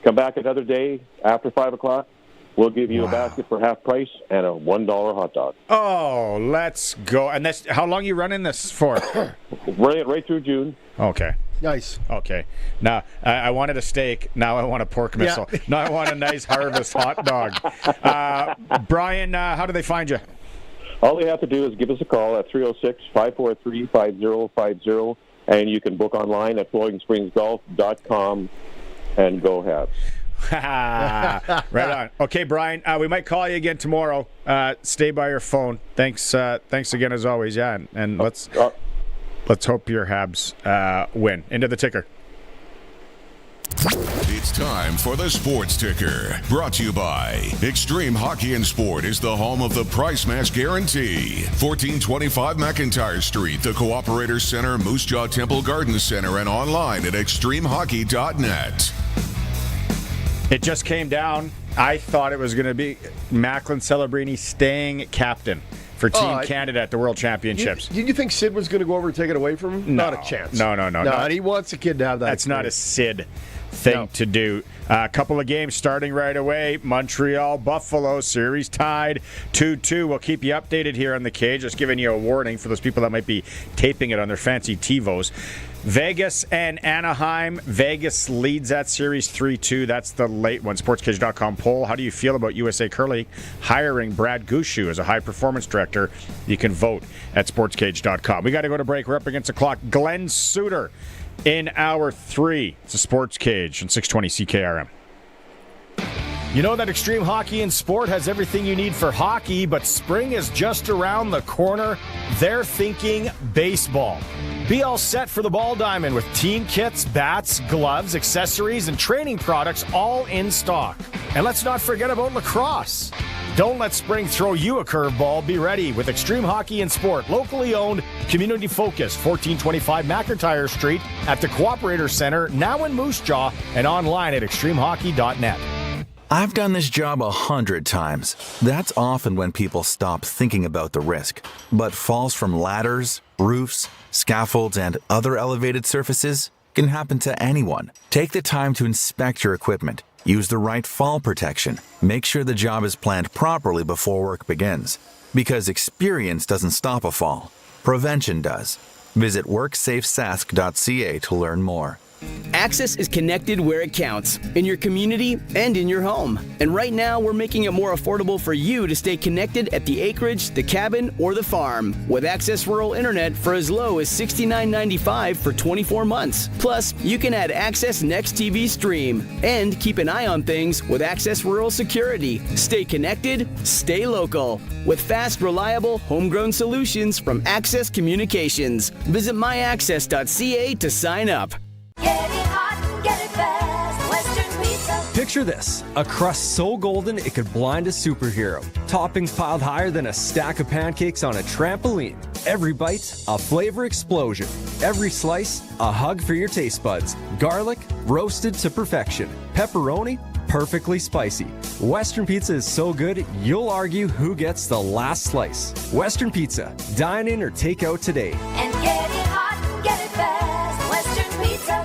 come back another day after 5 o'clock. We'll give you a basket for half price and a $1 hot dog. Oh, let's go. And that's how long you running this for? right through June. Okay. Nice. Okay. Now, I wanted a steak. Now I want a pork missile. Yeah. Now I want a nice Harvest hot dog. Brian, how do they find you? All they have to do is give us a call at 306-543-5050. And you can book online at flowingspringsgolf.com and go Habs. Right on. Okay, Brian, we might call you again tomorrow. Stay by your phone. Thanks again as always. Yeah, and let's hope your Habs win. Into the ticker. It's time for the Sports Ticker, brought to you by Extreme Hockey and Sport is the home of the price match guarantee. 1425 McIntyre Street, the Cooperator Center, Moose Jaw Temple Garden Center, and online at extremehockey.net. It just came down. I thought it was going to be Macklin Celebrini staying captain for Team Canada at the World Championships. Did you think Sid was going to go over and take it away from him? No. Not a chance. No. And he wants the kid to have that. That's not a Sid thing to do. A couple of games starting right away. Montreal, Buffalo, series tied 2-2. We'll keep you updated here on the cage. Just giving you a warning for those people that might be taping it on their fancy TiVos. Vegas and Anaheim. Vegas leads that series 3-2. That's the late one. Sportscage.com poll. How do you feel about USA Curling hiring Brad Gushu as a high-performance director? You can vote at sportscage.com. We got to go to break. We're up against the clock. Glen Suitor in hour 3. It's a Sports Cage on 620 CKRM. You know that Extreme Hockey and Sport has everything you need for hockey, but spring is just around the corner. They're thinking baseball. Be all set for the ball diamond with team kits, bats, gloves, accessories, and training products all in stock. And let's not forget about lacrosse. Don't let spring throw you a curveball. Be ready with Extreme Hockey and Sport, locally owned, community focused, 1425 McIntyre Street at the Cooperator Center, now in Moose Jaw, and online at extremehockey.net. I've done this job 100 times. That's often when people stop thinking about the risk. But falls from ladders, roofs, scaffolds, and other elevated surfaces can happen to anyone. Take the time to inspect your equipment. Use the right fall protection. Make sure the job is planned properly before work begins. Because experience doesn't stop a fall. Prevention does. Visit WorksafeSask.ca to learn more. Access is connected where it counts, in your community and in your home. And right now, we're making it more affordable for you to stay connected at the acreage, the cabin, or the farm. With Access Rural Internet for as low as $69.95 for 24 months. Plus, you can add Access Next TV Stream. And keep an eye on things with Access Rural Security. Stay connected, stay local. With fast, reliable, homegrown solutions from Access Communications. Visit myaccess.ca to sign up. Get it hot and get it fast. Western Pizza. Picture this, a crust so golden it could blind a superhero. Toppings piled higher than a stack of pancakes on a trampoline. Every bite, a flavor explosion. Every slice, a hug for your taste buds. Garlic, roasted to perfection. Pepperoni, perfectly spicy. Western Pizza is so good, you'll argue who gets the last slice. Western Pizza, dine in or take out today. And get it hot and get it fast. Western Pizza.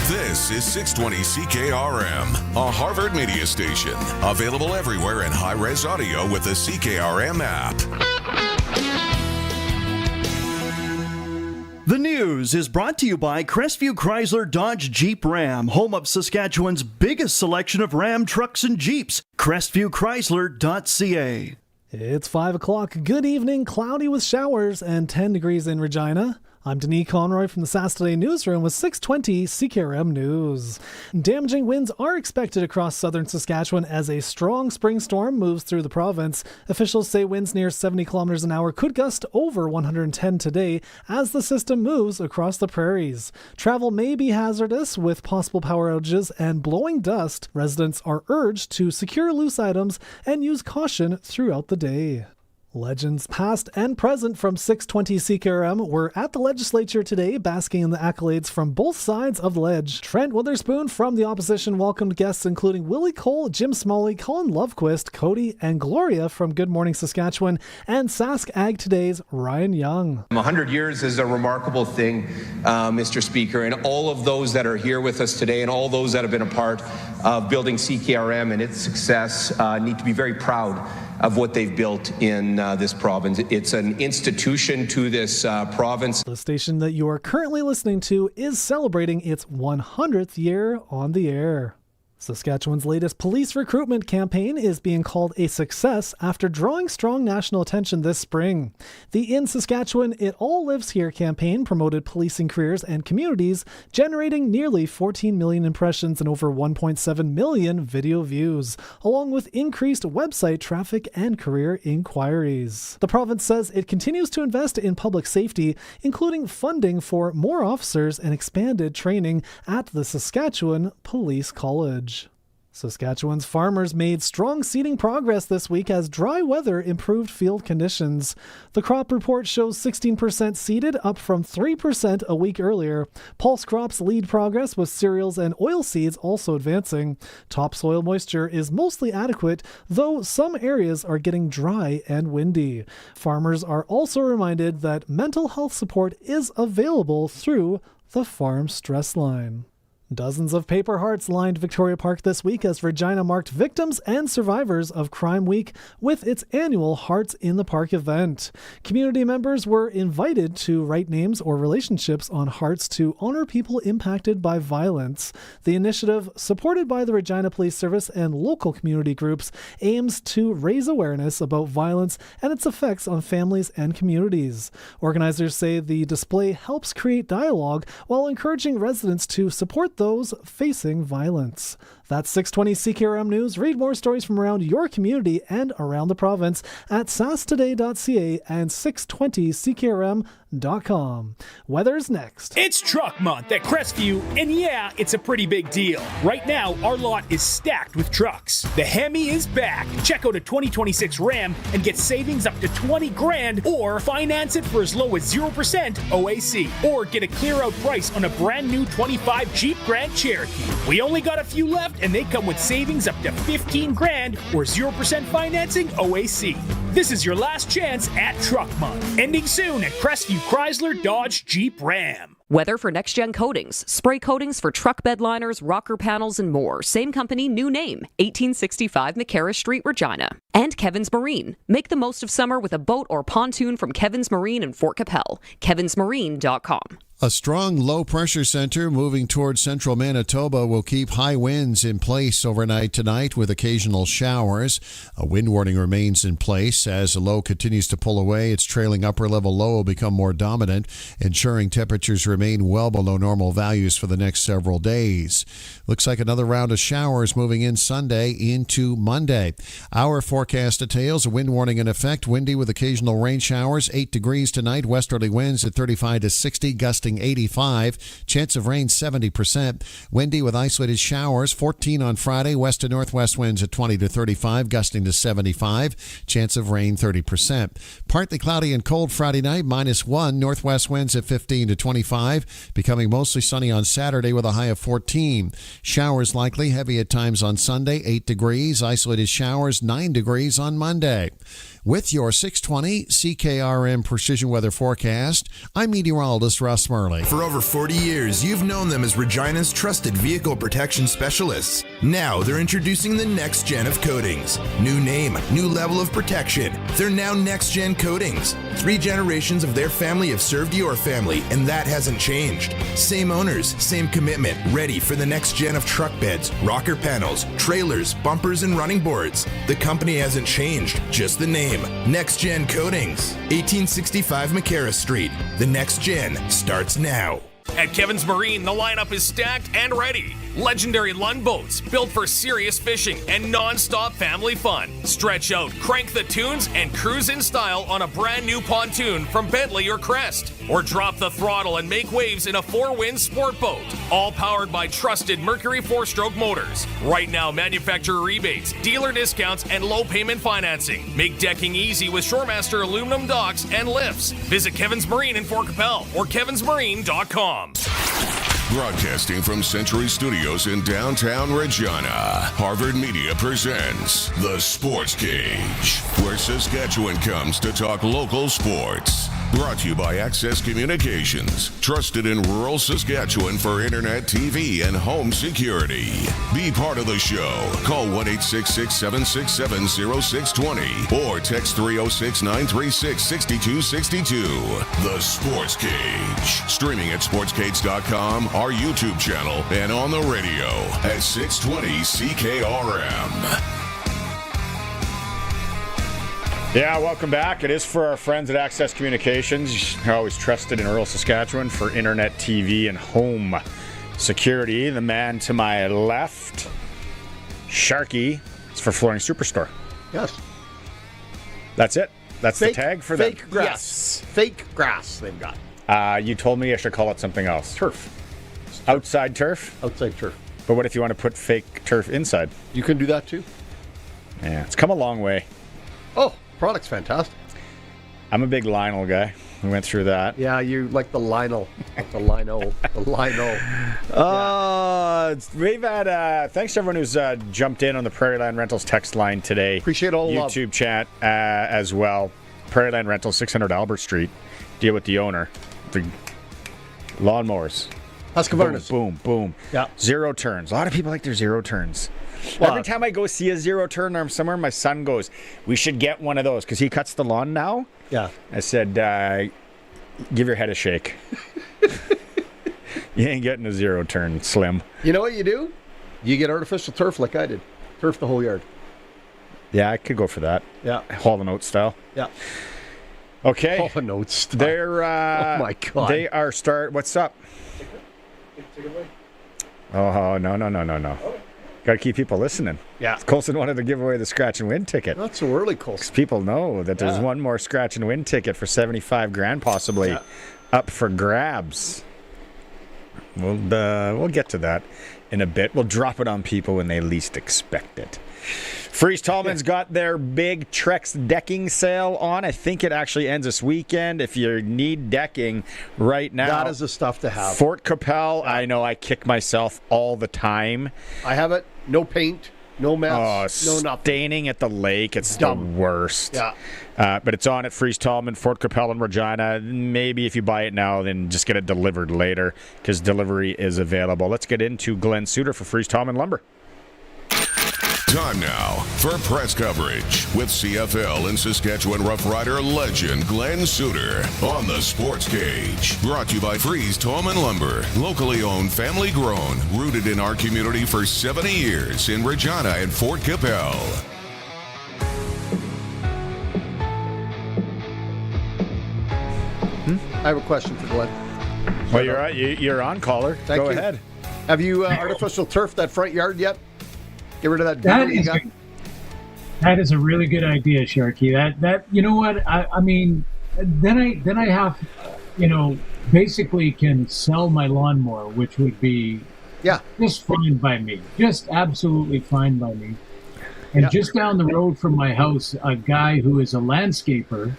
This is 620 CKRM, a Harvard media station. Available everywhere in high-res audio with the CKRM app. The news is brought to you by Crestview Chrysler Dodge Jeep Ram, home of Saskatchewan's biggest selection of Ram trucks and Jeeps. CrestviewChrysler.ca. It's 5 o'clock. Good evening. Cloudy with showers and 10 degrees in Regina. I'm Denis Conroy from the SAS Today newsroom with 620 CKRM News. Damaging winds are expected across southern Saskatchewan as a strong spring storm moves through the province. Officials say winds near 70 kilometers an hour could gust over 110 today as the system moves across the prairies. Travel may be hazardous with possible power outages and blowing dust. Residents are urged to secure loose items and use caution throughout the day. Legends past and present from 620 CKRM were at the legislature today, basking in the accolades from both sides of the ledge. Trent Witherspoon from the opposition welcomed guests including Willie Cole, Jim Smalley, Colin Lovequist, Cody, and Gloria from Good Morning Saskatchewan, and Sask Ag Today's Ryan Young. 100 years is a remarkable thing, Mr. Speaker, and all of those that are here with us today and all those that have been a part of building CKRM and its success need to be very proud of what they've built in this province. It's an institution to this province. The station that you are currently listening to is celebrating its 100th year on the air. Saskatchewan's latest police recruitment campaign is being called a success after drawing strong national attention this spring. The In Saskatchewan, It All Lives Here campaign promoted policing careers and communities, generating nearly 14 million impressions and over 1.7 million video views, along with increased website traffic and career inquiries. The province says it continues to invest in public safety, including funding for more officers and expanded training at the Saskatchewan Police College. Saskatchewan's farmers made strong seeding progress this week as dry weather improved field conditions. The crop report shows 16% seeded, up from 3% a week earlier. Pulse crops lead progress with cereals and oilseeds also advancing. Topsoil moisture is mostly adequate, though some areas are getting dry and windy. Farmers are also reminded that mental health support is available through the Farm Stress Line. Dozens of paper hearts lined Victoria Park this week as Regina marked victims and survivors of Crime Week with its annual Hearts in the Park event. Community members were invited to write names or relationships on hearts to honor people impacted by violence. The initiative, supported by the Regina Police Service and local community groups, aims to raise awareness about violence and its effects on families and communities. Organizers say the display helps create dialogue while encouraging residents to support those facing violence. That's 620 CKRM News. Read more stories from around your community and around the province at sastoday.ca and 620CKRM.com. Weather's next. It's Truck Month at Crestview, and yeah, it's a pretty big deal. Right now, our lot is stacked with trucks. The Hemi is back. Check out a 2026 Ram and get savings up to $20,000, or finance it for as low as 0% OAC, or get a clear-out price on a brand new 25 Jeep Grand Cherokee. We only got a few left, and they come with savings up to $15,000 or 0% financing OAC. This is your last chance at Truck Month, ending soon at Crestview Chrysler Dodge Jeep Ram. Weather for next-gen coatings. Spray coatings for truck bed liners, rocker panels, and more. Same company, new name. 1865 McCarra Street, Regina. And Kevin's Marine. Make the most of summer with a boat or pontoon from Kevin's Marine in Fort Capel. kevinsmarine.com. A strong low-pressure center moving towards central Manitoba will keep high winds in place overnight tonight with occasional showers. A wind warning remains in place. As the low continues to pull away, its trailing upper-level low will become more dominant, ensuring temperatures remain well below normal values for the next several days. Looks like another round of showers moving in Sunday into Monday. Our forecast details a wind warning in effect, windy with occasional rain showers, 8 degrees tonight, westerly winds at 35 to 60, gusting 85, chance of rain 70%, windy with isolated showers, 14 on Friday, west to northwest winds at 20 to 35, gusting to 75, chance of rain 30%. Partly cloudy and cold Friday night, -1, northwest winds at 15 to 25, becoming mostly sunny on Saturday with a high of 14. Showers likely, heavy at times on Sunday, 8 degrees, isolated showers 9 degrees on Monday. With your 620 CKRM Precision Weather Forecast, I'm meteorologist Russ Murley. For over 40 years, you've known them as Regina's trusted vehicle protection specialists. Now they're introducing the next gen of coatings. New name, new level of protection. They're now next gen coatings. 3 generations of their family have served your family, and that hasn't changed. Same owners, same commitment, ready for the next gen of truck beds, rocker panels, trailers, bumpers, and running boards. The company hasn't changed, just the name. Next Gen Coatings, 1865 McCarra Street. The next gen starts now. At Kevin's Marine, the lineup is stacked and ready. Legendary Lund boats built for serious fishing and non-stop family fun. Stretch out, crank the tunes, and cruise in style on a brand new pontoon from Bentley or Crest. Or drop the throttle and make waves in a 4-wind sport boat. All powered by trusted Mercury 4-stroke motors. Right now, manufacturer rebates, dealer discounts, and low payment financing. Make decking easy with Shoremaster aluminum docks and lifts. Visit Kevin's Marine in Fort Capel or kevinsmarine.com. Broadcasting from Century Studios in downtown Regina, Harvard Media presents The Sports Cage, where Saskatchewan comes to talk local sports. Brought to you by Access Communications, trusted in rural Saskatchewan for internet, TV, and home security. Be part of the show. Call 1-866-767-0620 or text 306-936-6262. The Sports Cage. Streaming at sportscage.com, our YouTube channel, and on the radio at 620 CKRM. Yeah, welcome back. It is for our friends at Access Communications. They're always trusted in rural Saskatchewan for internet, TV, and home security. The man to my left, Sharky, is for Flooring Superstore. Yes. That's it. That's the tag for them. Fake grass. Yes. Fake grass they've got. You told me I should call it something else. Turf. Outside turf? Outside turf. But what if you want to put fake turf inside? You can do that too. Yeah, it's come a long way. Oh, product's fantastic. I'm a big Lionel guy. We went through that. Yeah, you like the Lionel. Like the Lino. The Lino. We've had, thanks to everyone who's jumped in on the Prairie Land Rentals text line today. Appreciate all the love. YouTube chat as well. Prairie Land Rentals, 600 Albert Street. Deal with the owner. The lawnmowers. Husqvarna. Boom, boom. Yeah. Zero turns. A lot of people like their zero turns. Well, every time I go see a zero turn or somewhere, my son goes, we should get one of those because he cuts the lawn now. Yeah. I said, give your head a shake. You ain't getting a zero turn, Slim. You know what you do? You get artificial turf like I did. Turf the whole yard. Yeah, I could go for that. Yeah. Hall and Oates style. Yeah. Okay. Hall and Oates style. They're, oh, my God. They are what's up? Oh, no. Got to keep people listening. Yeah. Colson wanted to give away the scratch and win ticket. Not so early, Colson. People know that there's one more scratch and win ticket for $75,000 possibly up for grabs. We'll get to that in a bit. We'll drop it on people when they least expect it. Fries Tallman's got their big Trex decking sale on. I think it actually ends this weekend. If you need decking right now, that is the stuff to have. Fort Capel, I know I kick myself all the time. I have it. No paint, no mess, no nothing. Staining at the lake, it's dumb. The worst. Yeah. But it's on at Fries Tallman, Fort Capel, and Regina. Maybe if you buy it now, then just get it delivered later because delivery is available. Let's get into Glen Suitor for Fries Tallman Lumber. Time now for press coverage with CFL and Saskatchewan Roughrider legend Glen Suitor on the Sports Cage. Brought to you by Fries Tallman Lumber, locally owned, family grown, rooted in our community for 70 years in Regina and Fort Capel. I have a question for Glen. Well, you're on, caller. Thank Go you. ahead. Have you artificial turf that front yard yet? Get rid of that. That is a really good idea, Sharky. That you know what I mean. Then I have, basically can sell my lawnmower, which would be just fine by me, just absolutely fine by me. And just down the road from my house, a guy who is a landscaper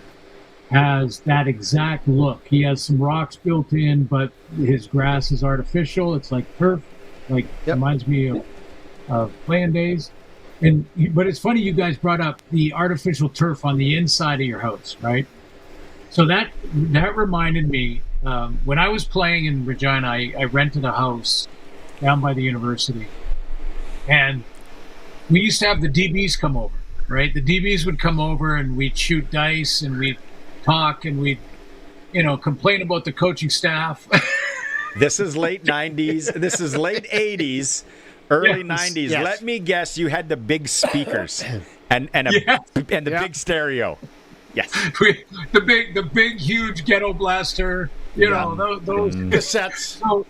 has that exact look. He has some rocks built in, but his grass is artificial. It's like turf, reminds me of playing days. But it's funny you guys brought up the artificial turf on the inside of your house, right? So that reminded me, when I was playing in Regina, I rented a house down by the university. And we used to have the DBs come over, right? The DBs would come over and we'd shoot dice and we'd talk and we'd, complain about the coaching staff. This is late 90s. This is late 80s, early 90s. Yes. Let me guess, you had the big speakers and the big stereo. Yes. the big huge ghetto blaster, those cassettes.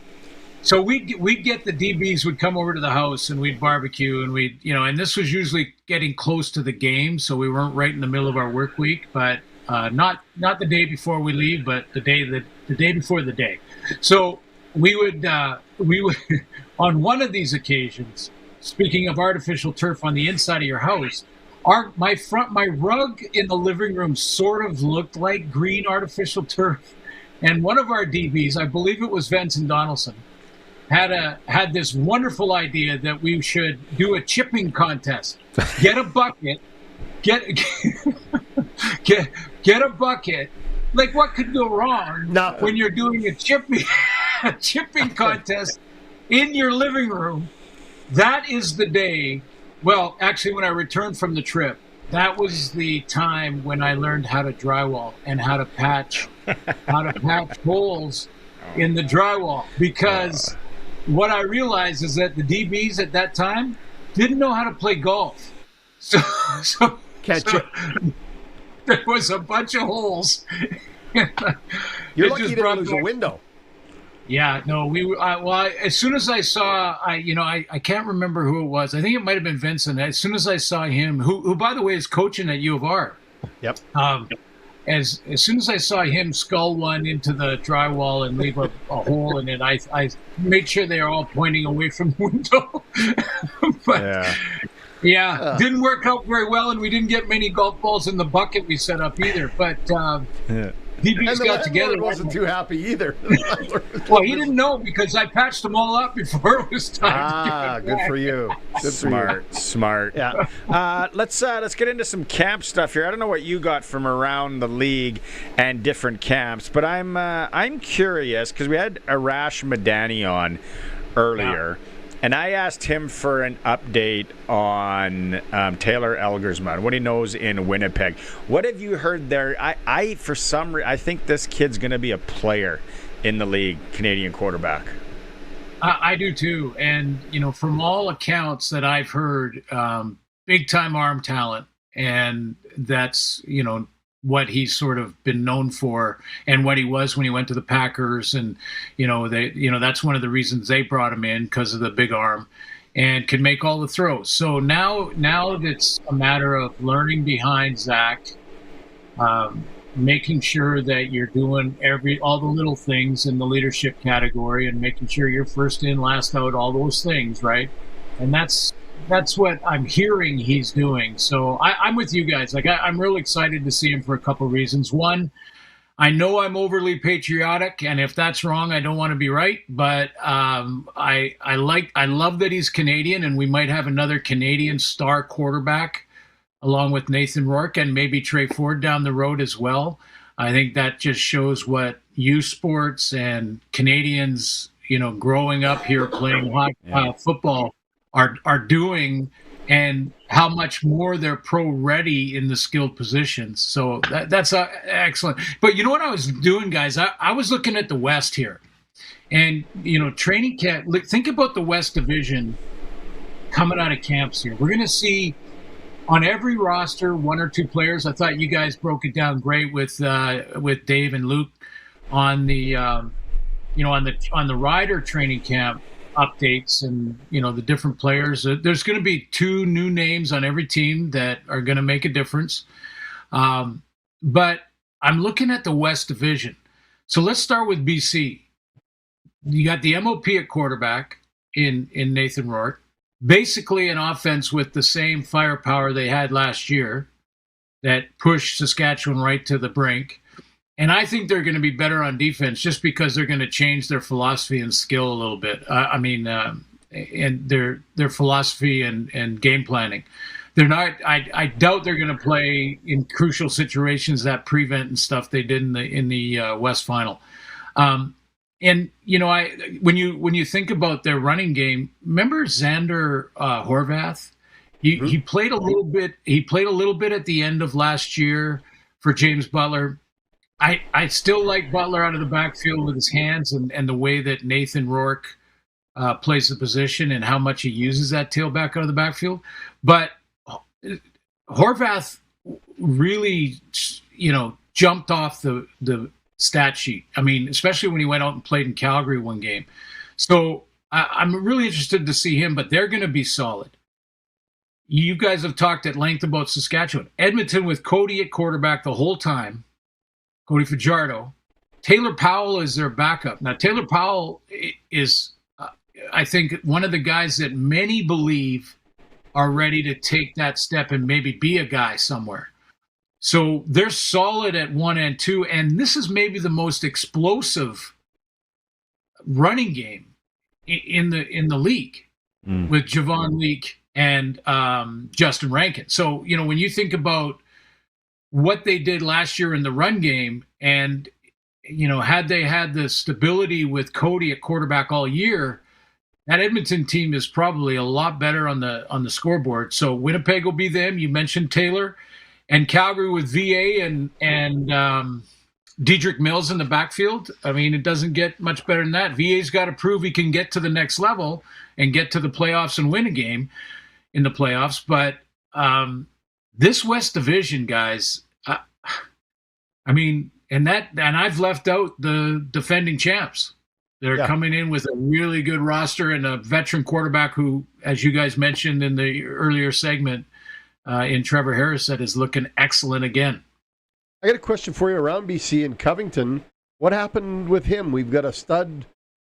So we'd get the DBs would come over to the house and we'd barbecue and we'd, and this was usually getting close to the game, so we weren't right in the middle of our work week, but not the day before we leave, but the day before the day. So we would on one of these occasions, speaking of artificial turf on the inside of your house, my rug in the living room sort of looked like green artificial turf, and one of our DBs, I believe it was Vincent Donaldson, had this wonderful idea that we should do a chipping contest. Get a bucket, get a bucket. Like, what could go wrong when you're doing a chipping contest in your living room? That is the day. Well, actually, when I returned from the trip, that was the time when I learned how to drywall and how to patch holes in the drywall. Because what I realized is that the DBs at that time didn't know how to play golf. So there was a bunch of holes. You're lucky you didn't lose a window. Yeah, no, as soon as I saw, I can't remember who it was. I think it might have been Vincent. As soon as I saw him, who by the way is coaching at U of R. Yep. As soon as I saw him scull one into the drywall and leave a hole in it, I made sure they are all pointing away from the window. But didn't work out very well, and we didn't get many golf balls in the bucket we set up either. But DBs got together. Wasn't too happy either. Well, he didn't know because I patched them all up before it was time. Good for you. Good Smart. Yeah. Let's get into some camp stuff here. I don't know what you got from around the league and different camps, but I'm curious because we had Arash Madani on earlier. Yeah. And I asked him for an update on Taylor Elgersman, what he knows in Winnipeg. What have you heard there? I for some reason, I think this kid's going to be a player in the league, Canadian quarterback. I do too. And, from all accounts that I've heard, big-time arm talent. And that's, what he's sort of been known for and what he was when he went to the Packers. And, that's one of the reasons they brought him in, because of the big arm, and could make all the throws. So now it's a matter of learning behind Zach, making sure that you're doing all the little things in the leadership category and making sure you're first in, last out, all those things. Right. And that's what I'm hearing he's doing. So I'm with you guys. Like, I'm really excited to see him for a couple of reasons. One, I know I'm overly patriotic, and if that's wrong, I don't want to be right. But I love that he's Canadian, and we might have another Canadian star quarterback along with Nathan Rourke and maybe Trey Ford down the road as well. I think that just shows what youth sports and Canadians, growing up here playing football are doing, and how much more they're pro ready in the skilled positions. So that's excellent. But you know what I was doing, guys? I was looking at the West here, and training camp. Think about the West Division coming out of camps here. We're going to see on every roster one or two players. I thought you guys broke it down great with Dave and Luke on the on the Rider training camp updates and the different players. There's going to be 2 new names on every team that are going to make a difference. But I'm looking at the West Division. So let's start with BC. You got the MOP at quarterback in Nathan Rourke. Basically an offense with the same firepower they had last year that pushed Saskatchewan right to the brink. And I think they're going to be better on defense just because they're going to change their philosophy and skill a little bit. their philosophy and game planning. They're not. I doubt they're going to play in crucial situations, that prevent and stuff they did in the West Final. And when you think about their running game, remember Xander Horvath? He played a little bit. He played a little bit at the end of last year for James Butler. I still like Butler out of the backfield with his hands and the way that Nathan Rourke plays the position and how much he uses that tailback out of the backfield. But Horvath really, jumped off the stat sheet. I mean, especially when he went out and played in Calgary one game. So I'm really interested to see him, but they're going to be solid. You guys have talked at length about Saskatchewan. Edmonton with Cody at quarterback the whole time. Cody Fajardo. Taylor Powell is their backup. Now, Taylor Powell is, I think, one of the guys that many believe are ready to take that step and maybe be a guy somewhere. So they're solid at 1 and 2, and this is maybe the most explosive running game in the league with Javon Leake and Justin Rankin. So, when you think about what they did last year in the run game, and had they had the stability with Cody at quarterback all year, that Edmonton team is probably a lot better on the scoreboard. So Winnipeg will be them. You mentioned Taylor, and Calgary with VA and Dedrick Mills in the backfield. I mean, it doesn't get much better than that. VA's got to prove he can get to the next level and get to the playoffs and win a game in the playoffs. But this West Division, guys, and I've left out the defending champs. They're coming in with a really good roster and a veteran quarterback who, as you guys mentioned in the earlier segment, in Trevor Harris, that is looking excellent again. I got a question for you around BC and Covington. What happened with him? We've got a stud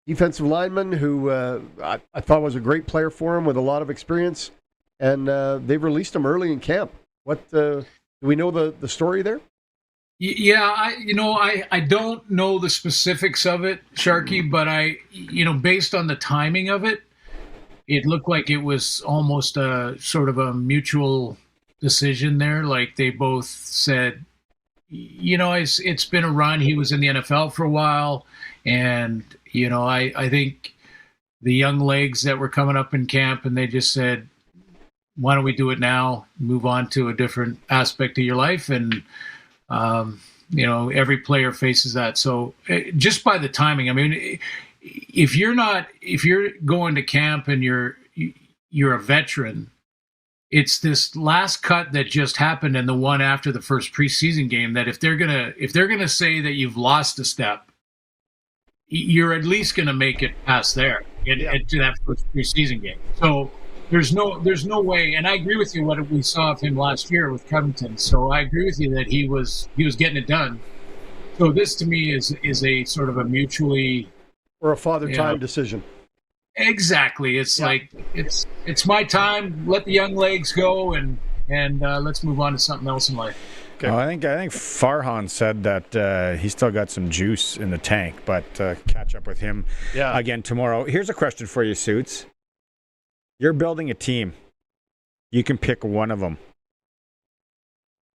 defensive lineman who I thought was a great player for him with a lot of experience, and they've released him early in camp. What do we know the story there? Yeah, I don't know the specifics of it, Sharky, but based on the timing of it, it looked like it was almost a sort of a mutual decision there. Like they both said, it's been a run. He was in the NFL for a while, and I think the young legs that were coming up in camp, and they just said, why don't we do it now? Move on to a different aspect of your life, and every player faces that. So just by the timing, I mean, if you're going to camp and you're a veteran, it's this last cut that just happened and the one after the first preseason game that if they're gonna say that you've lost a step, you're at least gonna make it past there to that first preseason game. So there's no way, and I agree with you what we saw of him last year with Covington. So I agree with you that he was getting it done. So this to me is a sort of a mutually or a father time decision. Exactly. It's like it's my time. Let the young legs go and let's move on to something else in life. Okay. Well, I think Farhan said that he's still got some juice in the tank, but catch up with him again tomorrow. Here's a question for you, Suits. You're building a team. You can pick one of them.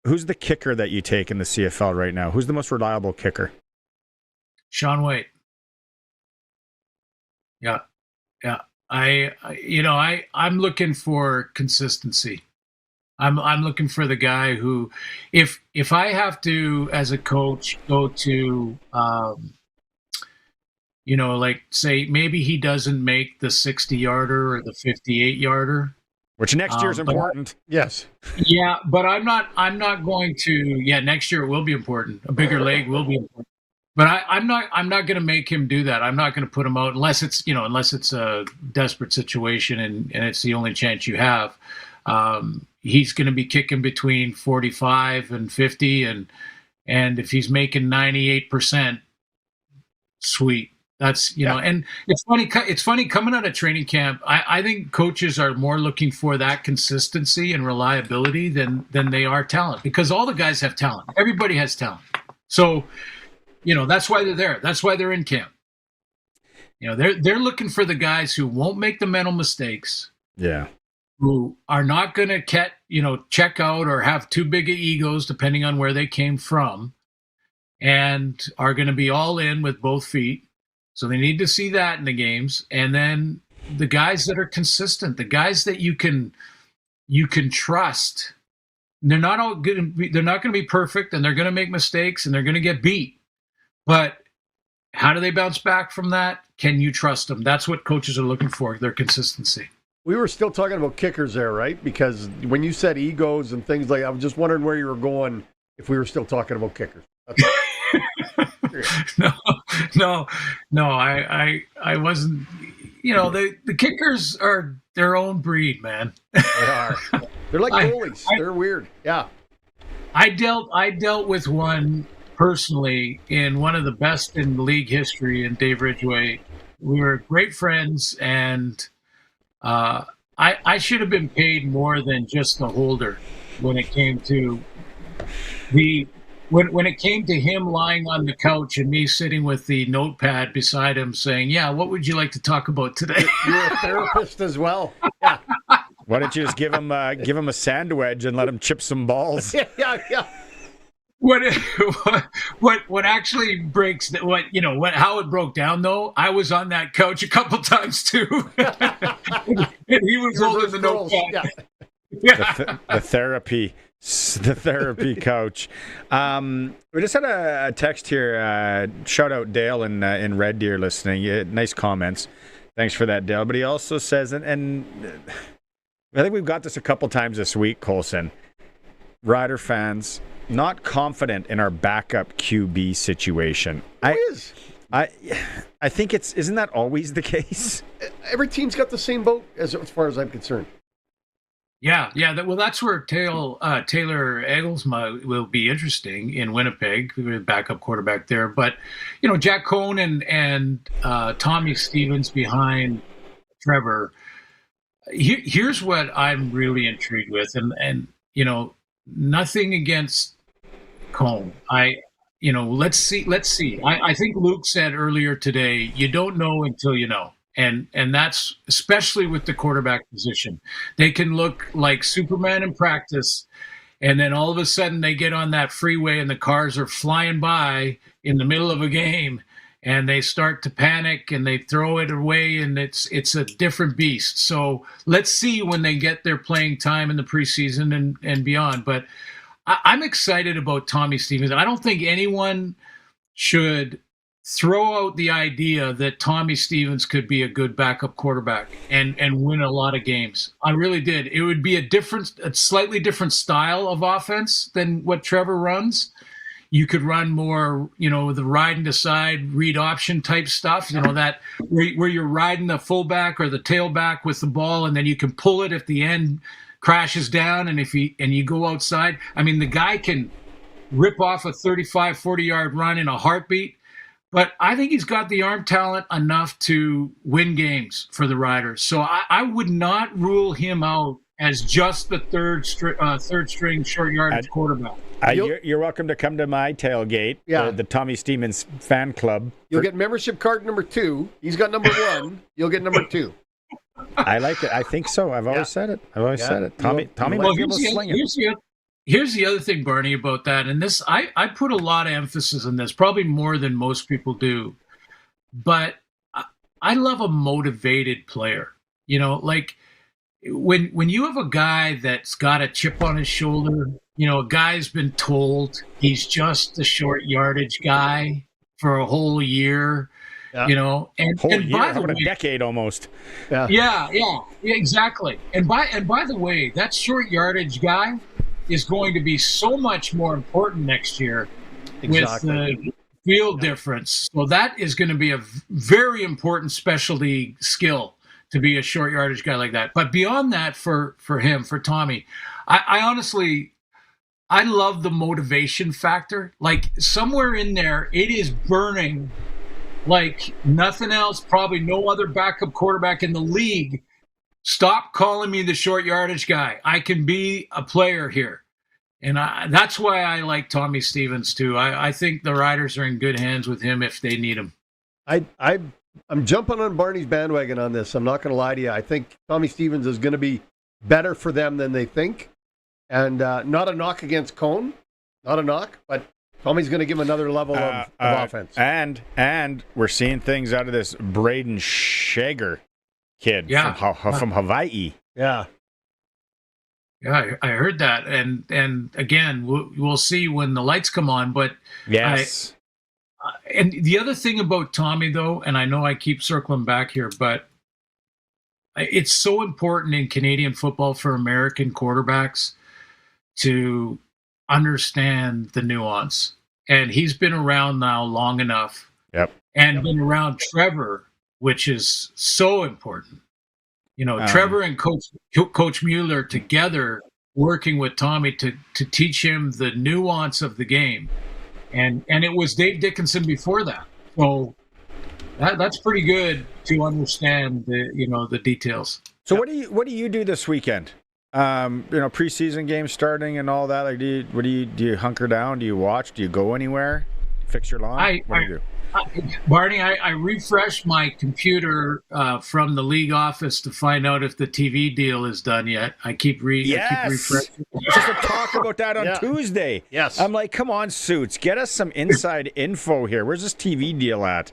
Who's the kicker that you take in the CFL right now? Who's the most reliable kicker? Shaun Waite. Yeah. I'm looking for consistency. I'm looking for the guy who, if I have to, as a coach, go to, say maybe he doesn't make the 60-yarder or the 58-yarder, which next year is important. Yes. Yeah, but I'm not going to. Yeah, next year it will be important. A bigger leg will be important. But I'm not going to make him do that. I'm not going to put him out unless it's a desperate situation and it's the only chance you have. He's going to be kicking between 45 and 50, and if he's making 98%, sweet. That's and it's funny coming out of training camp. I think coaches are more looking for that consistency and reliability than they are talent, because all the guys have talent. Everybody has talent. So. That's why they're there. That's why they're in camp. They're looking for the guys who won't make the mental mistakes. Yeah. Who are not going to check out or have too big of egos, depending on where they came from, and are going to be all in with both feet. So they need to see that in the games. And then the guys that are consistent, the guys that you can trust. They're not going to be perfect, and they're going to make mistakes, and they're going to get beat. But how do they bounce back from that? Can you trust them? That's what coaches are looking for, their consistency. We were still talking about kickers there, right? Because when you said egos and things like that, I was just wondering where you were going if we were still talking about kickers. No, I wasn't. The kickers are their own breed, man. They are. They're like goalies. They're weird. Yeah. I dealt with one personally in one of the best in league history in Dave Ridgway. We were great friends, and I should have been paid more than just the holder when it came to when it came to him lying on the couch and me sitting with the notepad beside him saying, "Yeah, what would you like to talk about today?" You're a therapist as well. Yeah. Why don't you just give him a sand wedge and let him chip some balls? Yeah. What actually breaks how it broke down though? I was on that couch a couple times too, and he was holding the notepad. Yeah. The therapy couch. We just had a text here. Shout out Dale in Red Deer listening. Nice comments. Thanks for that, Dale. But he also says, and I think we've got this a couple times this week, Colson. Rider fans not confident in our backup QB situation. I think isn't that always the case? Every team's got the same boat as far as I'm concerned. Yeah. Well, that's where Taylor Egglesma will be interesting in Winnipeg, backup quarterback there. But Jack Cohn and Tommy Stevens behind Trevor. Here's what I'm really intrigued with, and nothing against Cohn. Let's see. I think Luke said earlier today, you don't know until you know. And that's especially with the quarterback position. They can look like Superman in practice, and then all of a sudden they get on that freeway and the cars are flying by in the middle of a game, and they start to panic and they throw it away, and it's a different beast. So let's see when they get their playing time in the preseason and beyond. But I'm excited about Tommy Stevens. I don't think anyone should throw out the idea that Tommy Stevens could be a good backup quarterback and win a lot of games. I really did. It would be a slightly different style of offense than what Trevor runs. You could run more, the riding to side, read option type stuff, that where you're riding the fullback or the tailback with the ball, and then you can pull it if the end crashes down, and you go outside. I mean, the guy can rip off a 35, 40-yard run in a heartbeat. But I think he's got the arm talent enough to win games for the Riders. So I would not rule him out as just the third string short yardage quarterback. You're welcome to come to my tailgate, the Tommy Stevens fan club. You'll get membership card number 2. He's got number 1. You'll get number 2. I like it. I think so. I've always said it. Tommy might be able to sling it. Here's the other thing, Barney, about that, and this I put a lot of emphasis on this, probably more than most people do. But I love a motivated player. Like when you have a guy that's got a chip on his shoulder, a guy's been told he's just a short yardage guy for a whole year. Yeah. And by the way, a decade almost. Yeah, exactly. And by the way, that short yardage guy is going to be so much more important next year with the field difference. So that is going to be a very important specialty skill to be a short yardage guy like that. But beyond that, for Tommy, I honestly, I love the motivation factor. Like somewhere in there, it is burning like nothing else, probably no other backup quarterback in the league. Stop calling me the short yardage guy. I can be a player here. And that's why I like Tommy Stevens, too. I think the Riders are in good hands with him if they need him. I'm I'm jumping on Barney's bandwagon on this. I'm not going to lie to you. I think Tommy Stevens is going to be better for them than they think. And not a knock against Cone. Not a knock, but Tommy's going to give him another level of offense. And we're seeing things out of this Braden Shager kid from Hawaii. Yeah. Yeah, I heard that. And again, we'll see when the lights come on. But yes. And the other thing about Tommy, though, and I know I keep circling back here, but it's so important in Canadian football for American quarterbacks to understand the nuance. And he's been around now long enough. Yep. And been around Trevor, which is so important. You know, Trevor and Coach Mueller together working with Tommy to teach him the nuance of the game. And it was Dave Dickinson before that. So that's pretty good to understand the details. So what do you do this weekend? Preseason games starting and all that. Like, do you hunker down? Do you watch? Do you go anywhere? Fix your lawn? What do you do? Barney, I refreshed my computer from the league office to find out if the TV deal is done yet. I keep refreshing. Just to talk about that on Tuesday. Yes. I'm like, come on, Suits, get us some inside info here. Where's this TV deal at?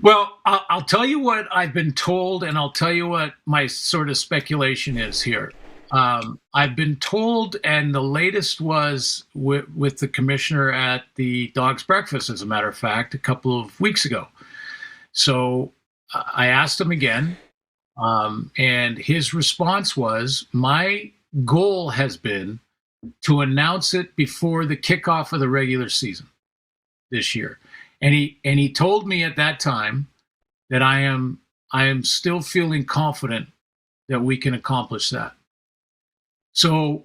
Well, I'll tell you what I've been told, and I'll tell you what my sort of speculation is here. I've been told, and the latest was with the commissioner at the Dog's Breakfast, as a matter of fact, a couple of weeks ago. So I asked him again, and his response was, my goal has been to announce it before the kickoff of the regular season this year. And he told me at that time that I am still feeling confident that we can accomplish that. So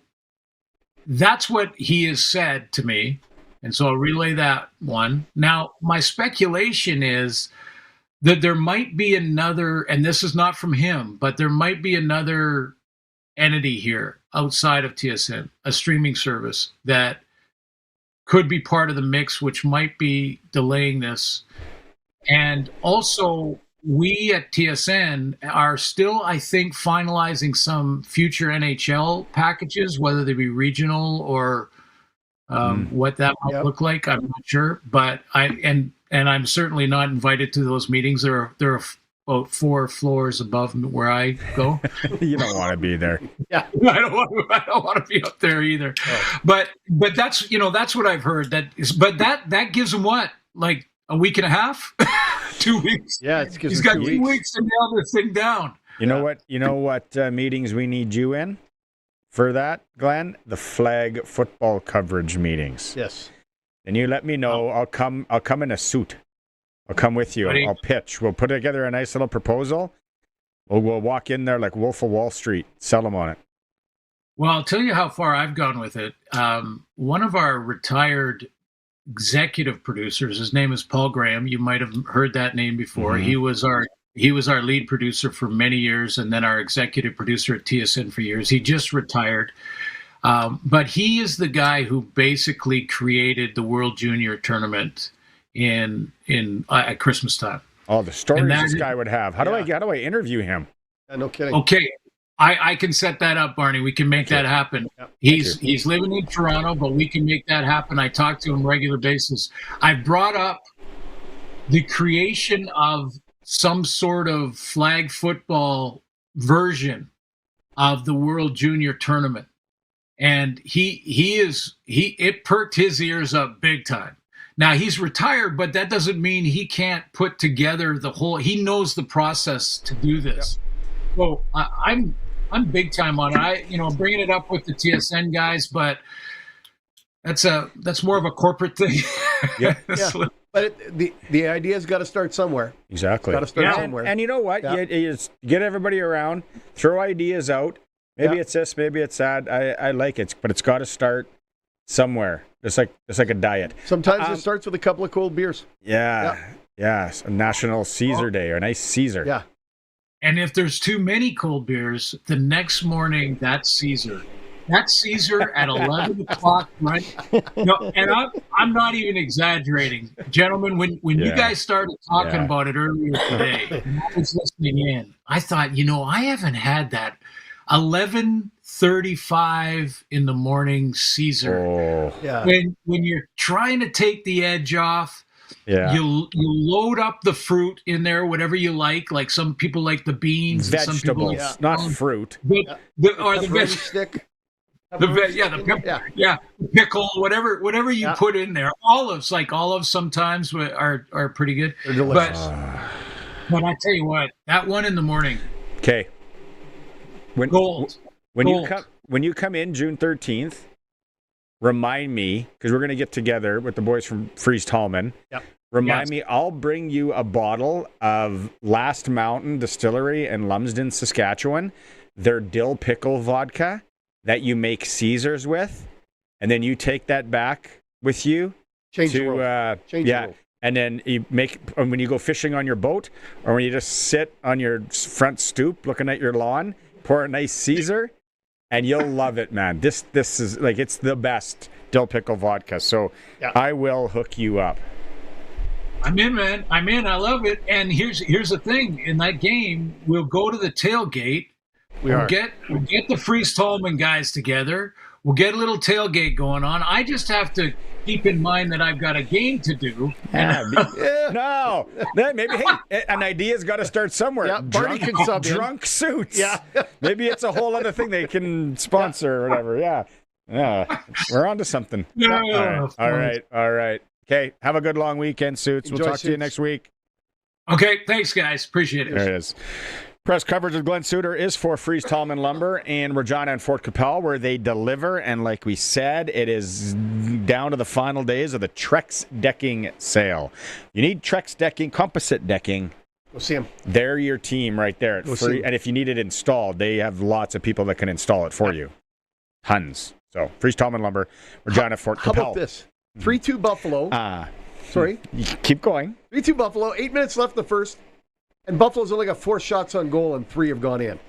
that's what he has said to me. And so I'll relay that one. Now, my speculation is that there might be another, and this is not from him, but there might be another entity here outside of TSN, a streaming service that could be part of the mix, which might be delaying this. And also, we at TSN are still, I think, finalizing some future NHL packages, whether they be regional or what that might look like. I'm not sure, but I'm certainly not invited to those meetings. There are about 4 floors above where I go. You don't want to be there. Yeah, I don't want to be up there either. Oh. But that's that's what I've heard. But that gives him what, like a week and a half. 2 weeks. Yeah, he's got 2 weeks to nail this thing down. You know what meetings we need you in for that, Glenn? The flag football coverage meetings. Yes. And you let me know. I'll come in a suit. I'll come with you. I'll pitch. We'll put together a nice little proposal. We'll walk in there like Wolf of Wall Street, sell them on it. Well, I'll tell you how far I've gone with it. One of our retired executive producers, his name is Paul Graham. You might have heard that name before. Mm-hmm. He was our lead producer for many years, and then our executive producer at TSN for years. He just retired, but he is the guy who basically created the World Junior Tournament at Christmas time. Oh, the stories this guy would have. How do I interview him? Yeah, no kidding. Okay. I can set that up, Barney. We can make that happen. Yep. He's living in Toronto, but we can make that happen. I talk to him on a regular basis. I brought up the creation of some sort of flag football version of the World Junior Tournament. And it perked his ears up big time. Now he's retired, but that doesn't mean he can't put together he knows the process to do this. Yep. So I'm big time on it. I'm bringing it up with the TSN guys, but that's more of a corporate thing. Yeah. But the idea's got to start somewhere. Exactly. Got to start somewhere. And you know what? Yeah. You just get everybody around, throw ideas out. Maybe it's this, maybe it's that. I like it, but it's got to start somewhere. It's like a diet. Sometimes it starts with a couple of cold beers. Yeah. A National Caesar Day or a nice Caesar. Yeah. And if there's too many cold beers, the next morning that Caesar That Caesar at 11 o'clock, right? No, and I'm not even exaggerating. Gentlemen, when you guys started talking about it earlier today, and I was listening in, I thought, I haven't had that 11:35 in the morning Caesar. Oh. Yeah. When you're trying to take the edge off, you load up the fruit in there, whatever you like. Like some people like the beans, vegetables, some people not fruit. The Pepperoni stick. The pickle, whatever you put in there. Olives sometimes are pretty good. They're delicious. But I tell you what, that one in the morning. Okay. Gold. When you come in June 13th, remind me, because we're going to get together with the boys from Fries Tallman. Yep. Remind me, I'll bring you a bottle of Last Mountain Distillery in Lumsden, Saskatchewan. Their dill pickle vodka that you make Caesars with, and then you take that back with you Change the world. And then you make, when you go fishing on your boat, or when you just sit on your front stoop looking at your lawn, pour a nice Caesar, and you'll love it, man. This is like, it's the best dill pickle vodka. So I will hook you up. I'm in, man. I'm in. I love it. And here's the thing. In that game, we'll go to the tailgate. We'll get the Fries Tallman guys together. We'll get a little tailgate going on. I just have to keep in mind that I've got a game to do. No, maybe an idea's got to start somewhere. Yeah, Barney can sub in. Drunk suits. Yeah, maybe it's a whole other thing they can sponsor or whatever. Yeah, we're on to something. All right. Okay, have a good long weekend, Suits. We'll talk to you next week. Okay, thanks, guys. Appreciate it. There it is. Press coverage of Glen Suitor is for Fries Tallman Lumber in Regina and Fort Capel, where they deliver. And like we said, it is down to the final days of the Trex decking sale. You need Trex decking, composite decking. Go see them. They're your team right there. And if you need it installed, they have lots of people that can install it for you. Tons. So Fries Tallman Lumber, Regina, Fort Capel. How about this? 3-2 Buffalo. Sorry. Keep going. 3-2 Buffalo. 8 minutes left in the first. And Buffalo's only got 4 shots on goal and 3 have gone in.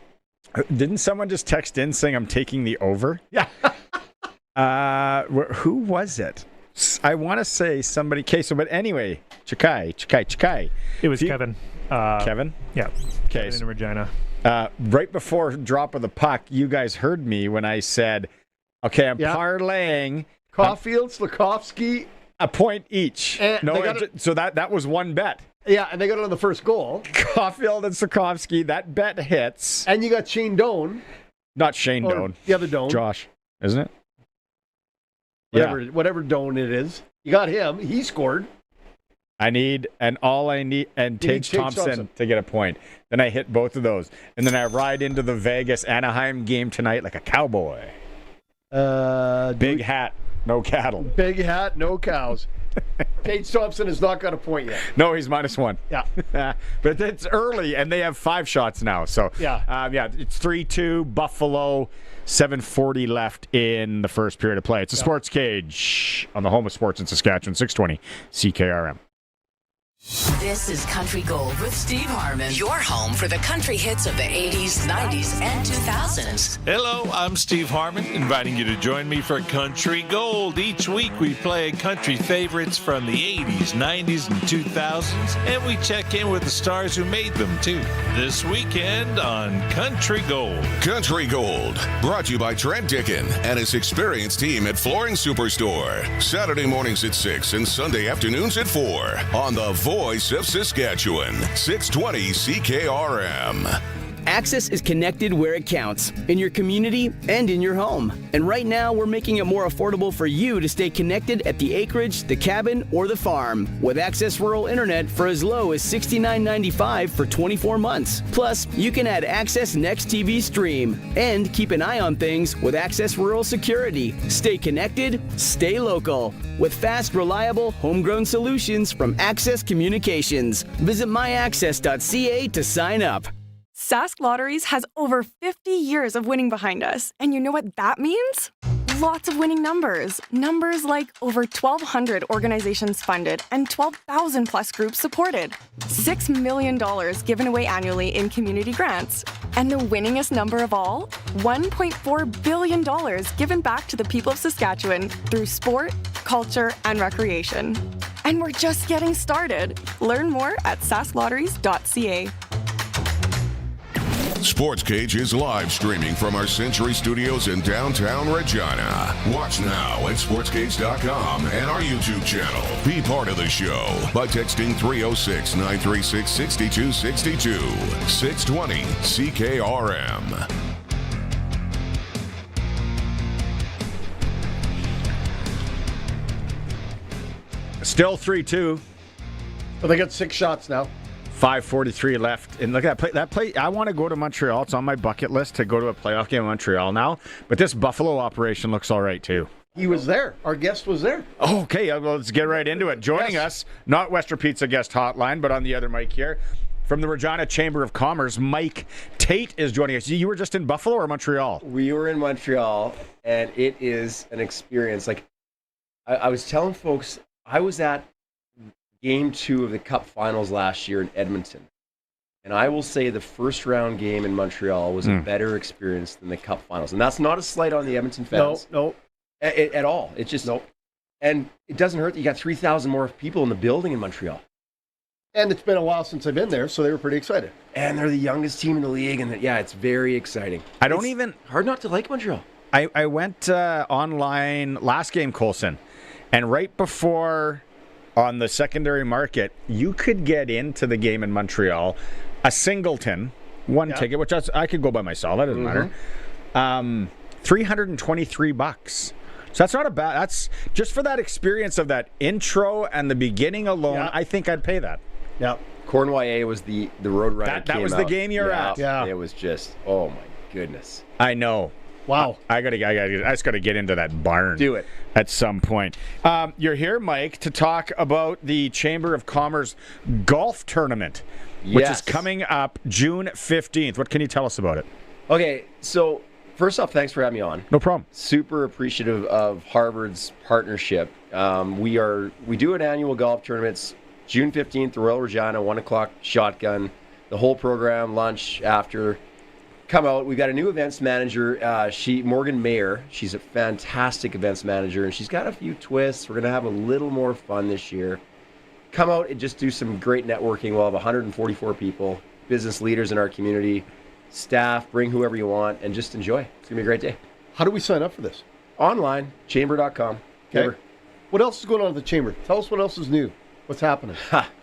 Didn't someone just text in saying I'm taking the over? Yeah. Who was it? I want to say somebody. Okay, but anyway, Chikai. It was Kevin. Kevin? Yeah. Okay. Kevin in Regina. Right before drop of the puck, you guys heard me when I said, okay, I'm parlaying. Caulfield, Slakowski. A point each. So that was one bet. Yeah, and they got it on the first goal. Caulfield and Sokovsky, that bet hits. And you got Shane Doan. Not Shane Doan. The other Doan. Josh, isn't it? Whatever Doan it is. You got him. He scored. Tait Thompson to get a point. Then I hit both of those. And then I ride into the Vegas Anaheim game tonight like a cowboy. Big hat, no cattle. Big hat, no cows. Tait Thompson has not got a point yet. No, he's -1. Yeah. But it's early, and they have 5 shots now. So, it's 3-2, Buffalo, 7:40 left in the first period of play. It's a Sportscage on the home of sports in Saskatchewan, 620 CKRM. This is Country Gold with Steve Harmon, your home for the country hits of the 80s, 90s, and 2000s. Hello, I'm Steve Harmon, inviting you to join me for Country Gold. Each week we play country favorites from the 80s, 90s, and 2000s, and we check in with the stars who made them, too. This weekend on Country Gold. Country Gold, brought to you by Trent Dickin and his experienced team at Flooring Superstore. Saturday mornings at 6 and Sunday afternoons at 4 on the Voice of Saskatchewan, 620 CKRM. Access is connected where it counts, in your community and in your home. And right now, we're making it more affordable for you to stay connected at the acreage, the cabin, or the farm. With Access Rural Internet for as low as $69.95 for 24 months. Plus, you can add Access Next TV Stream. And keep an eye on things with Access Rural Security. Stay connected, stay local. With fast, reliable, homegrown solutions from Access Communications. Visit myaccess.ca to sign up. Sask Lotteries has over 50 years of winning behind us. And you know what that means? lots of winning numbers. Numbers like over 1,200 organizations funded and 12,000 plus groups supported. $6 million given away annually in community grants. And the winningest number of all, $1.4 billion given back to the people of Saskatchewan through sport, culture, and recreation. And we're just getting started. Learn more at sasklotteries.ca. Sportscage is live streaming from our Century Studios in downtown Regina. Watch now at sportscage.com and our YouTube channel. Be part of the show by texting 306-936-6262. 620 CKRM. Still 3-2. Well, they got 6 shots now. 5:43 left. And look at that play. I want to go to Montreal. It's on my bucket list to go to a playoff game in Montreal now. But this Buffalo operation looks all right, too. He was there. Our guest was there. Oh, okay, well, let's get right into it. Joining us, not Western Pizza guest hotline, but on the other mic here, from the Regina Chamber of Commerce, Mike Tait is joining us. You were just in Buffalo or Montreal? We were in Montreal, and it is an experience. Like, I was telling folks, I was at Game 2 of the Cup Finals last year in Edmonton. And I will say the first round game in Montreal was a better experience than the Cup Finals. And that's not a slight on the Edmonton fans. No. At all. It's just, no. And it doesn't hurt that you got 3,000 more people in the building in Montreal. And it's been a while since I've been there, so they were pretty excited. And they're the youngest team in the league, and it's very exciting. It's hard not to like Montreal. I went online last game, Colson, and right before on the secondary market, you could get into the game in Montreal, a singleton, one ticket, which I could go by myself. That doesn't matter. $323. So that's not a bad. That's just for that experience of that intro and the beginning alone. Yeah. I think I'd pay that. Yeah. Cornwall was the road runner. That was the game you're at. Yeah. It was just, oh my goodness. I know. Wow. I just got to get into that barn. Do it. At some point. You're here, Mike, to talk about the Chamber of Commerce golf tournament, which is coming up June 15th. What can you tell us about it? Okay, so first off, thanks for having me on. No problem. Super appreciative of Harvard's partnership. We do an annual golf tournament. It's June 15th, Royal Regina, 1 o'clock shotgun. The whole program, lunch after. Come out. We've got a new events manager, Morgan Mayer. She's a fantastic events manager, and she's got a few twists. We're going to have a little more fun this year. Come out and just do some great networking. We'll have 144 people, business leaders in our community, staff, bring whoever you want, and just enjoy. It's going to be a great day. How do we sign up for this? Online, chamber.com. Okay. What else is going on at the Chamber? Tell us what else is new. What's happening?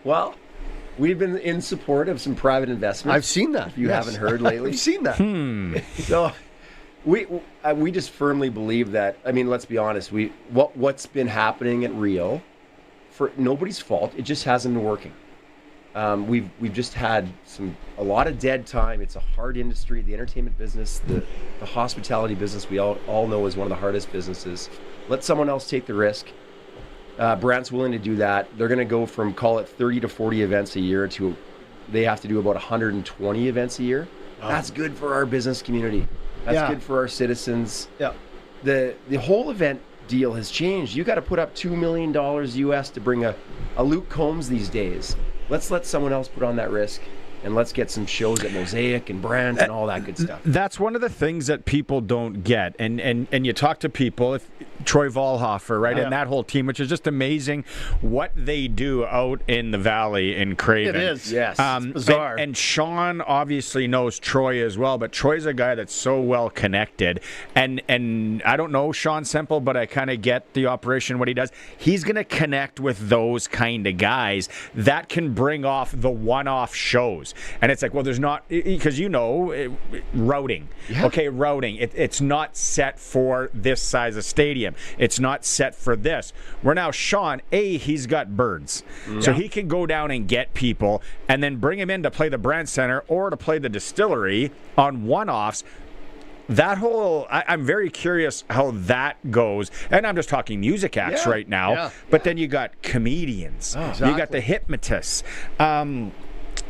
Well, we've been in support of some private investments. I've seen that. If you haven't heard lately. I've seen that. So we just firmly believe that, I mean, let's be honest, what's been happening at Rio, for nobody's fault, it just hasn't been working. We've just had a lot of dead time. It's a hard industry. The entertainment business, the hospitality business, we all know is one of the hardest businesses. Let someone else take the risk. Brant's willing to do that. They're going to go from, call it 30 to 40 events a year to they have to do about 120 events a year. Wow. That's good for our business community. That's good for our citizens. Yeah. The whole event deal has changed. You got to put up $2 million US to bring a Luke Combs these days. Let's let someone else put on that risk. And let's get some shows at Mosaic and Brant and all that good stuff. That's one of the things that people don't get. And you talk to people, Troy Volhofer, right, and that whole team, which is just amazing what they do out in the valley in Craven. It is. Yes. It's bizarre. And Sean obviously knows Troy as well, but Troy's a guy that's so well connected. And I don't know Sean Semple, but I kind of get the operation, what he does. He's going to connect with those kind of guys that can bring off the one-off shows. And it's like, well, there's not, because routing. Yeah. Okay, routing. It's not set for this size of stadium. It's not set for this. Where now Sean, he's got birds. Yeah. So he can go down and get people and then bring him in to play the Brand Center or to play the Distillery on one-offs. That whole, I'm very curious how that goes. And I'm just talking music acts right now. But then you got comedians. Oh, exactly. You got the hypnotists.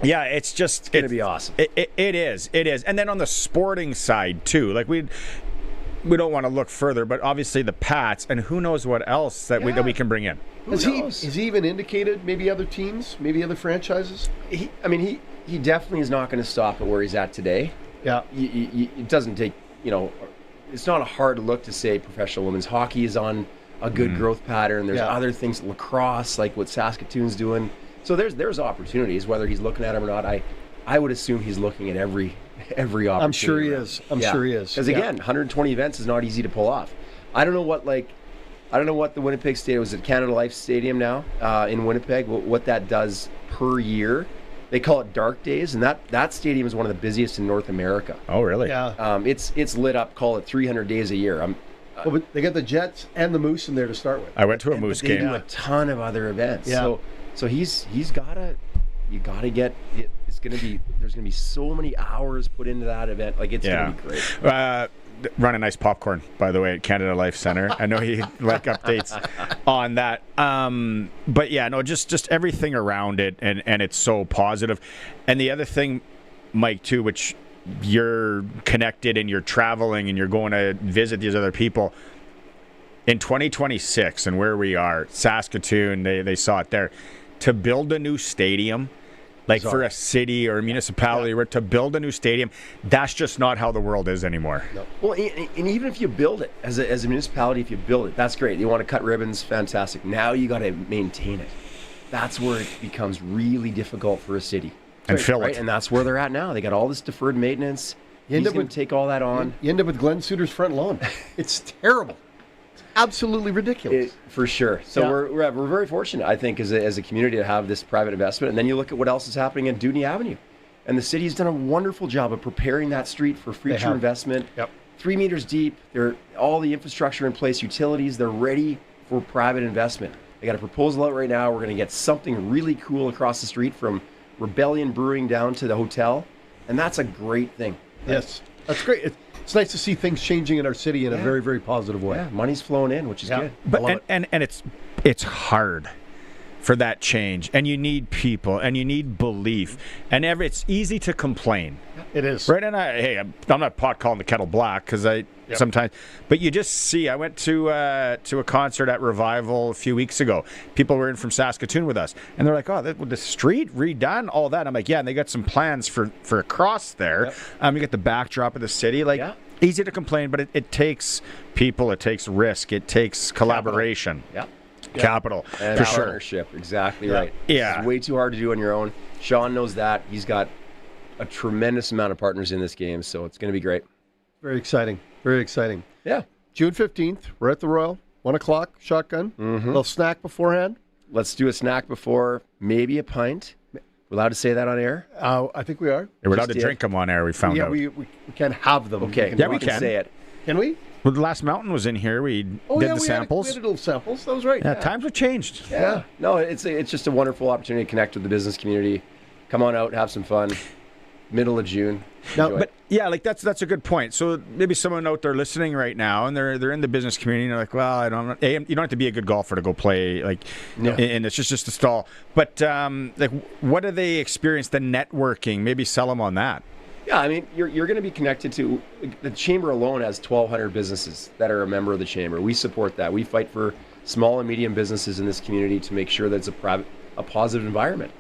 Yeah, it's just going to be awesome. It is. And then on the sporting side too, like we don't want to look further, but obviously the Pats, and who knows what else that we can bring in. Has he even indicated maybe other teams, maybe other franchises? He definitely is not going to stop at where he's at today. Yeah. It doesn't take, it's not a hard look to say professional women's hockey is on a good growth pattern. There's other things, lacrosse, like what Saskatoon's doing. So there's opportunities, whether he's looking at them or not. I would assume he's looking at every opportunity. I'm sure he is. I'm sure he is. Because again, 120 events is not easy to pull off. I don't know what the Winnipeg Stadium was at Canada Life Stadium now in Winnipeg. What that does per year. They call it Dark Days, and that stadium is one of the busiest in North America. Oh, really? Yeah. It's lit up. Call it 300 days a year. But they got the Jets and the Moose in there to start with. I went to a Moose game. They do a ton of other events. Yeah. So he's gotta. You gotta get. There's gonna be so many hours put into that event. Like it's gonna be great. Run a nice popcorn, by the way, at Canada Life Center. I know he updates on that. But yeah, no, just everything around it, and it's so positive. And the other thing, Mike, too, which you're connected and you're traveling and you're going to visit these other people. In 2026 and where we are, Saskatoon, they saw it there. To build a new stadium, like for a city or a municipality, to build a new stadium, that's just not how the world is anymore. No. Well, and even if you build it as a municipality, if you build it, that's great. You want to cut ribbons, fantastic. Now you got to maintain it. That's where it becomes really difficult for a city. And fill it. And that's where they're at now. They got all this deferred maintenance. He's going to take all that on. You end up with Glen Suitor's front lawn. It's terrible. Absolutely ridiculous. For sure. So we're very fortunate, I think, as a community to have this private investment. And then you look at what else is happening in Dewdney Avenue. And the city's done a wonderful job of preparing that street for future investment. Yep. 3 meters deep. They're all the infrastructure in place, utilities. They're ready for private investment. They got a proposal out right now. We're going to get something really cool across the street from Rebellion Brewing down to the hotel. And that's a great thing. Yes. That's great. It's nice to see things changing in our city in a very, very positive way. Yeah, money's flowing in, which is good. But and it's hard for that change, and you need people, and you need belief, and it's easy to complain. It is, right? And I'm not pot calling the kettle black because sometimes, but you just see. I went to a concert at Revival a few weeks ago. People were in from Saskatoon with us, and they're like, "Oh, the street redone, all that." I'm like, "Yeah," and they got some plans for across there. You get the backdrop of the city, easy to complain, but it takes people, it takes risk, it takes collaboration. Capital, and for sure. Partnership, exactly right. Yeah. It's way too hard to do on your own. Sean knows that. He's got a tremendous amount of partners in this game, so it's going to be great. Very exciting. Very exciting. Yeah. June 15th, we're at the Royal, 1 o'clock, shotgun. A little snack beforehand. Let's do a snack before, maybe a pint. We're allowed to say that on air? I think we are. We're allowed to drink them on air, we found out. We can't have them. Okay. We can say it. Can we? Well, the Last Mountain was in here. We did the samples. We had little samples. That was right. Yeah, times have changed. Yeah. No, it's just a wonderful opportunity to connect with the business community. Come on out, have some fun. Middle of June. That's a good point. So maybe someone out there listening right now, and they're in the business community, and they're like, well, you don't have to be a good golfer to go play, and it's just a stall. But what do they experience? The networking, maybe sell them on that. Yeah, I mean, you're going to be connected to the chamber alone has 1,200 businesses that are a member of the chamber. We support that. We fight for small and medium businesses in this community to make sure that it's a positive environment.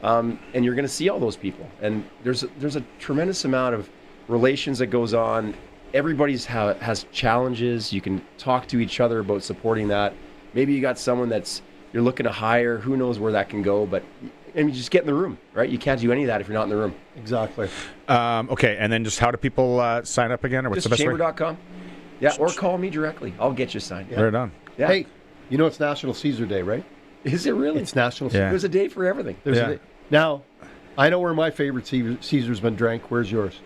And you're going to see all those people. And there's a tremendous amount of relations that goes on. Everybody's has challenges. You can talk to each other about supporting that. Maybe you got someone you're looking to hire. Who knows where that can go, but you just get in the room, right? You can't do any of that if you're not in the room. Exactly. Okay, and then just how do people sign up again? Or what's just the best chamber.com. Yeah, or call me directly. I'll get you signed. Right on. Yeah. Hey, you know it's National Caesar Day, right? Is it really? It's National Caesar. There's a day for everything. There's a day. Now, I know where my favorite Caesar's been drank. Where's yours?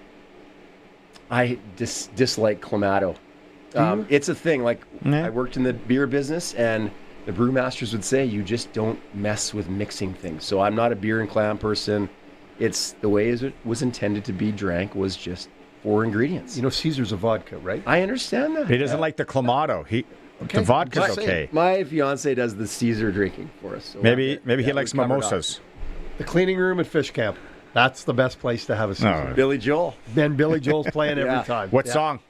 I dislike Clamato. It's a thing. I worked in the beer business, and the brewmasters would say you just don't mess with mixing things. So I'm not a beer and clam person. It's the way it was intended to be drank was just 4 ingredients. You know, Caesar's a vodka, right? I understand that. He doesn't like the Clamato. The vodka's okay. My fiance does the Caesar drinking for us. So maybe he likes mimosas. The cleaning room at Fish Camp. That's the best place to have a Caesar. Billy Joel. Then Billy Joel's playing every time. What song?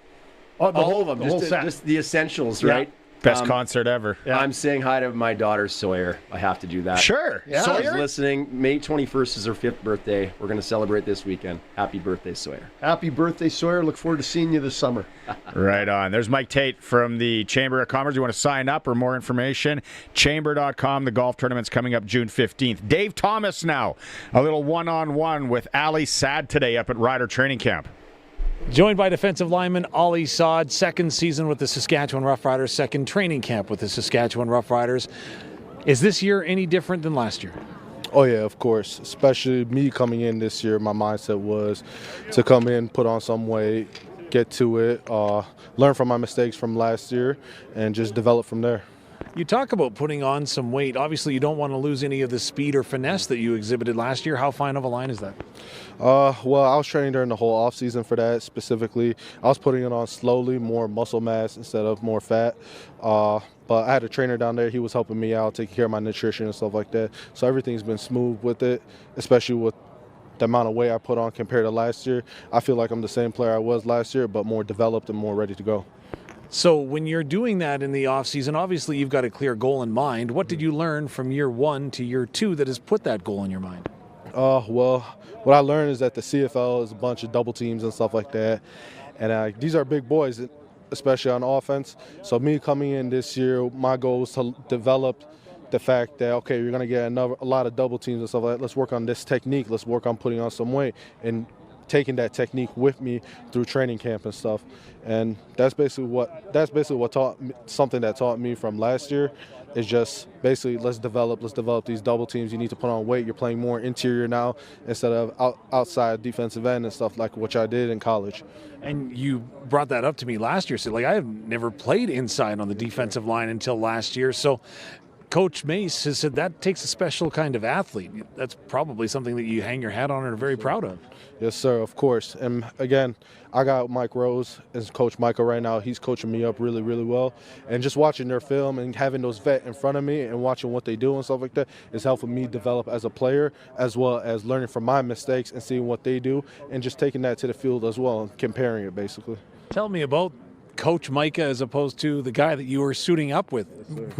Oh, the whole of them, just, the whole set. Just the essentials, right? Best concert ever. I'm saying hi to my daughter Sawyer. I have to do that. Sure. Yeah. Sawyer's Sawyer? listening. May 21st is her 5th birthday. We're going to celebrate this weekend. Happy birthday, Sawyer. Happy birthday, Sawyer. Look forward to seeing you this summer. Right on. There's Mike Tait from the Chamber of Commerce. You want to sign up or more information? Chamber.com. The golf tournament's coming up June 15th. Dave Thomas now. A little one-on-one with Ali Sad today up at Rider Training Camp. Joined by defensive lineman Ali Saad, second season with the Saskatchewan Roughriders, second training camp with the Saskatchewan Roughriders. Is this year any different than last year? Oh, yeah, of course. Especially me coming in this year, my mindset was to come in, put on some weight, get to it, learn from my mistakes from last year, and just develop from there. You talk about putting on some weight. Obviously, you don't want to lose any of the speed or finesse that you exhibited last year. How fine of a line is that? Well, I was training during the whole offseason for that specifically. I was putting it on slowly, more muscle mass instead of more fat. But I had a trainer down there. He was helping me out, taking care of my nutrition and stuff like that. So everything's been smooth with it, especially with the amount of weight I put on compared to last year. I feel like I'm the same player I was last year, but more developed and more ready to go. So when you're doing that in the offseason, obviously you've got a clear goal in mind. What did you learn from year 1 to year 2 that has put that goal in your mind? Well, what I learned is that the CFL is a bunch of double teams and stuff like that. And these are big boys, especially on offense. So me coming in this year, my goal was to develop the fact that, okay, you're going to get a lot of double teams and stuff like that. Let's work on this technique. Let's work on putting on some weight and taking that technique with me through training camp and stuff. And that's basically what taught me, something that taught me from last year is just basically let's develop these double teams. You need to put on weight. You're playing more interior now instead of outside defensive end and stuff like what I did in college. And you brought that up to me last year. So like, I have never played inside on the defensive line until last year. So Coach Mace has said that takes a special kind of athlete. That's probably something that you hang your hat on and are very proud of. Yes, sir, of course. And again, I got Mike Rose as Coach Michael right now. He's coaching me up really, really well. And just watching their film and having those vet in front of me and watching what they do and stuff like that is helping me develop as a player, as well as learning from my mistakes and seeing what they do and just taking that to the field as well and comparing it basically. Tell me about Coach Micah as opposed to the guy that you were suiting up with,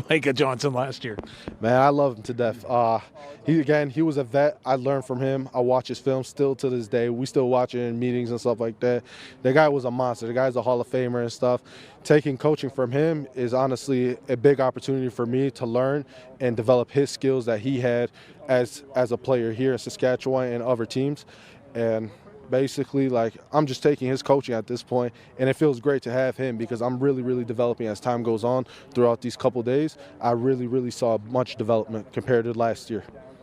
Micah Johnson, last year. Man, I love him to death. He was a vet. I learned from him. I watch his film still to this day. We still watch it in meetings and stuff like that. The guy was a monster. The guy's a Hall of Famer and stuff. Taking coaching from him is honestly a big opportunity for me to learn and develop his skills that he had as a player here in Saskatchewan and other teams. And basically, like, I'm just taking his coaching at this point, and it feels great to have him because I'm really, really developing as time goes on throughout these couple days. I really, really saw much development compared to last year.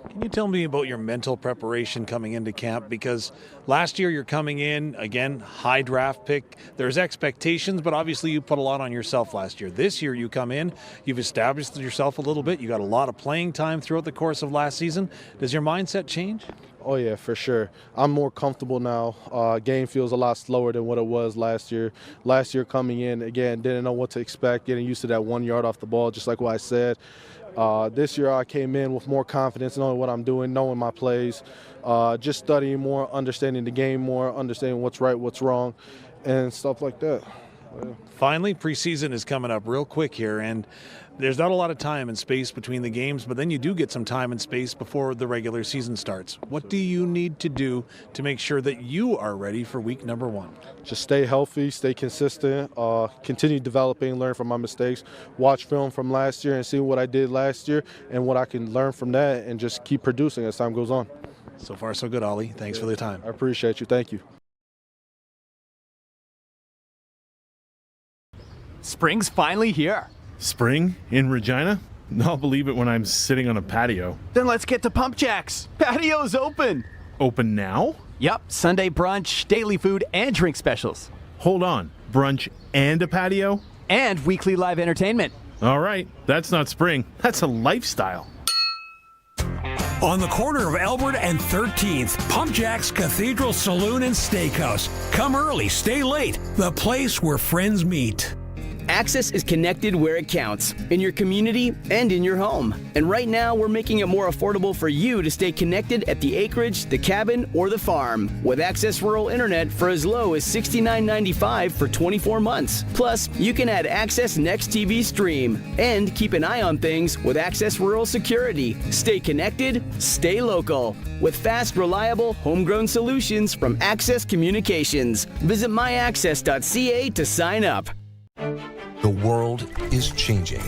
Can you tell me about your mental preparation coming into camp? Because last year you're coming in, again, high draft pick. There's expectations, but obviously you put a lot on yourself last year. This year you come in, you've established yourself a little bit. You got a lot of playing time throughout the course of last season. Does your mindset change? Oh, yeah, for sure. I'm more comfortable now. Game feels a lot slower than what it was last year. Last year coming in, again, didn't know what to expect, getting used to that 1 yard off the ball, just like what I said. This year I came in with more confidence, knowing what I'm doing, knowing my plays, just studying more, understanding the game more, understanding what's right, what's wrong, and stuff like that. Yeah. Finally, preseason is coming up real quick here, and there's not a lot of time and space between the games, but then you do get some time and space before the regular season starts. What do you need to do to make sure that you are ready for week number 1? Just stay healthy, stay consistent, continue developing, learn from my mistakes, watch film from last year and see what I did last year and what I can learn from that, and just keep producing as time goes on. So far, so good, Ollie. Thanks for the time. I appreciate you. Thank you. Spring's finally here. Spring in Regina? I'll believe it when I'm sitting on a patio. Then let's get to Pump Jacks. Patio's open. Open now? Yep, Sunday brunch, daily food, and drink specials. Hold on, brunch and a patio? And weekly live entertainment. All right, that's not spring, that's a lifestyle. On the corner of Albert and 13th, Pump Jack's Cathedral Saloon and Steakhouse. Come early, stay late. The place where friends meet. Access is connected where it counts, in your community and in your home. And right now, we're making it more affordable for you to stay connected at the acreage, the cabin, or the farm. With Access Rural Internet for as low as $69.95 for 24 months. Plus, you can add Access Next TV Stream and keep an eye on things with Access Rural Security. Stay connected, stay local. With fast, reliable, homegrown solutions from Access Communications. Visit myaccess.ca to sign up. The world is changing.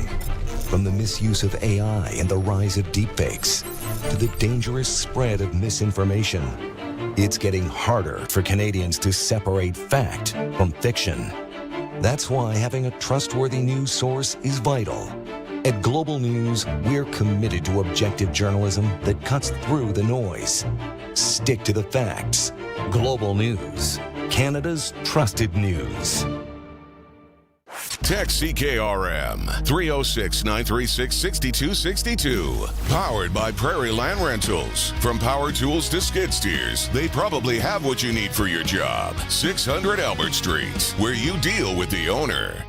From the misuse of AI and the rise of deepfakes to the dangerous spread of misinformation, it's getting harder for Canadians to separate fact from fiction. That's why having a trustworthy news source is vital. At Global News, we're committed to objective journalism that cuts through the noise. Stick to the facts. Global News, Canada's trusted news. Text CKRM 306-936-6262. Powered by Prairie Land Rentals. From power tools to skid steers, they probably have what you need for your job. 600 Albert Street, where you deal with the owner.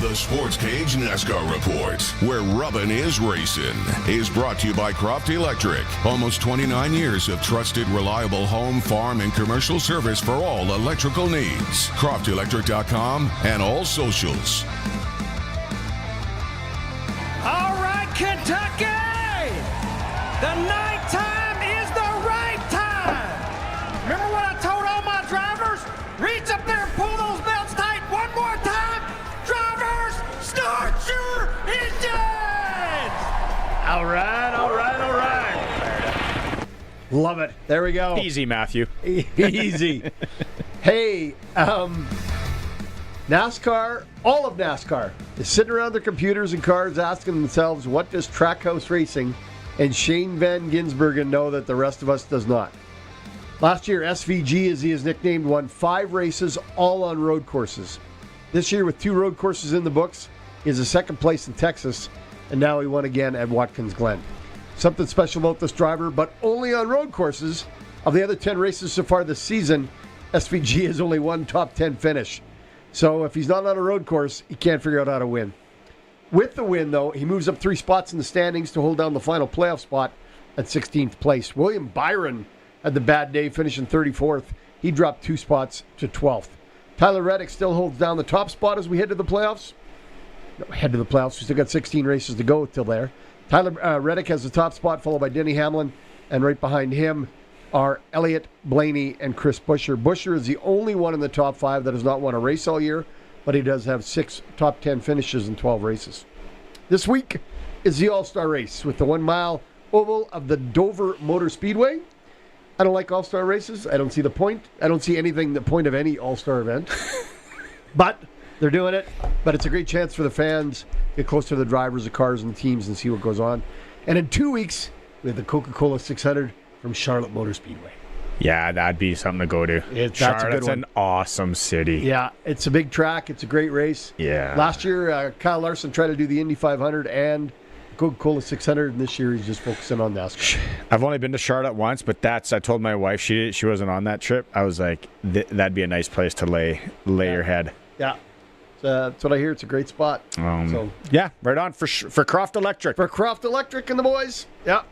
The Sportscage NASCAR Report, where rubbin' is racing, is brought to you by Croft Electric. Almost 29 years of trusted, reliable home, farm, and commercial service for all electrical needs. CroftElectric.com and all socials. All right, Kentucky! The night time is the right time! Remember what I told all my drivers? Reach up there and pull those belts tight one more time! Drivers, start your engines! All right. Love it. There we go. Easy, Matthew. Easy. Hey, NASCAR, all of NASCAR, is sitting around their computers and cars asking themselves, what does Trackhouse Racing and Shane Van Gisbergen know that the rest of us does not? Last year, SVG, as he is nicknamed, won 5 races, all on road courses. This year, with 2 road courses in the books, he is a second place in Texas, and now he won again at Watkins Glen. Something special about this driver, but only on road courses. Of the other 10 races so far this season, SVG has only one top 10 finish. So if he's not on a road course, he can't figure out how to win. With the win, though, he moves up 3 spots in the standings to hold down the final playoff spot at 16th place. William Byron had the bad day, finishing 34th. He dropped 2 spots to 12th. Tyler Reddick still holds down the top spot as we head to the playoffs. We still got 16 races to go till there. Tyler Reddick has the top spot, followed by Denny Hamlin, and right behind him are Elliott, Blaney, and Chris Buescher. Buescher is the only one in the top 5 that has not won a race all year, but he does have 6 top 10 finishes in 12 races. This week is the All-Star race with the 1-mile oval of the Dover Motor Speedway. I don't like All-Star races. I don't see the point. I don't see the point of any All-Star event. But they're doing it. But it's a great chance for the fans to get close to the drivers, the cars, and the teams and see what goes on. And in 2 weeks, we have the Coca-Cola 600 from Charlotte Motor Speedway. Yeah, that'd be something to go to. Charlotte's an awesome city. Yeah, it's a big track. It's a great race. Yeah. Last year, Kyle Larson tried to do the Indy 500 and Coca-Cola 600, and this year he's just focusing on NASCAR. I've only been to Charlotte once, but I told my wife she wasn't on that trip. I was like, that'd be a nice place to lay your head. Yeah. That's what I hear. It's a great spot. Yeah, right on for Croft Electric. For Croft Electric and the boys. Yeah.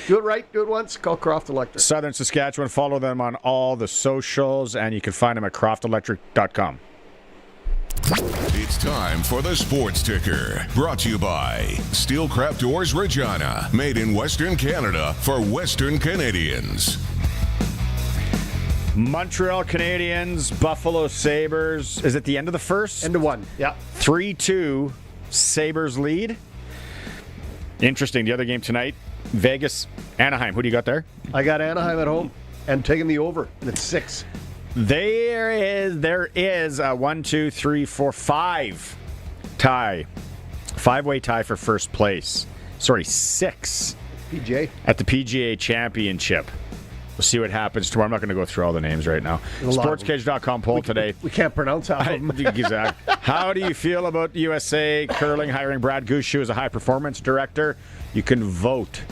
Do it right. Do it once. Call Croft Electric. Southern Saskatchewan. Follow them on all the socials, and you can find them at croftelectric.com. It's time for the Sports Ticker, brought to you by Steelcraft Doors Regina, made in Western Canada for Western Canadians. Montreal Canadiens, Buffalo Sabres. Is it the end of the first? End of 1. Yeah. 3-2. Sabres lead. Interesting. The other game tonight, Vegas, Anaheim. Who do you got there? I got Anaheim at home and taking the over, and it's 6. There is a 1, 2, 3, 4, 5 tie. 5-way tie for first place. Sorry, 6. PGA. At the PGA Championship. We'll see what happens tomorrow. I'm not going to go through all the names right now. Sportscage.com poll today. We can't pronounce half of them. Exactly. How do you feel about USA Curling hiring Brad Gushue as a high-performance director? You can vote.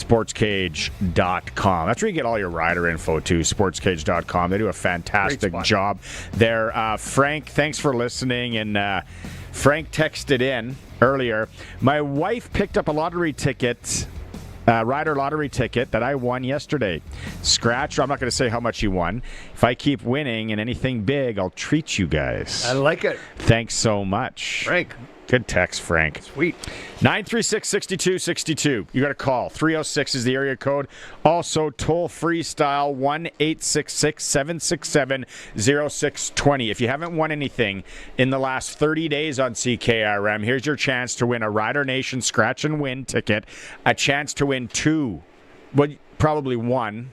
Sportscage.com. That's where you get all your rider info too, sportscage.com. They do a fantastic job there. Frank, thanks for listening. And Frank texted in earlier, my wife picked up a lottery ticket, rider lottery ticket that I won yesterday. Scratch, I'm not going to say how much you won. If I keep winning and anything big, I'll treat you guys. I like it. Thanks so much. Frank. Good text, Frank. Sweet. 936-6262. You got a call. 306 is the area code. Also, toll-free style, 1-866-767-0620. If you haven't won anything in the last 30 days on CKRM, here's your chance to win a Rider Nation Scratch and Win ticket, a chance to win two, well, probably one,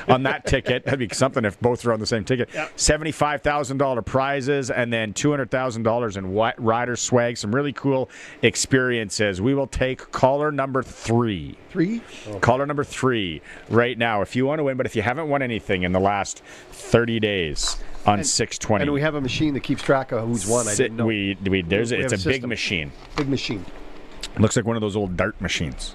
on that ticket. That'd be something if both are on the same ticket. Yep. $75,000 prizes and then $200,000 in rider swag. Some really cool experiences. We will take caller number 3. Oh. Caller number 3 right now if you want to win, but if you haven't won anything in the last 30 days on 620. And we have a machine that keeps track of who's won. I didn't know. It's a big machine. Big machine. Looks like one of those old dart machines.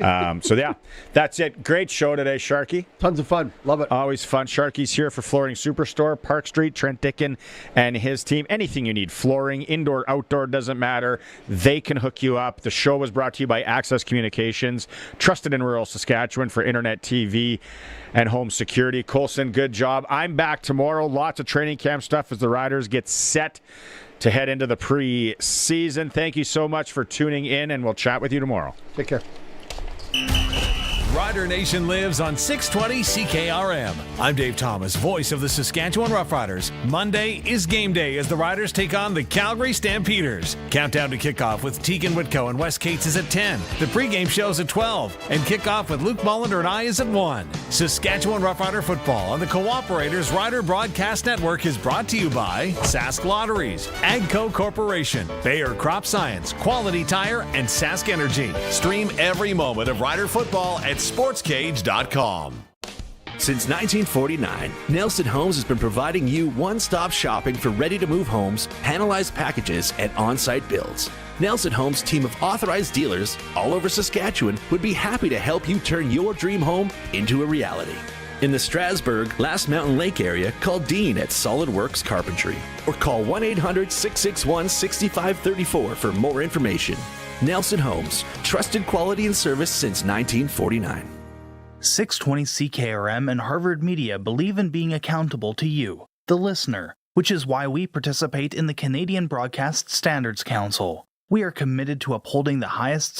So yeah, that's it. Great show today, Sharky. Tons of fun. Love it. Always fun. Sharky's here for Flooring Superstore, Park Street, Trent Dickin and his team. Anything you need, flooring, indoor, outdoor, doesn't matter. They can hook you up. The show was brought to you by Access Communications, trusted in rural Saskatchewan for internet, TV, and home security. Colson, good job. I'm back tomorrow. Lots of training camp stuff as the Riders get set to head into the pre-season. Thank you so much for tuning in, and we'll chat with you tomorrow. Take care. Rider Nation lives on 620 CKRM. I'm Dave Thomas, voice of the Saskatchewan Roughriders. Monday is game day as the Riders take on the Calgary Stampeders. Countdown to kickoff with Tegan Whitco and Wes Cates is at 10. The pregame show's at 12. And kickoff with Luc Mullinder and I is at 1. Saskatchewan Roughrider football on the Cooperators Rider Broadcast Network is brought to you by Sask Lotteries, Agco Corporation, Bayer Crop Science, Quality Tire, and Sask Energy. Stream every moment of Rider football at Sportscage.com. Since 1949, Nelson Homes has been providing you one-stop shopping for ready-to-move homes, panelized packages, and on-site builds. Nelson Homes' team of authorized dealers all over Saskatchewan would be happy to help you turn your dream home into a reality. In the Strasbourg, Last Mountain Lake area, call Dean at Solid Works Carpentry or call 1-800-661-6534 for more information. Nelson Homes, trusted quality and service since 1949. 620 CKRM and Harvard Media believe in being accountable to you, the listener, which is why we participate in the Canadian Broadcast Standards Council. We are committed to upholding the highest